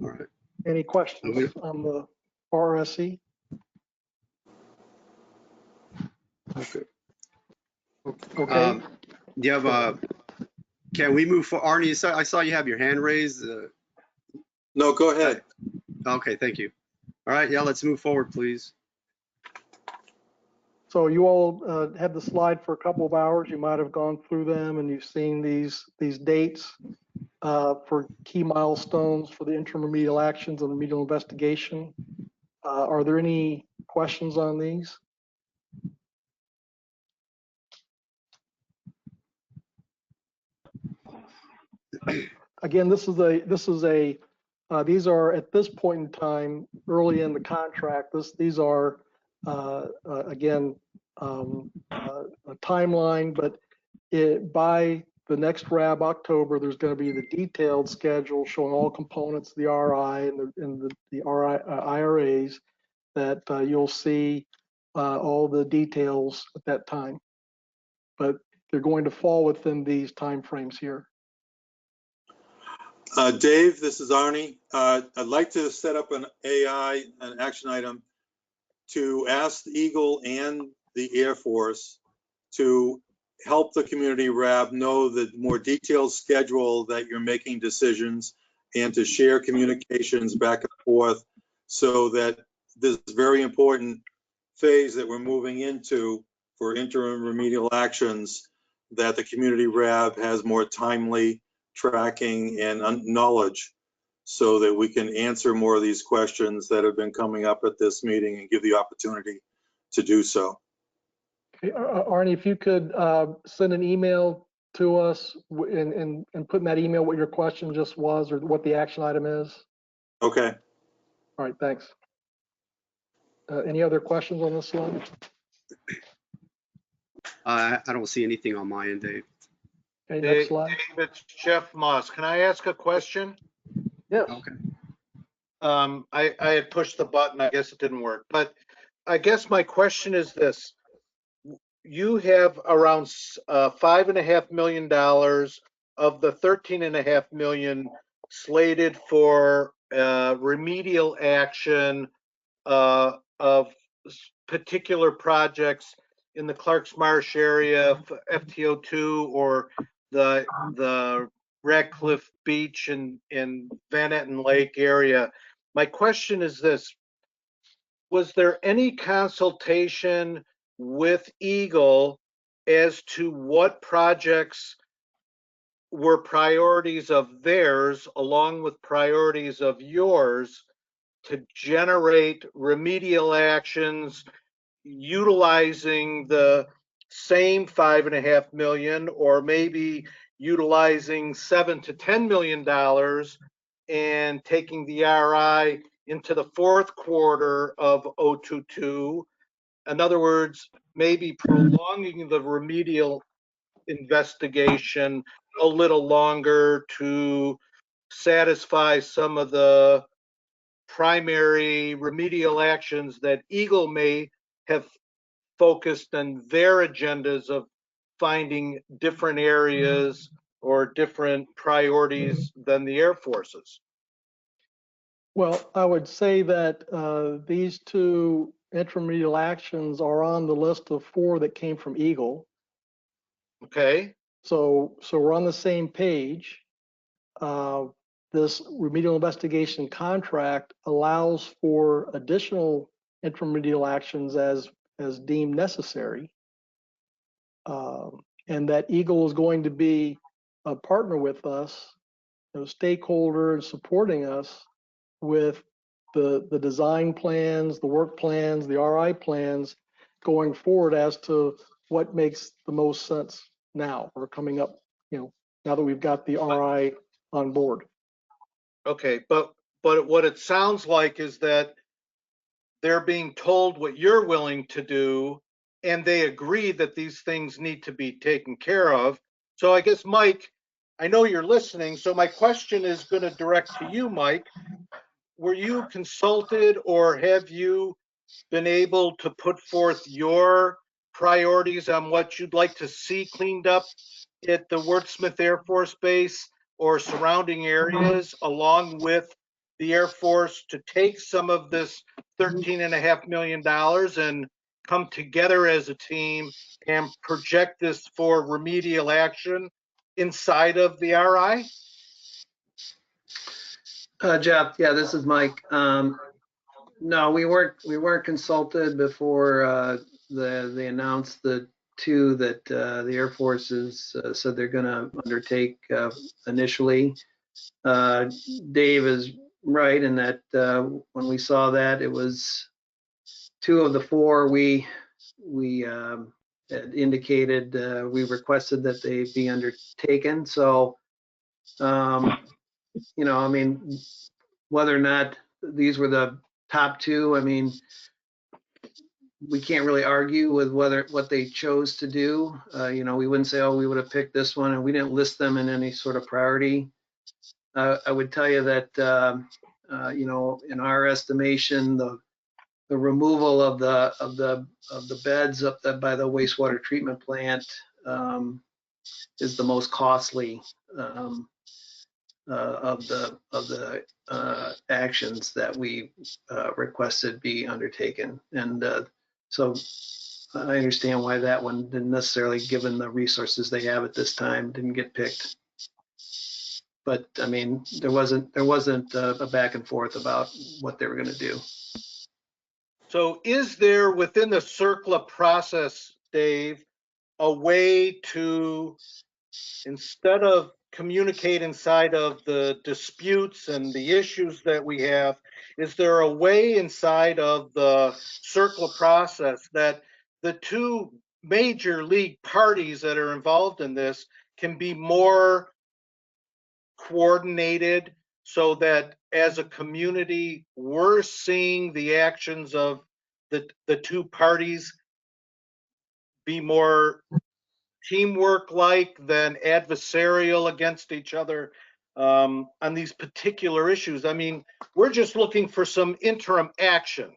S6: All right.
S5: Any questions on the RSE?
S6: Okay.
S5: Okay.
S6: Do you have can we move for Arnie? I saw you have your hand raised.
S3: No, go ahead.
S6: Okay, thank you. All right, yeah, let's move forward, please.
S5: So you all had the slide for a couple of hours. You might have gone through them and you've seen these dates for key milestones for the interim remedial actions and remedial investigation. Are there any questions on these? Again, these are at this point in time, early in the contract. These are again a timeline, but by the next RAB October, there's going to be the detailed schedule showing all components of the RI and the RI, IRAs that you'll see all the details at that time. But they're going to fall within these timeframes here.
S3: Dave, this is Arnie. I'd like to set up an action item to ask the Eagle and the Air Force to help the community RAB know the more detailed schedule that you're making decisions and to share communications back and forth so that this very important phase that we're moving into for interim remedial actions, that the community RAB has more timely tracking and knowledge so that we can answer more of these questions that have been coming up at this meeting and give the opportunity to do so.
S5: Arnie, if you could send an email to us and put in that email what your question just was or what the action item is.
S3: Okay.
S5: All right, thanks. Any other questions on this slide?
S6: I don't see anything on my end, Dave.
S5: Okay, next slide.
S19: Dave, it's Jeff Moss. Can I ask a question?
S5: Yes.
S6: Okay.
S19: I had pushed the button. I guess it didn't work. But I guess my question is this. You have around $5.5 million of the $13.5 million slated for remedial action of particular projects in the Clarks Marsh area, FTO2, or the Radcliffe Beach and Van Etten Lake area. My question is this: was there any consultation with Eagle as to what projects were priorities of theirs along with priorities of yours to generate remedial actions utilizing the same $5.5 million, or maybe utilizing $7 to $10 million and taking the RI into the fourth quarter of 022? In other words, maybe prolonging the remedial investigation a little longer to satisfy some of the primary remedial actions that Eagle may have focused on their agendas of finding different areas or different priorities than the Air Force's.
S5: Well, I would say that these two intermediate actions are on the list of 4 that came from Eagle.
S19: Okay.
S5: So we're on the same page. This remedial investigation contract allows for additional intermediate actions as deemed necessary. And that Eagle is going to be a partner with us, stakeholder, and supporting us with the design plans, the work plans, the RI plans going forward as to what makes the most sense now or coming up, now that we've got the RI on board.
S19: Okay, but what it sounds like is that they're being told what you're willing to do, and they agree that these things need to be taken care of. So I guess, Mike, I know you're listening, so my question is going to direct to you, Mike. Were you consulted, or have you been able to put forth your priorities on what you'd like to see cleaned up at the Wurtsmith Air Force Base or surrounding areas, along with the Air Force, to take some of this $13.5 million and come together as a team and project this for remedial action inside of the RI?
S18: Jeff, yeah, this is Mike. No, we weren't consulted before they announced the two that the Air Force has said they're going to undertake initially. Dave is right in that when we saw that, it was 2 of the 4 we had indicated we requested that they be undertaken. So, you know, I mean, whether or not these were the top 2, I mean, we can't really argue with what they chose to do. You know, we wouldn't say, oh, we would have picked this one, and we didn't list them in any sort of priority. I would tell you that you know, in our estimation, the removal of the beds up by the wastewater treatment plant is the most costly of the actions that we requested be undertaken. And so I understand why that one didn't necessarily, given the resources they have at this time, didn't get picked. But I mean, there wasn't a back and forth about what they were going to do.
S19: So is there within the CERCLA process, Dave, a way to, instead of communicate inside of the disputes and the issues that we have, is there a way inside of the CERCLA process that the 2 major league parties that are involved in this can be more coordinated, so that as a community, we're seeing the actions of the 2 parties be more teamwork like than adversarial against each other on these particular issues? I mean, we're just looking for some interim action,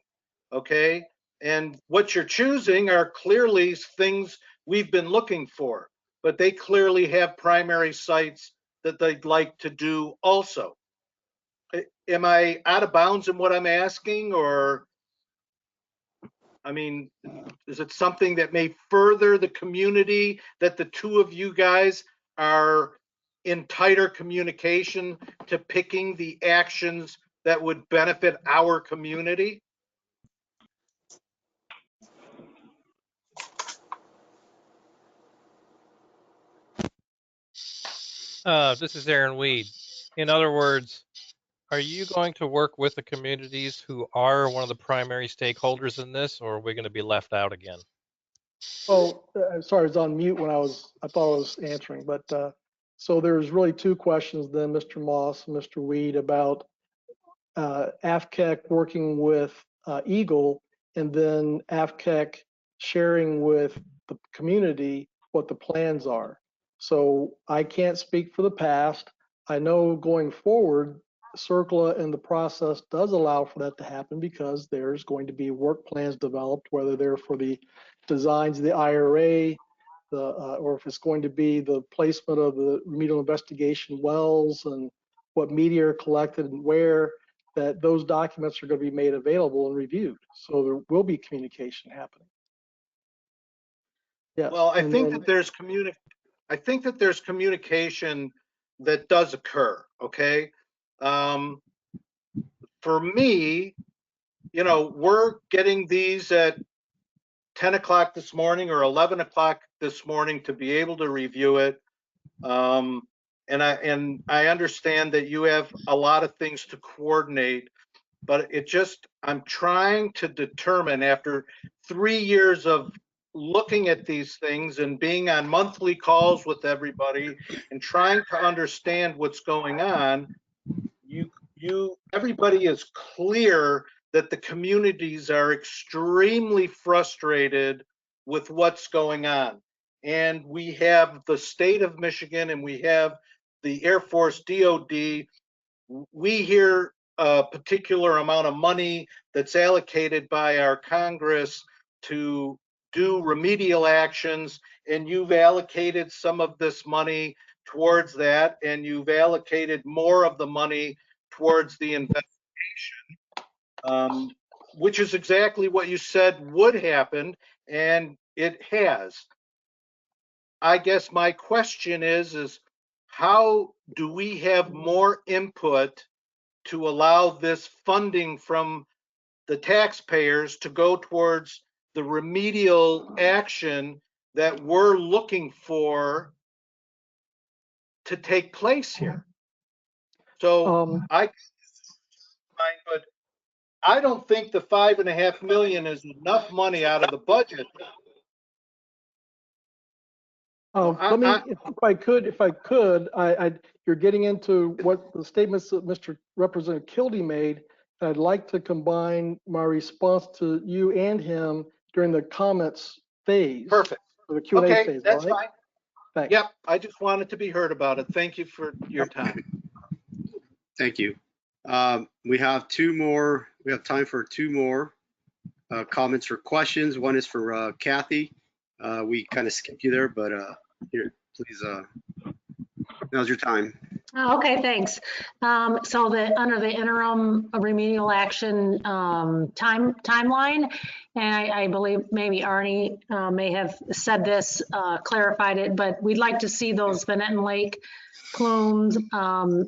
S19: okay? And what you're choosing are clearly things we've been looking for, but they clearly have primary sites that they'd like to do also. Am I out of bounds in what I'm asking, or, I mean, is it something that may further the community, that the 2 of you guys are in tighter communication to picking the actions that would benefit our community?
S7: This is Aaron Weed. In other words, are you going to work with the communities who are one of the primary stakeholders in this, or are we going to be left out again?
S5: Well, sorry, I was on mute when I thought I was answering, but so there's really 2 questions then, Mr. Moss and Mr. Weed, about AFCEC working with Eagle, and then AFCEC sharing with the community what the plans are. So I can't speak for the past. I know going forward, CERCLA and the process does allow for that to happen, because there's going to be work plans developed, whether they're for the designs of the IRA, or if it's going to be the placement of the remedial investigation wells and what media are collected and where, that those documents are going to be made available and reviewed. So there will be communication happening. Yes.
S19: Well, I think that there's communication that does occur, okay? For me, you know, we're getting these at 10 o'clock this morning or 11 o'clock this morning to be able to review it. And I understand that you have a lot of things to coordinate, but I'm trying to determine, after 3 years of looking at these things and being on monthly calls with everybody and trying to understand what's going on, everybody is clear that the communities are extremely frustrated with what's going on. And we have the state of Michigan and we have the Air Force DOD. We hear a particular amount of money that's allocated by our Congress to do remedial actions, and you've allocated some of this money towards that, and you've allocated more of the money towards the investigation, which is exactly what you said would happen, and it has. I guess my question is how do we have more input to allow this funding from the taxpayers to go towards the remedial action that we're looking for to take place here. So but I don't think the $5.5 million is enough money out of the budget.
S5: Let me, if I could, you're getting into what the statements that Mr. Representative Kildee made. I'd like to combine my response to you and him during the comments phase.
S19: Perfect.
S5: Or the Q&A
S19: Okay,
S5: phase.
S19: that's
S5: all right?
S19: fine.
S5: Thanks.
S19: Yep, I just wanted to be heard about it. Thank you for your time.
S6: Thank you. We have two more. We have time for two more comments or questions. One is for Kathy. We kind of skipped you there, but here, please. Now's your time.
S14: Okay, thanks. So under the interim remedial action timeline, and I believe maybe Arnie may have said this, clarified it, but we'd like to see those Benetton Lake plumes,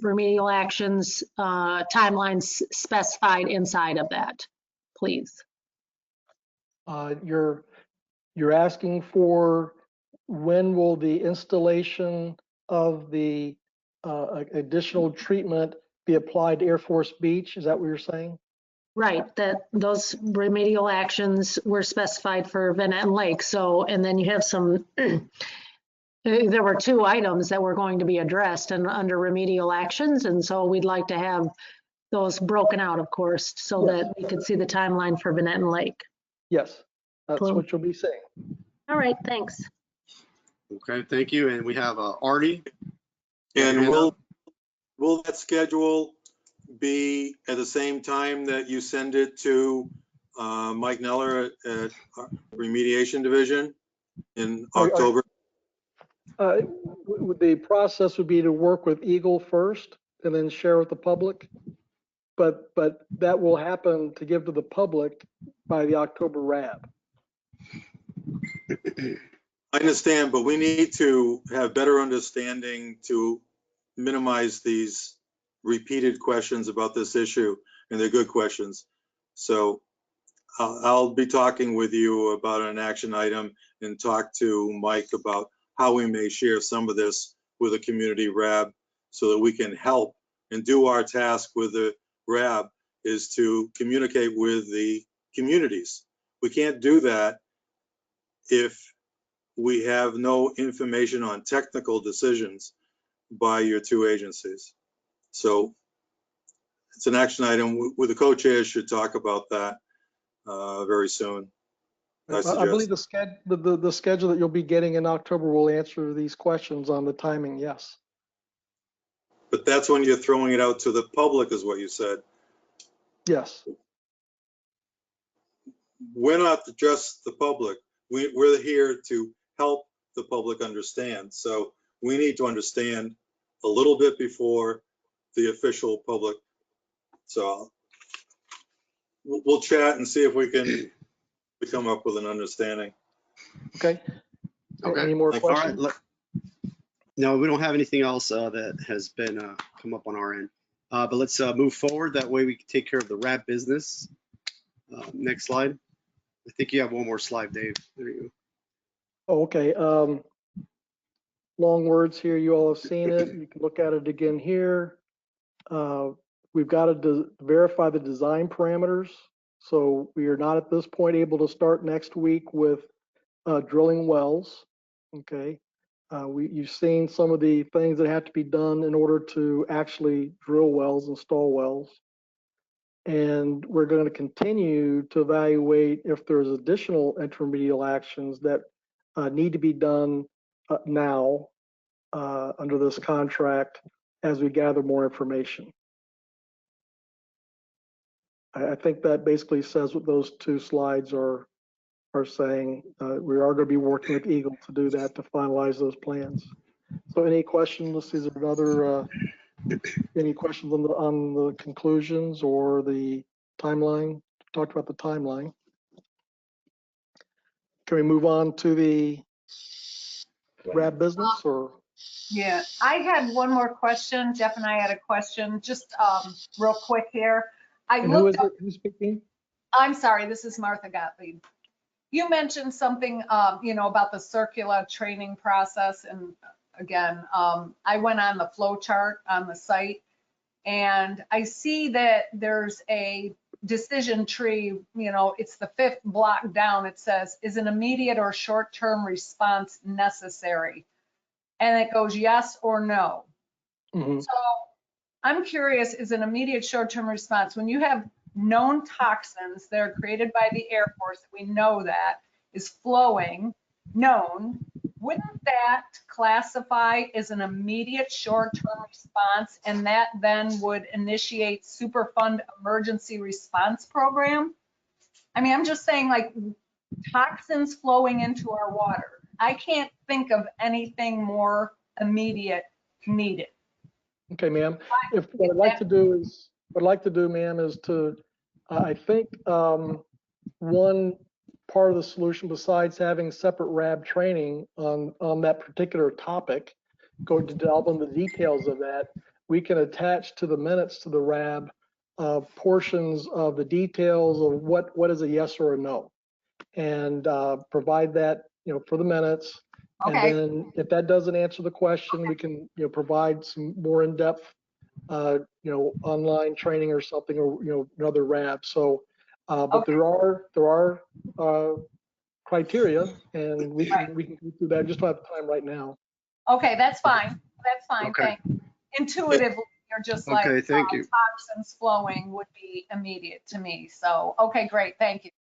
S14: remedial actions, timelines specified inside of that, please.
S5: You're asking for when will the installation of the additional treatment be applied to Air Force Beach? Is that what you're saying?
S14: Right, that those remedial actions were specified for Benetton Lake. So, and then you have some, there were two items that were going to be addressed and under remedial actions. And so we'd like to have those broken out, of course, so that we could see the timeline for Benetton Lake.
S5: Yes, that's what you'll be saying.
S14: All right, thanks.
S6: Okay, thank you. And we have Arnie.
S3: And will that schedule be at the same time that you send it to Mike Neller at Remediation Division in October?
S5: The process would be to work with Eagle first and then share with the public. But that will happen to give to the public by the October RAB.
S3: I understand, but we need to have better understanding to minimize these repeated questions about this issue, and they're good questions. So I'll be talking with you about an action item and talk to Mike about how we may share some of this with a community RAB so that we can help and do our task with the RAB is to communicate with the communities. We can't do that if we have no information on technical decisions by your two agencies. So it's an action item with the co-chairs should talk about that very soon.
S5: I believe the schedule that you'll be getting in October will answer these questions on the timing, yes.
S3: But that's when you're throwing it out to the public is what you said.
S5: Yes.
S3: We're not just the public. We're here to help the public understand. So we need to understand a little bit before the official public. So we'll chat and see if we can come up with an understanding.
S5: Okay.
S6: Okay.
S5: Any more questions?
S6: All right. No, we don't have anything else that has been come up on our end. But let's move forward. That way we can take care of the RAB business. Next slide. I think you have one more slide, Dave. There you go.
S5: Oh, okay. Long words here. You all have seen it. You can look at it again here. We've got to verify the design parameters. So we are not at this point able to start next week with drilling wells. Okay. You've seen some of the things that have to be done in order to actually drill wells, install wells. And we're going to continue to evaluate if there's additional intermediate actions that need to be done now under this contract as we gather more information. I think that basically says what those two slides are saying. We are going to be working with Eagle to do that, to finalize those plans. So any questions? Is there another, any questions on the conclusions or the timeline? Talked about the timeline. Can we move on to the RAB business or?
S15: Yeah, I had one more question. Jeff and I had a question, just real quick here.
S5: And who is it? Who's speaking?
S15: I'm sorry, this is Martha Gottlieb. you mentioned something, you know, about the circular training process. And again, I went on the flow chart on the site and I see that there's a decision tree, you know, it's the 5th block down. It says, is an immediate or short-term response necessary? And it goes yes or no.
S5: Mhm.
S15: So I'm curious, is an immediate short-term response, when you have known toxins that are created by the Air Force, we know that is flowing, known, wouldn't that classify as an immediate short-term response, and that then would initiate Superfund emergency response program? I mean, I'm just saying, like, toxins flowing into our water. I can't think of anything more immediate needed.
S5: Okay, ma'am. If what I'd like to do, ma'am, is to, I think one part of the solution, besides having separate RAB training on that particular topic, going to delve into the details of that, we can attach to the minutes to the RAB portions of the details of what is a yes or a no, and provide that, you know, for the minutes.
S15: Okay.
S5: And then if that doesn't answer the question, we can, you know, provide some more in-depth, you know, online training or something, or, you know, another RAB. So, but
S15: Okay.
S5: there are criteria, and we can go through that. I just don't have time right now.
S15: Okay, that's fine. That's fine.
S6: Okay.
S15: Thank you. Intuitively, you're just like,
S6: Okay, thank you.
S15: toxins flowing would be immediate to me. So, okay, great. Thank you.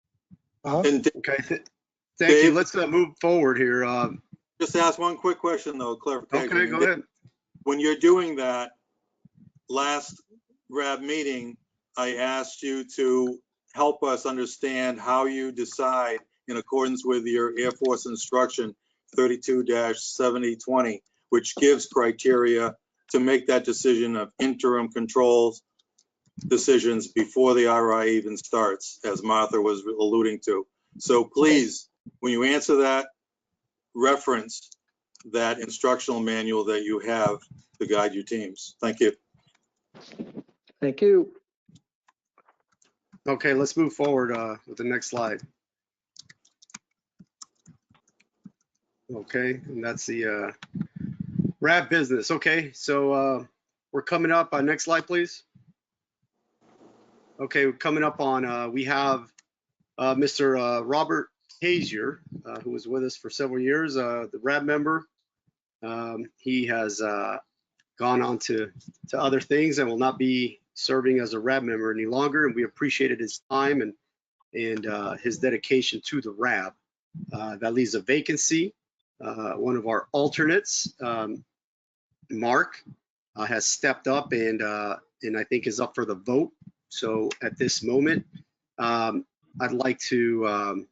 S3: And
S6: Okay, thank you.
S3: Dave?
S6: Let's move forward here.
S3: just ask one quick question though, clarification.
S6: Okay, go ahead.
S3: When you're doing that, last RAB meeting, I asked you to help us understand how you decide in accordance with your Air Force instruction 32-7020, which gives criteria to make that decision of interim controls decisions before the RI even starts, as Martha was alluding to. So please, when you answer that, reference that instructional manual that you have to guide your teams. Thank you.
S5: Thank you.
S6: Okay, let's move forward with the next slide. Okay, and that's the RAB business. Okay, so we're coming up on next slide, please. Okay, coming up on, we have Mr. Robert Hazier, who was with us for several years, the RAB member. He has gone on to other things and will not be serving as a RAB member any longer, and we appreciated his time and his dedication to the RAB. That leaves a vacancy. One of our alternates, Mark, has stepped up and I think is up for the vote. So at this moment, I'd like to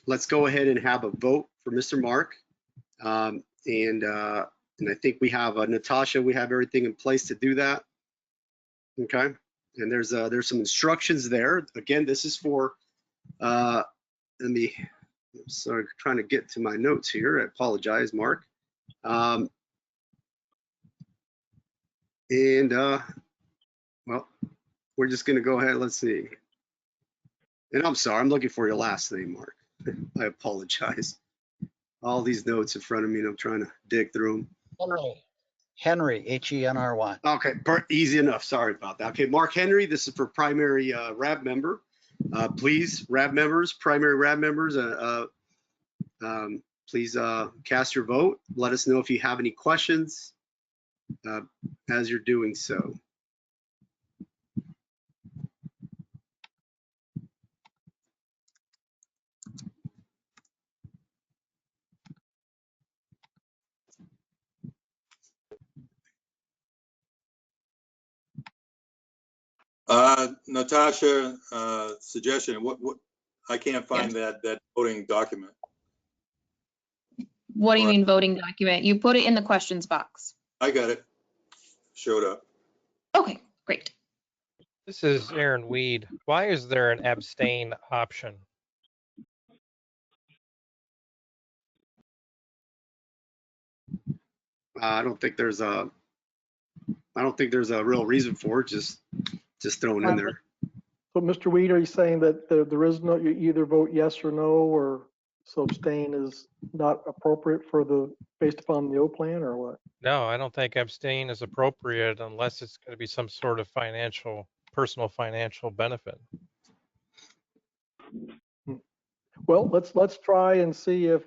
S6: let's go ahead and have a vote for Mr. Mark. And I think we have Natasha. We have everything in place to do that. Okay. And there's some instructions there. Again, this is for. I'm sorry, trying to get to my notes here. I apologize, Mark. Well, we're just going to go ahead. Let's see. And I'm sorry, I'm looking for your last name, Mark. I apologize. All these notes in front of me, and I'm trying to dig through them.
S20: Henry, Henry.
S6: Okay, easy enough. Sorry about that. Okay, Mark Henry, this is for primary RAB member. Please, RAB members, primary RAB members, please cast your vote. Let us know if you have any questions as you're doing so.
S3: Natasha, suggestion, what, I can't find that voting document.
S11: What do you mean voting document? You put it in the questions box.
S3: I got it. Showed up.
S11: Okay, great.
S7: This is Aaron Weed. Why is there an abstain option?
S6: I don't think there's a real reason for it. Just thrown in there.
S5: So Mr. Weed, are you saying that there is no, you either vote yes or no, or so abstain is not appropriate based upon the O plan, or what?
S7: No, I don't think abstain is appropriate unless it's going to be some sort of personal financial benefit.
S5: Well, let's try and see if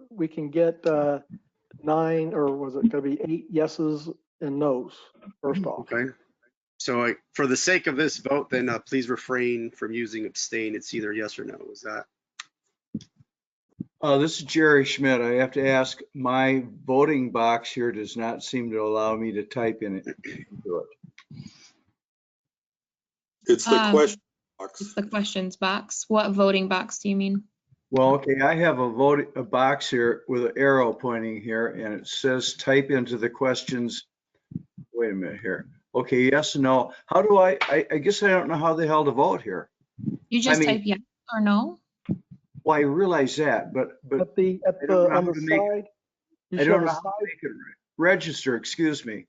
S5: we can get 9, or was it going to be 8 yeses and nos first off.
S6: Okay. So for the sake of this vote, then please refrain from using abstain. It's either yes or no. Is that?
S9: This is Jerry Schmidt. I have to ask, my voting box here does not seem to allow me to type in it.
S3: It's the question box.
S11: It's the questions box. What voting box do you mean?
S9: Well, okay, I have a box here with an arrow pointing here, and it says type into the questions. Wait a minute here. Okay, yes and no. How do I guess I don't know how the hell to vote here.
S11: You just type yes or no?
S9: Well, I realize that, but
S5: on the side,
S9: I don't know how to make it register, excuse me.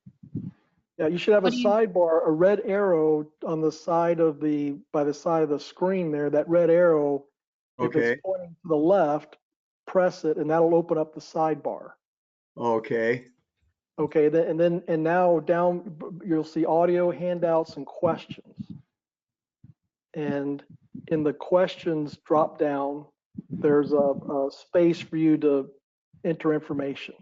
S5: Yeah, you should have a sidebar, a red arrow on the side of by the side of the screen there. That red arrow, if it's pointing to the left, press it and that'll open up the sidebar.
S9: Okay.
S5: Okay, and now down, you'll see audio, handouts, and questions. And in the questions drop down, there's a space for you to enter information.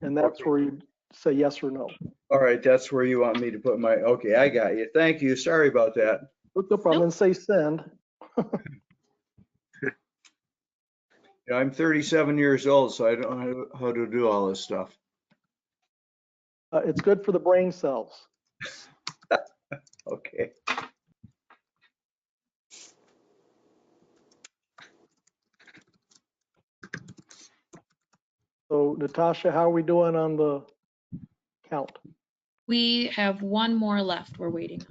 S5: And that's where you say yes or no.
S9: All right, that's where you want me to put my, okay, I got you. Thank you. Sorry about that.
S5: No problem. And say send.
S9: I'm 37 years old, so I don't know how to do all this stuff.
S5: It's good for the brain cells.
S9: Okay.
S5: So Natasha, how are we doing on the count?
S11: We have one more left. We're waiting.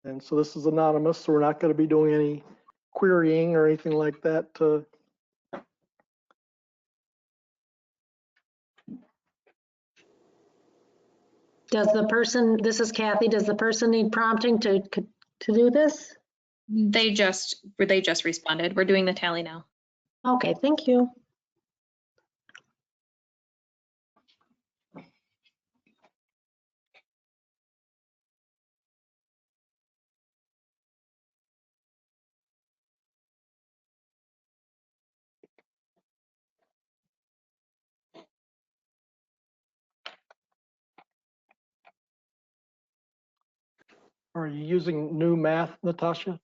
S5: And so this is anonymous, so we're not going to be doing any querying or anything like that.
S14: Does the person, this is Kathy, does the person need prompting to do this?
S11: They just responded. We're doing the tally now.
S14: Okay, thank you.
S5: Are you using new math, Natasha?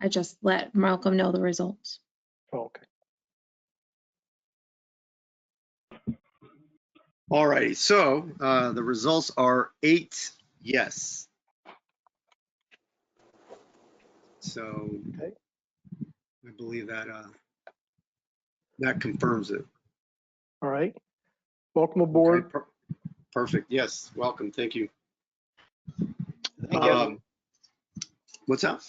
S11: I just let Malcolm know the results.
S5: Okay.
S6: All righty. So the results are 8 yes. So
S5: okay.
S6: I believe that that confirms it.
S5: All right. Welcome aboard.
S6: Okay, perfect. Yes. Welcome. Thank you.
S20: Thank you.
S6: What's up?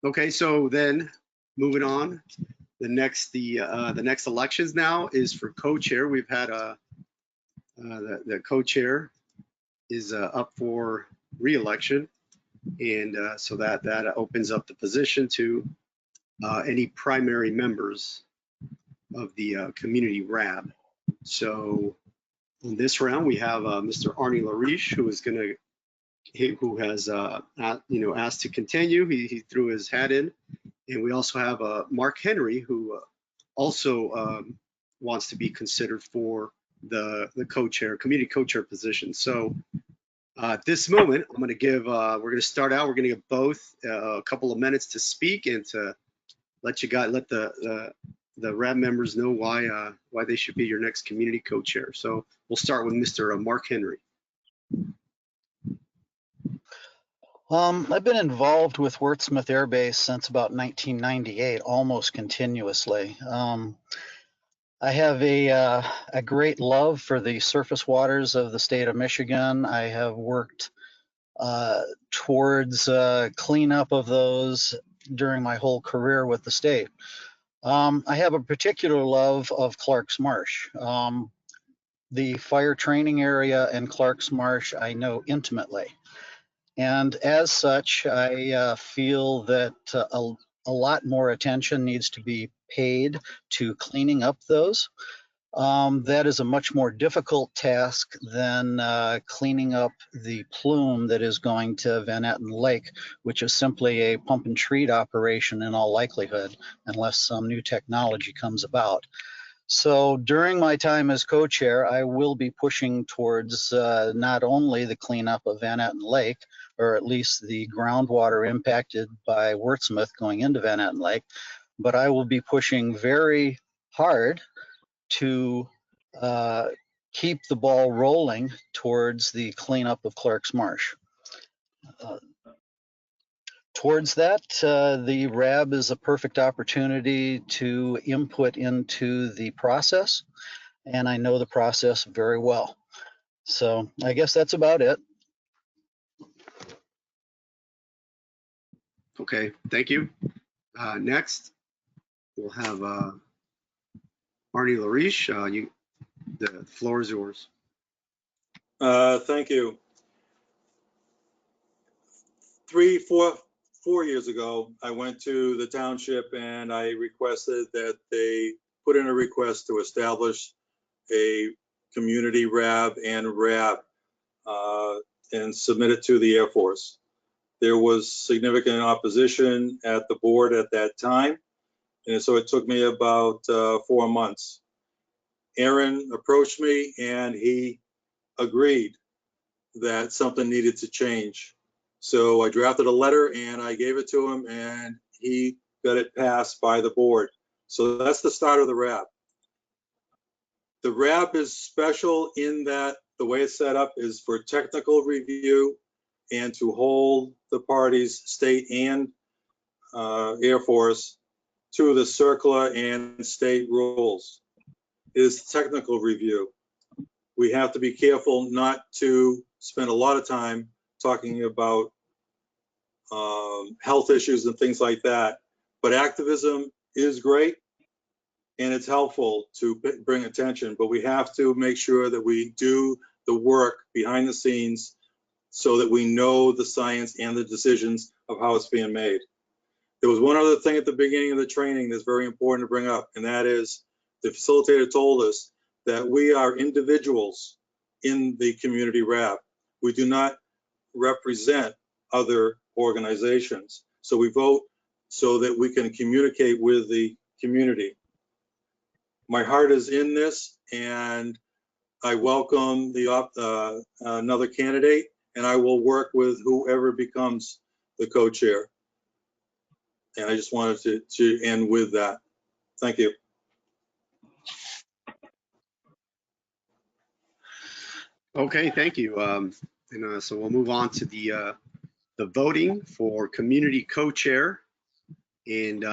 S6: Okay. So then moving on, the next elections now is for co-chair. We've had the co-chair is up for re-election, and so that opens up the position to any primary members of the community RAB. So in this round, we have Mr. Arnie LaRiche, who has asked to continue. He threw his hat in, and we also have Mark Henry, who also wants to be considered for the co-chair, community co-chair position. So at this moment, I'm going to give. We're going to start out. We're going to give both a couple of minutes to speak and to let the RAB members know why they should be your next community co-chair. So we'll start with Mr. Mark Henry.
S20: I've been involved with Wurtsmith Air Base since about 1998, almost continuously. I have a great love for the surface waters of the state of Michigan. I have worked towards cleanup of those during my whole career with the state. I have a particular love of Clark's Marsh. The fire training area in Clark's Marsh I know intimately. And as such, I feel that a lot more attention needs to be paid to cleaning up those. That is a much more difficult task than cleaning up the plume that is going to Van Etten Lake, which is simply a pump and treat operation in all likelihood, unless some new technology comes about. So during my time as co-chair, I will be pushing towards not only the cleanup of Van Etten Lake, or at least the groundwater impacted by Wurtsmith going into Van Etten Lake, but I will be pushing very hard to keep the ball rolling towards the cleanup of Clark's Marsh. Towards that, the RAB is a perfect opportunity to input into the process, and I know the process very well. So I guess that's about it.
S6: Okay, thank you. Next, we'll have Arnie Lariche. The floor is yours.
S3: Thank you. 4 years ago, I went to the township and I requested that they put in a request to establish a community RAB and RAB and submit it to the Air Force. There was significant opposition at the board at that time, and so it took me about 4 months. Aaron approached me and he agreed that something needed to change. So I drafted a letter and I gave it to him and he got it passed by the board. So that's the start of the RAB. The RAB is special in that the way it's set up is for technical review and to hold the parties, state and Air Force, to the CERCLA and state rules. It is technical review. We have to be careful not to spend a lot of time talking about health issues and things like that. But activism is great and it's helpful to bring attention, but we have to make sure that we do the work behind the scenes so that we know the science and the decisions of how it's being made. There was one other thing at the beginning of the training that's very important to bring up, and that is the facilitator told us that we are individuals in the community RAB. We do not represent other organizations. So we vote so that we can communicate with the community. My heart is in this, and I welcome the another candidate, and I will work with whoever becomes the co-chair. And I just wanted to end with that. Thank you.
S6: Okay, thank you. So we'll move on to the voting for community co-chair. And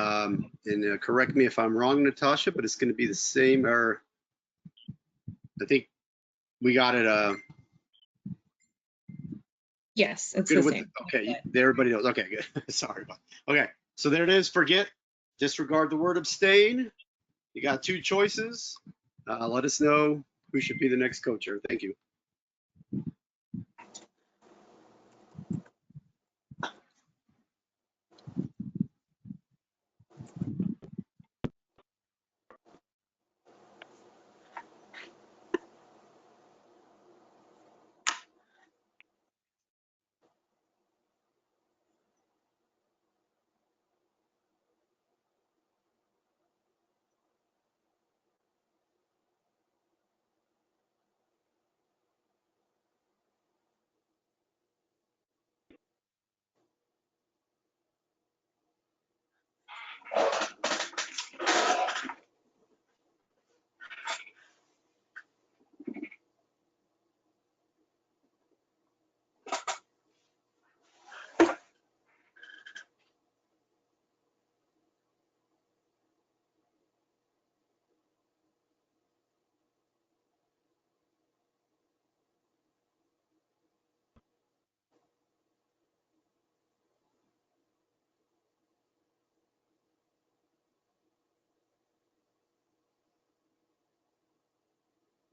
S6: correct me if I'm wrong, Natasha, but it's going to be the same, or I think we got it.
S11: Yes, it's the same.
S6: Okay, everybody knows. Okay, good. Sorry about. Okay, so there it is. Disregard the word abstain. You got 2 choices. Let us know who should be the next co-chair. Thank you.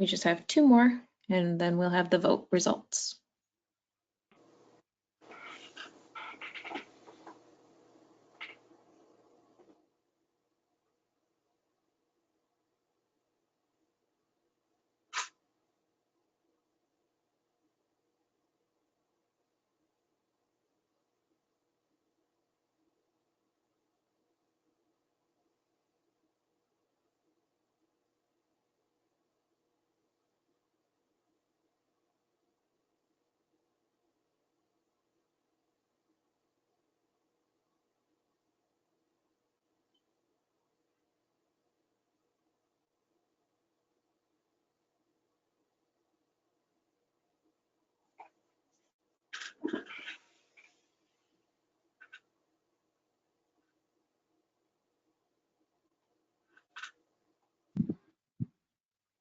S11: We just have 2 more, and then we'll have the vote results.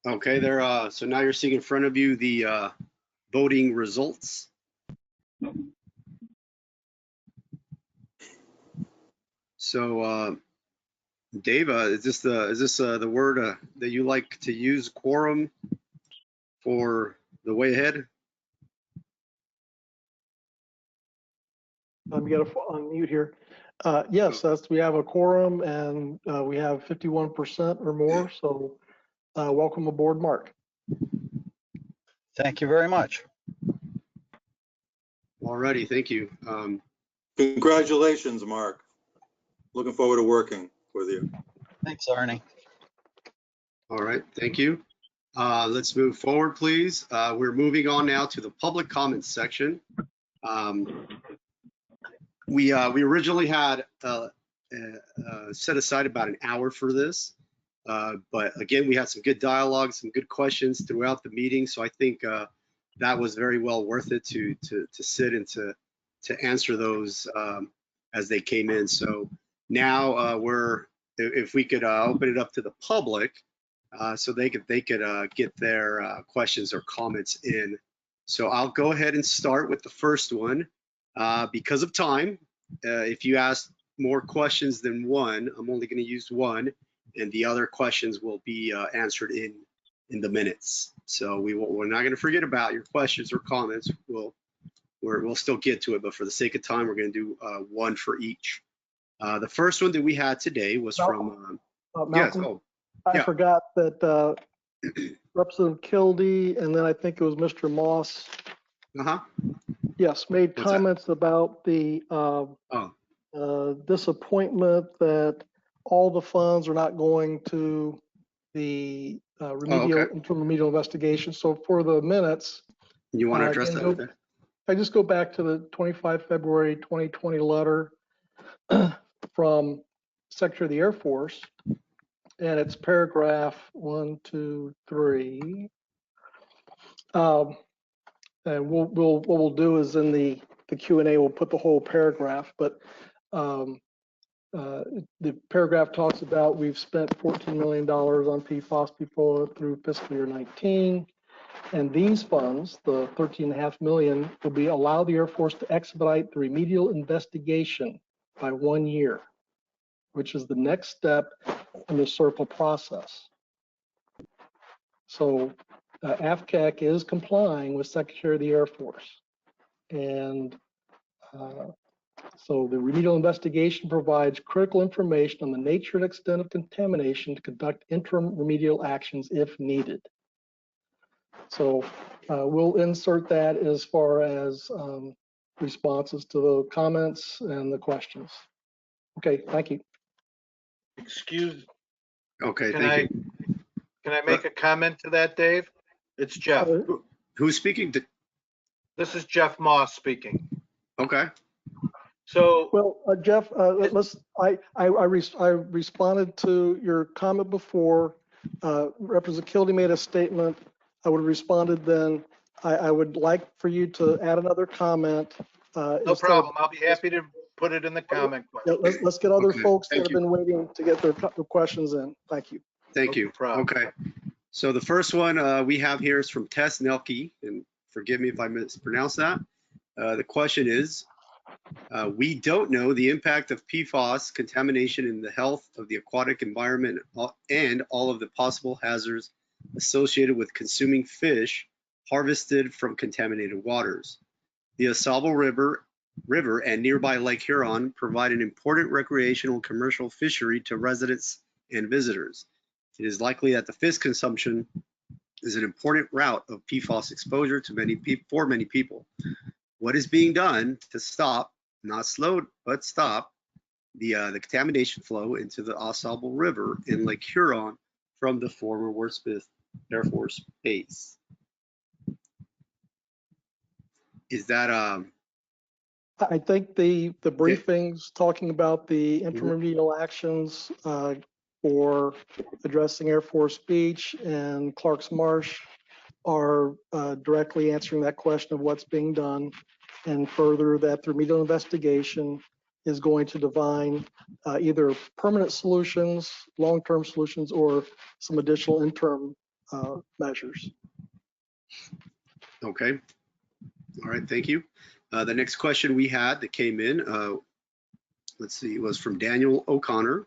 S6: Okay, there. So now you're seeing in front of you the voting results. So, Dave, is this the word that you like to use, quorum, for the way ahead?
S5: You got to unmute here. Yes, we have a quorum and we have 51% or more. So welcome aboard, Mark.
S20: Thank you very much.
S6: Alrighty, thank you.
S3: Congratulations, Mark. Looking forward to working with you.
S20: Thanks, Arnie.
S6: All right, thank you. Let's move forward, please. We're moving on now to the public comments section. We originally had set aside about an hour for this, but again, we had some good dialogue, some good questions throughout the meeting. So I think that was very well worth it to sit and to answer those as they came in. So now if we could open it up to the public so they could get their questions or comments in. So I'll go ahead and start with the first one. Because of time, if you ask more questions than one, I'm only going to use one, and the other questions will be answered in the minutes. So we're not going to forget about your questions or comments. We'll still get to it, but for the sake of time, we're going to do one for each. The first one that we had today was from
S5: Malcolm,
S6: yes. Oh,
S5: I
S6: yeah.
S5: forgot that Representative Kildee, and then I think it was Mr. Moss. Yes, made
S6: What's
S5: comments about the disappointment that all the funds are not going to the remedial investigation. So for the minutes,
S6: you want to address that? Okay.
S5: I just go back to the 25 February 2020 letter from Secretary of the Air Force, and it's paragraph 1, 2, 3. And what we'll do is in the Q&A, we'll put the whole paragraph, but the paragraph talks about we've spent $14 million on PFAS through fiscal year 19. And these funds, the $13.5 million, will allow the Air Force to expedite the remedial investigation by 1 year, which is the next step in the CERPA process. So AFCAC is complying with Secretary of the Air Force. And so the remedial investigation provides critical information on the nature and extent of contamination to conduct interim remedial actions if needed. So we'll insert that as far as responses to the comments and the questions. Okay, thank you.
S19: Excuse.
S6: Okay, thank you.
S19: Can I make a comment to that, Dave? It's Jeff.
S6: Who's speaking?
S19: This is Jeff Moss speaking.
S6: Okay.
S19: So,
S5: well, Jeff, I responded to your comment before. Representative Kildee made a statement. I would have responded then. I would like for you to add another comment.
S19: No problem. I'll be happy to put it in the comment.
S5: Yeah, let's get other folks that have been waiting to get their questions in. Thank you.
S6: Thank you. Okay. So the first one we have here is from Tess Nelke, and forgive me if I mispronounce that. The question is, we don't know the impact of PFAS contamination in the health of the aquatic environment and all of the possible hazards associated with consuming fish harvested from contaminated waters. The Osable River and nearby Lake Huron provide an important recreational and commercial fishery to residents and visitors. It is likely that the fish consumption is an important route of PFAS exposure for many people. What is being done to stop, not slow, but stop the contamination flow into the Osable River in Lake Huron from the former Wurtsmith Air Force Base? Is that
S5: I think the briefings talking about the intermediate actions for addressing Air Force Beach and Clark's Marsh are directly answering that question of what's being done, and further that the remedial investigation is going to define either permanent solutions, long-term solutions, or some additional interim measures.
S6: okay? All right, thank you. The next question we had that came in, let's see, was from Daniel O'Connor.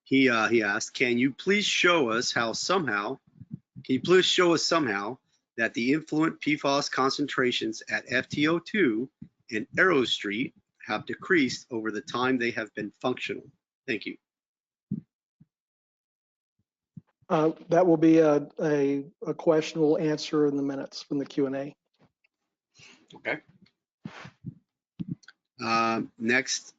S6: He asked, can you please show us somehow that the influent PFAS concentrations at FTO2 and Arrow Street have decreased over the time they have been functional? Thank you.
S5: That will be a question we'll answer in the minutes from the Q&A.
S6: Okay. Next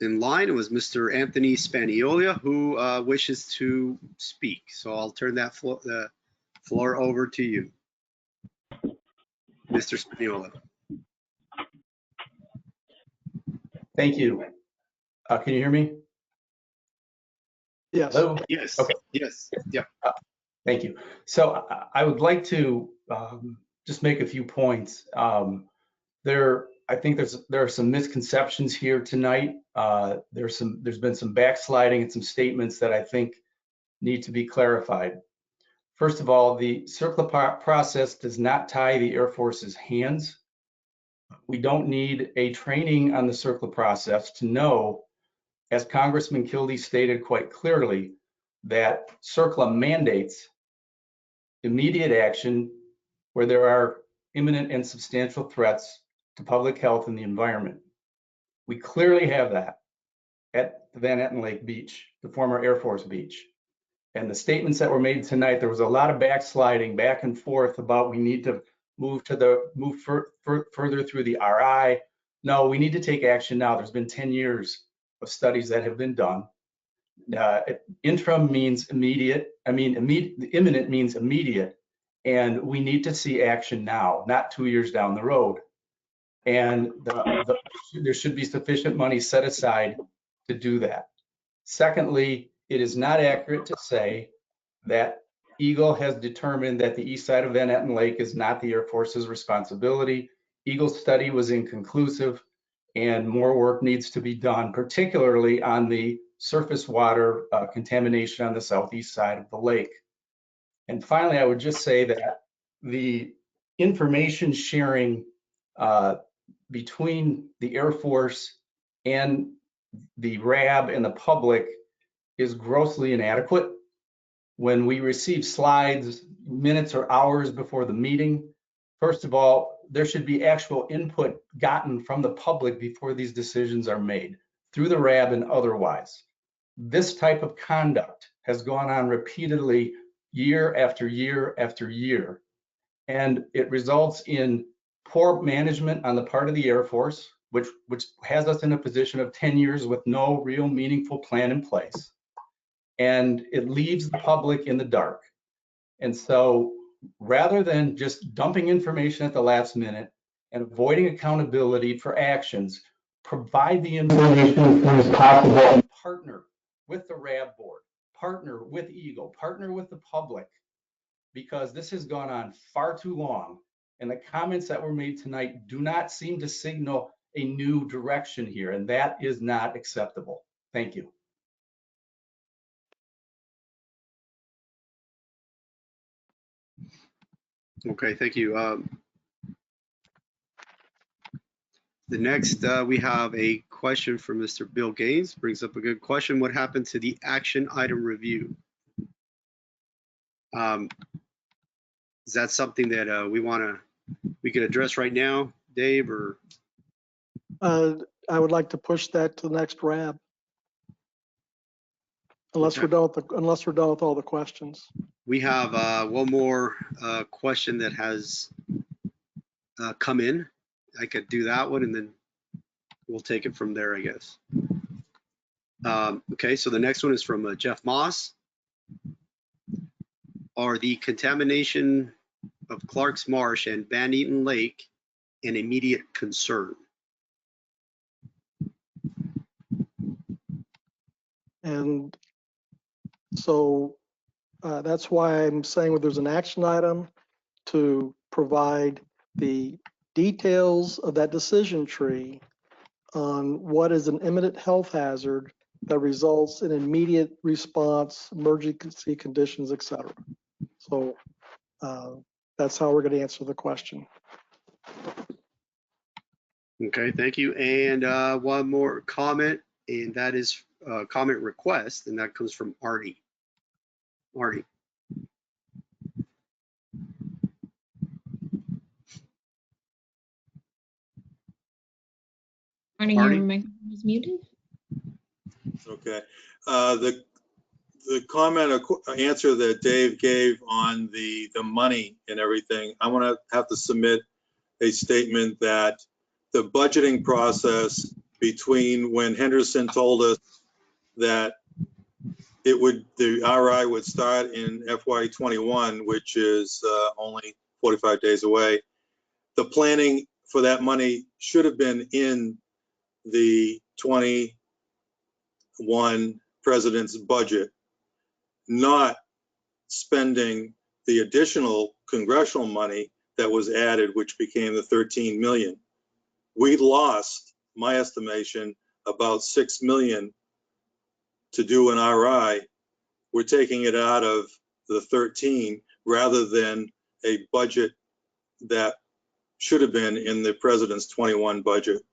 S6: in line was Mr. Anthony Spaniola, who wishes to speak. So I'll turn that the floor over to you, Mr. Spaniola.
S10: Thank you. Can you hear me?
S5: Yes.
S10: Hello?
S6: Yes.
S10: Okay.
S6: Yes. Yeah.
S10: Thank you. So I would like to just make a few points. I think there are some misconceptions here tonight. There's been some backsliding and some statements that I think need to be clarified. First of all, the CERCLA process does not tie the Air Force's hands. We don't need a training on the CERCLA process to know, as Congressman Kildee stated quite clearly, that CERCLA mandates immediate action where there are imminent and substantial threats to public health and the environment. We clearly have that at the Van Etten Lake Beach, the former Air Force beach. And the statements that were made tonight, there was a lot of backsliding back and forth about we need to move further through the RI. No, we need to take action now. There's been 10 years of studies that have been done. Interim means immediate. Imminent means immediate. And we need to see action now, not 2 years down the road. And there should be sufficient money set aside to do that. Secondly, it is not accurate to say that Eagle has determined that the east side of Van Etten Lake is not the Air Force's responsibility. Eagle's study was inconclusive and more work needs to be done, particularly on the surface water contamination on the southeast side of the lake. And finally, I would just say that the information sharing between the Air Force and the RAB and the public is grossly inadequate. When we receive slides minutes or hours before the meeting, first of all, there should be actual input gotten from the public before these decisions are made through the RAB and otherwise. This type of conduct has gone on repeatedly year after year after year, and it results in poor management on the part of the Air Force, which has us in a position of 10 years with no real meaningful plan in place. And it leaves the public in the dark. And so rather than just dumping information at the last minute and avoiding accountability for actions, provide the information as soon as possible and partner with the RAB board, partner with Eagle, partner with the public, because this has gone on far too long. And the comments that were made tonight do not seem to signal a new direction here, and that is not acceptable. Thank you.
S6: Okay, thank you. The next, we have a question from Mr. Bill Gaines. Brings up a good question. What happened to the action item review? Is that something that we could address right now, Dave, or?
S5: I would like to push that to the next RAB. Unless we're done with all the questions.
S6: We have one more question that has come in. I could do that one and then we'll take it from there, I guess. Okay, so the next one is from Jeff Moss. Are the contamination of Clark's Marsh and Van Eaton Lake an immediate concern?
S5: And so that's why I'm saying where there's an action item to provide the details of that decision tree on what is an imminent health hazard that results in immediate response, emergency conditions, etc. So that's how we're going to answer the question.
S6: Okay, thank you. And one more comment, and that is a comment request, and that comes from Artie. Artie.
S11: Arnie, your microphone is muted.
S3: Okay. The comment answer that Dave gave on the money and everything, I want to have to submit a statement that the budgeting process between when Henderson told us that the RI would start in FY21, which is only 45 days away, the planning for that money should have been in the 21 president's budget, not spending the additional congressional money that was added, which became the 13 million. We lost, my estimation, about 6 million to do an RI. We're taking it out of the 13 rather than a budget that should have been in the president's 21 budget.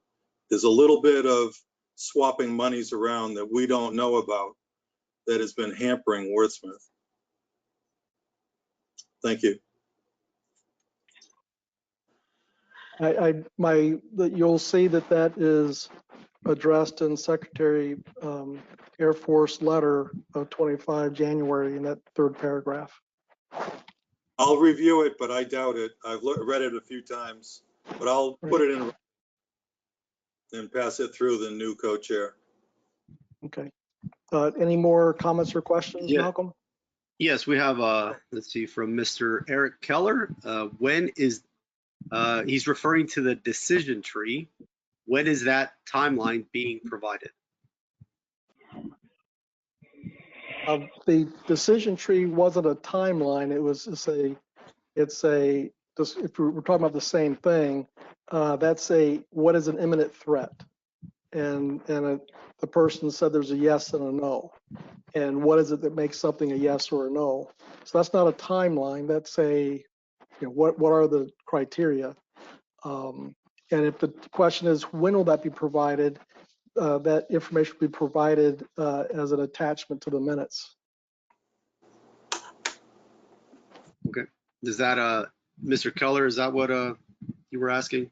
S3: There's a little bit of swapping monies around that we don't know about that has been hampering Wurtsmith. Thank you.
S5: You'll see that is addressed in Secretary Air Force letter of 25 January in that third paragraph.
S3: I'll review it, but I doubt it. I've read it a few times, but I'll put it in and pass it through the new co-chair.
S5: Okay. Any more comments or questions, Malcolm?
S6: Yes, we have, let's see, from Mr. Eric Keller. When is, he's referring to the decision tree. When is that timeline being provided?
S5: The decision tree wasn't a timeline. If we're talking about the same thing, that's what is an imminent threat? And the person said there's a yes and a no. And what is it that makes something a yes or a no? So that's not a timeline. That's what are the criteria? And if the question is when will that be provided, that information will be provided as an attachment to the minutes.
S6: Okay. Is that Mr. Keller? Is that what you were asking?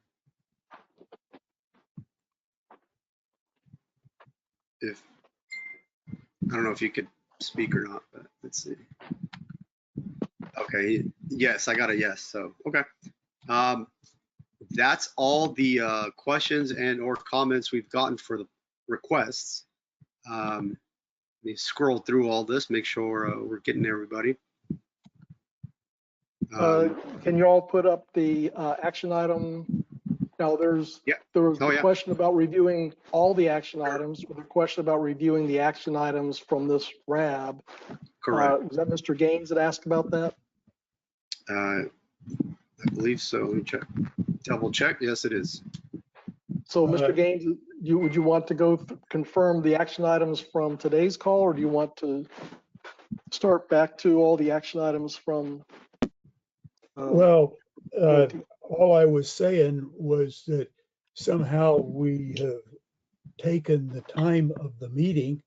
S6: If I don't know if you could speak or not, but let's see. Okay. Yes, I got a yes. So okay. That's all the questions and or comments we've gotten for the requests. Let me scroll through all this, make sure we're getting everybody.
S5: Can you all put up the action item? Now there was a question about reviewing all the action items, with a question about reviewing the action items from this RAB.
S6: Correct.
S5: Was that Mr. Gaines that asked about that?
S6: I believe so. Let me check. Double check. Yes, it is.
S5: So, Mr. Gaines, would you want to confirm the action items from today's call, or do you want to start back to all the action items from?
S13: Well, all I was saying was that somehow we have taken the time of the meeting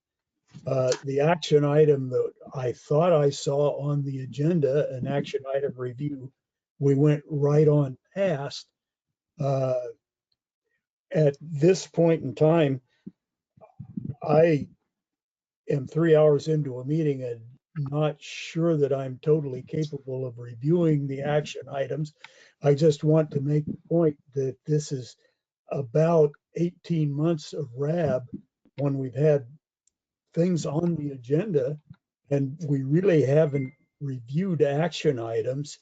S13: The action item that I thought I saw on the agenda, an action item review, we went right on past. At this point in time, I am 3 hours into a meeting and not sure that I'm totally capable of reviewing the action items. I just want to make the point that this is about 18 months of RAB when we've had things on the agenda and we really haven't reviewed action items.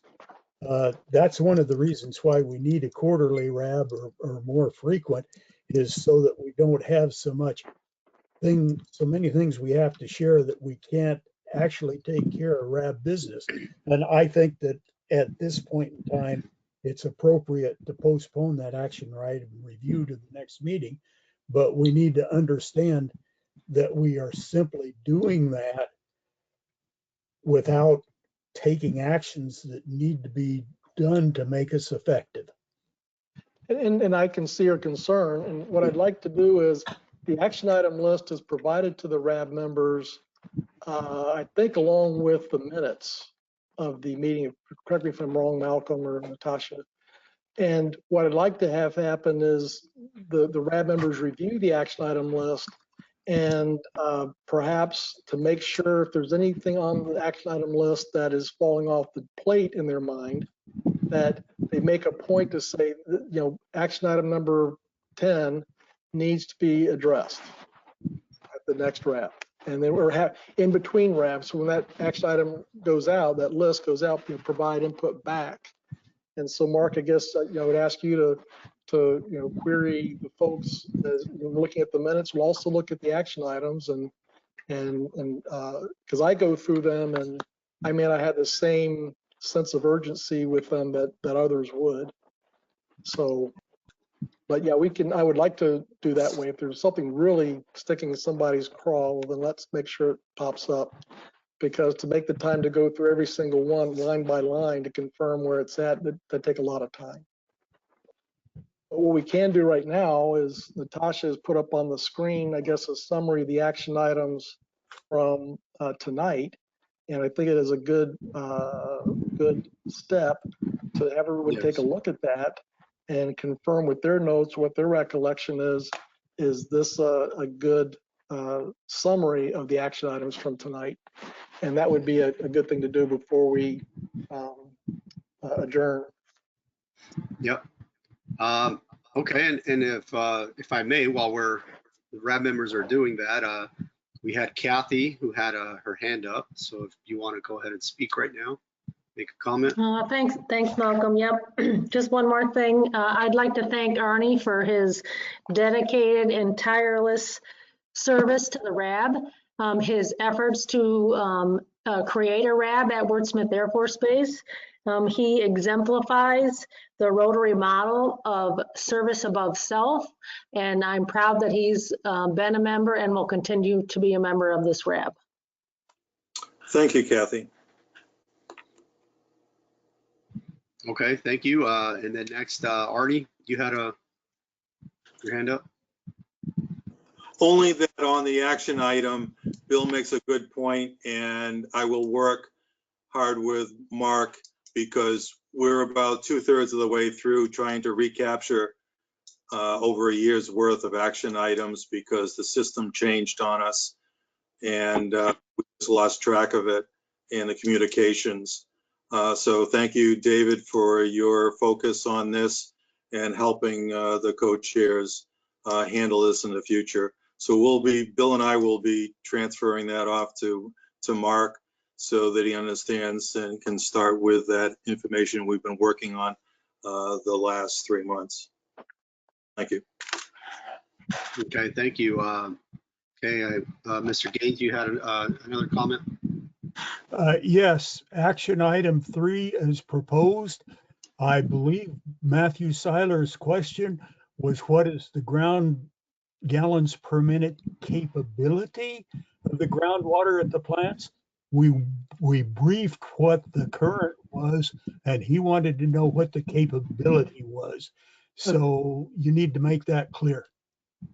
S13: That's one of the reasons why we need a quarterly RAB or more frequent, is so that we don't have so many things we have to share that we can't actually take care of RAB business. And I think that at this point in time, it's appropriate to postpone that action item review to the next meeting. But we need to understand that we are simply doing that without taking actions that need to be done to make us effective.
S5: And I can see your concern. And what I'd like to do is the action item list is provided to the RAB members, I think along with the minutes of the meeting. Correct me if I'm wrong, Malcolm or Natasha. And what I'd like to have happen is the RAB members review the action item list and perhaps to make sure if there's anything on the action item list that is falling off the plate in their mind, that they make a point to say, you know, action item number 10 needs to be addressed at the next RAB. And then we're in between RABs. So when that action item goes out, that list goes out, you know, provide input back. And so, Mark, I guess I would ask you to query the folks as looking at the minutes. We'll also look at the action items and because I go through them and I may not have the same sense of urgency with them that others would. So, but yeah, I would like to do that way. If there's something really sticking in somebody's craw, well, then let's make sure it pops up. Because to make the time to go through every single one line by line to confirm where it's at, that take a lot of time. But what we can do right now is Natasha has put up on the screen, I guess, a summary of the action items from tonight. And I think it is a good step to have everyone take a look at that and confirm with their notes what their recollection is. Is this a good summary of the action items from tonight? And that would be a good thing to do before we adjourn.
S6: Yep. Okay, and if I may, while the RAB members are doing that, we had Kathy who had her hand up. So if you want to go ahead and speak right now, make a comment.
S14: Thanks, Malcolm. Yep. Just one more thing. I'd like to thank Arnie for his dedicated and tireless service to the RAB. His efforts to create a RAB at Wurtsmith Air Force Base. He exemplifies the Rotary model of service above self, and I'm proud that he's been a member and will continue to be a member of this RAB.
S3: Thank you, Kathy.
S6: Okay, thank you. And then next, Arnie, you had your hand up.
S3: Only that on the action item, Bill makes a good point, and I will work hard with Mark because we're about 2/3 of the way through trying to recapture over a year's worth of action items because the system changed on us and we just lost track of it in the communications. So thank you, David, for your focus on this and helping the co-chairs handle this in the future. So Bill and I will be transferring that off to Mark so that he understands and can start with that information we've been working on the last 3 months. Thank you.
S6: Okay, thank you. Okay, Mr. Gaines, you had another comment?
S13: Yes, action item 3 is proposed. I believe Matthew Seiler's question was, what is the ground gallons per minute capability of the groundwater at the plants? We briefed what the current was, and he wanted to know what the capability was. So you need to make that clear.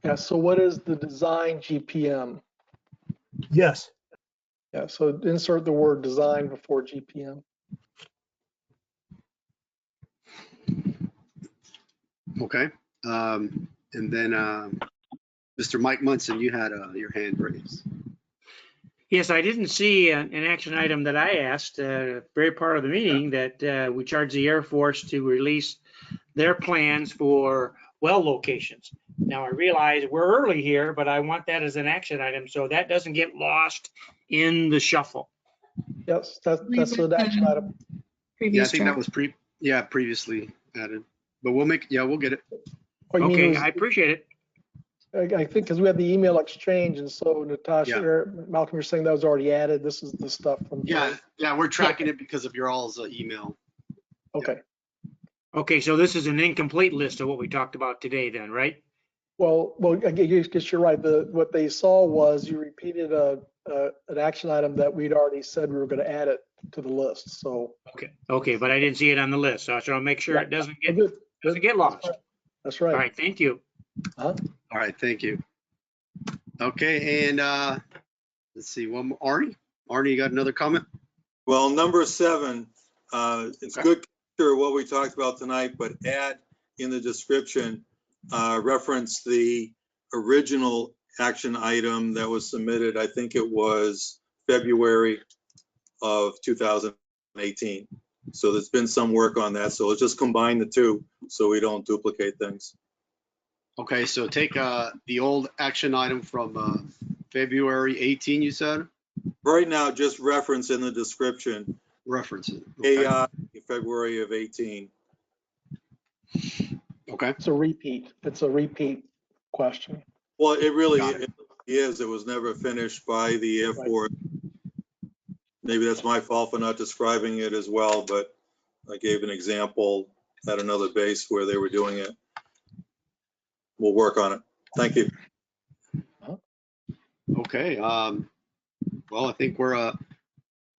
S5: Yeah, so what is the design GPM?
S13: Yes.
S5: Yeah, so insert the word design before GPM.
S6: Okay. And then Mr. Mike Munson, you had your hand raised.
S4: Yes, I didn't see an action item that I asked, very part of the meeting, that we charge the Air Force to release their plans for well locations. Now, I realize we're early here, but I want that as an action item so that doesn't get lost in the shuffle.
S5: Yes, that's an action item.
S6: Yeah, I think that was previously added, but we'll get it.
S5: What you mean
S4: Okay,
S5: was-
S4: I appreciate it.
S5: I think because we had the email exchange, and so Natasha, Malcolm, you're saying that was already added. This is the stuff from.
S6: Yeah, we're tracking it because of your all's email.
S5: Okay.
S4: Okay, so this is an incomplete list of what we talked about today then, right?
S5: Well, I guess you're right. What they saw was you repeated an action item that we'd already said we were going to add it to the list. So.
S4: Okay, but I didn't see it on the list, so I want to make sure it doesn't get lost.
S5: That's right.
S4: All right, thank you.
S6: All right, thank you. Okay, and let's see, one more. Arnie, you got another comment?
S3: Well, number 7, it's good to capture what we talked about tonight, but add in the description, reference the original action item that was submitted. I think it was February of 2018. So there's been some work on that. So let's just combine the two so we don't duplicate things.
S6: Okay, so take the old action item from February 18, you said?
S3: Right now, just reference in the description.
S6: Reference it. Okay.
S3: AI, February of 18.
S6: Okay.
S5: It's a repeat question.
S3: Well, it really is. It was never finished by the Air Force. Maybe that's my fault for not describing it as well, but I gave an example at another base where they were doing it. We'll work on it. Thank you.
S6: Okay. Well, I think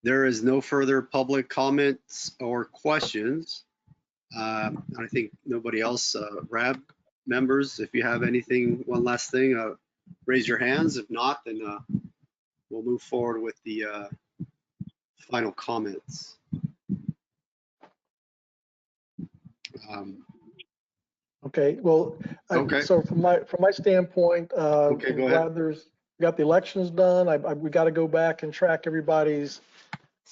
S6: there is no further public comments or questions. I think nobody else, RAB members, if you have anything, one last thing, raise your hands. If not, then we'll move forward with the final comments.
S5: Okay, well, so from my standpoint,
S6: okay, go ahead.
S5: we got the elections done. We got to go back and track everybody's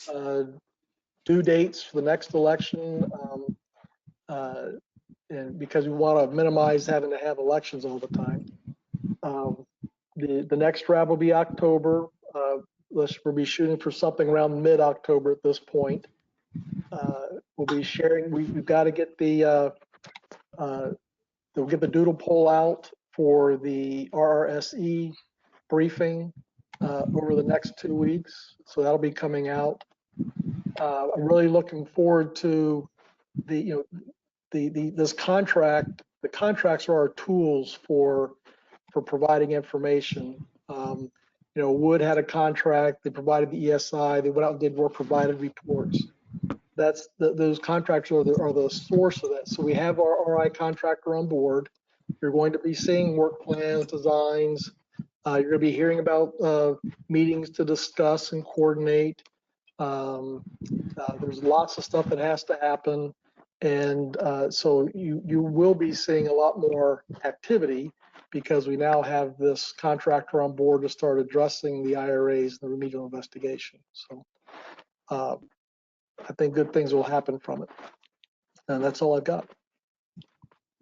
S5: due dates for the next election, and because we want to minimize having to have elections all the time. The next RAB will be October. We'll be shooting for something around mid-October at this point. We'll be sharing. We've got to get we'll get the doodle poll out for the RRSE briefing over the next 2 weeks. So that'll be coming out. I'm really looking forward to this contract. The contracts are our tools for providing information. Wood had a contract. They provided the ESI. They went out and did more provided reports. Those contracts are the source of that. So we have our RI contractor on board. You're going to be seeing work plans, designs. You're going to be hearing about meetings to discuss and coordinate. There's lots of stuff that has to happen. And so you will be seeing a lot more activity because we now have this contractor on board to start addressing the IRAs and the remedial investigation. So I think good things will happen from it. And that's all I've got.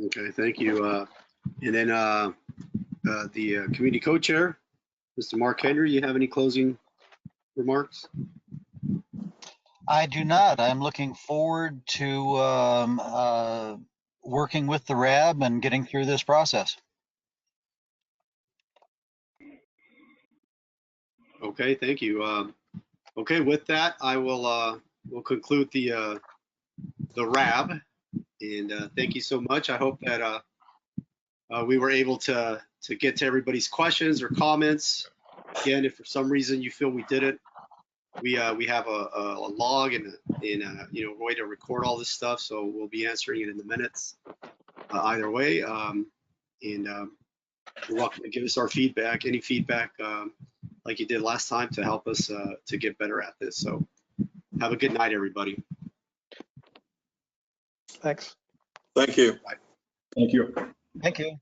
S6: Okay, thank you. And then the community co-chair, Mr. Mark Henry, you have any closing remarks?
S20: I do not. I'm looking forward to working with the RAB and getting through this process.
S6: Okay, thank you. Okay, with that, I will we'll conclude the RAB, and thank you so much. I hope that we were able to get to everybody's questions or comments. Again, if for some reason you feel we didn't, we have a log and a way to record all this stuff, so we'll be answering it in the minutes either way. And you're welcome to give us our feedback, any feedback like you did last time to help us to get better at this. So have a good night, everybody.
S5: Thanks.
S3: Thank you.
S17: Thank you.
S20: Thank you.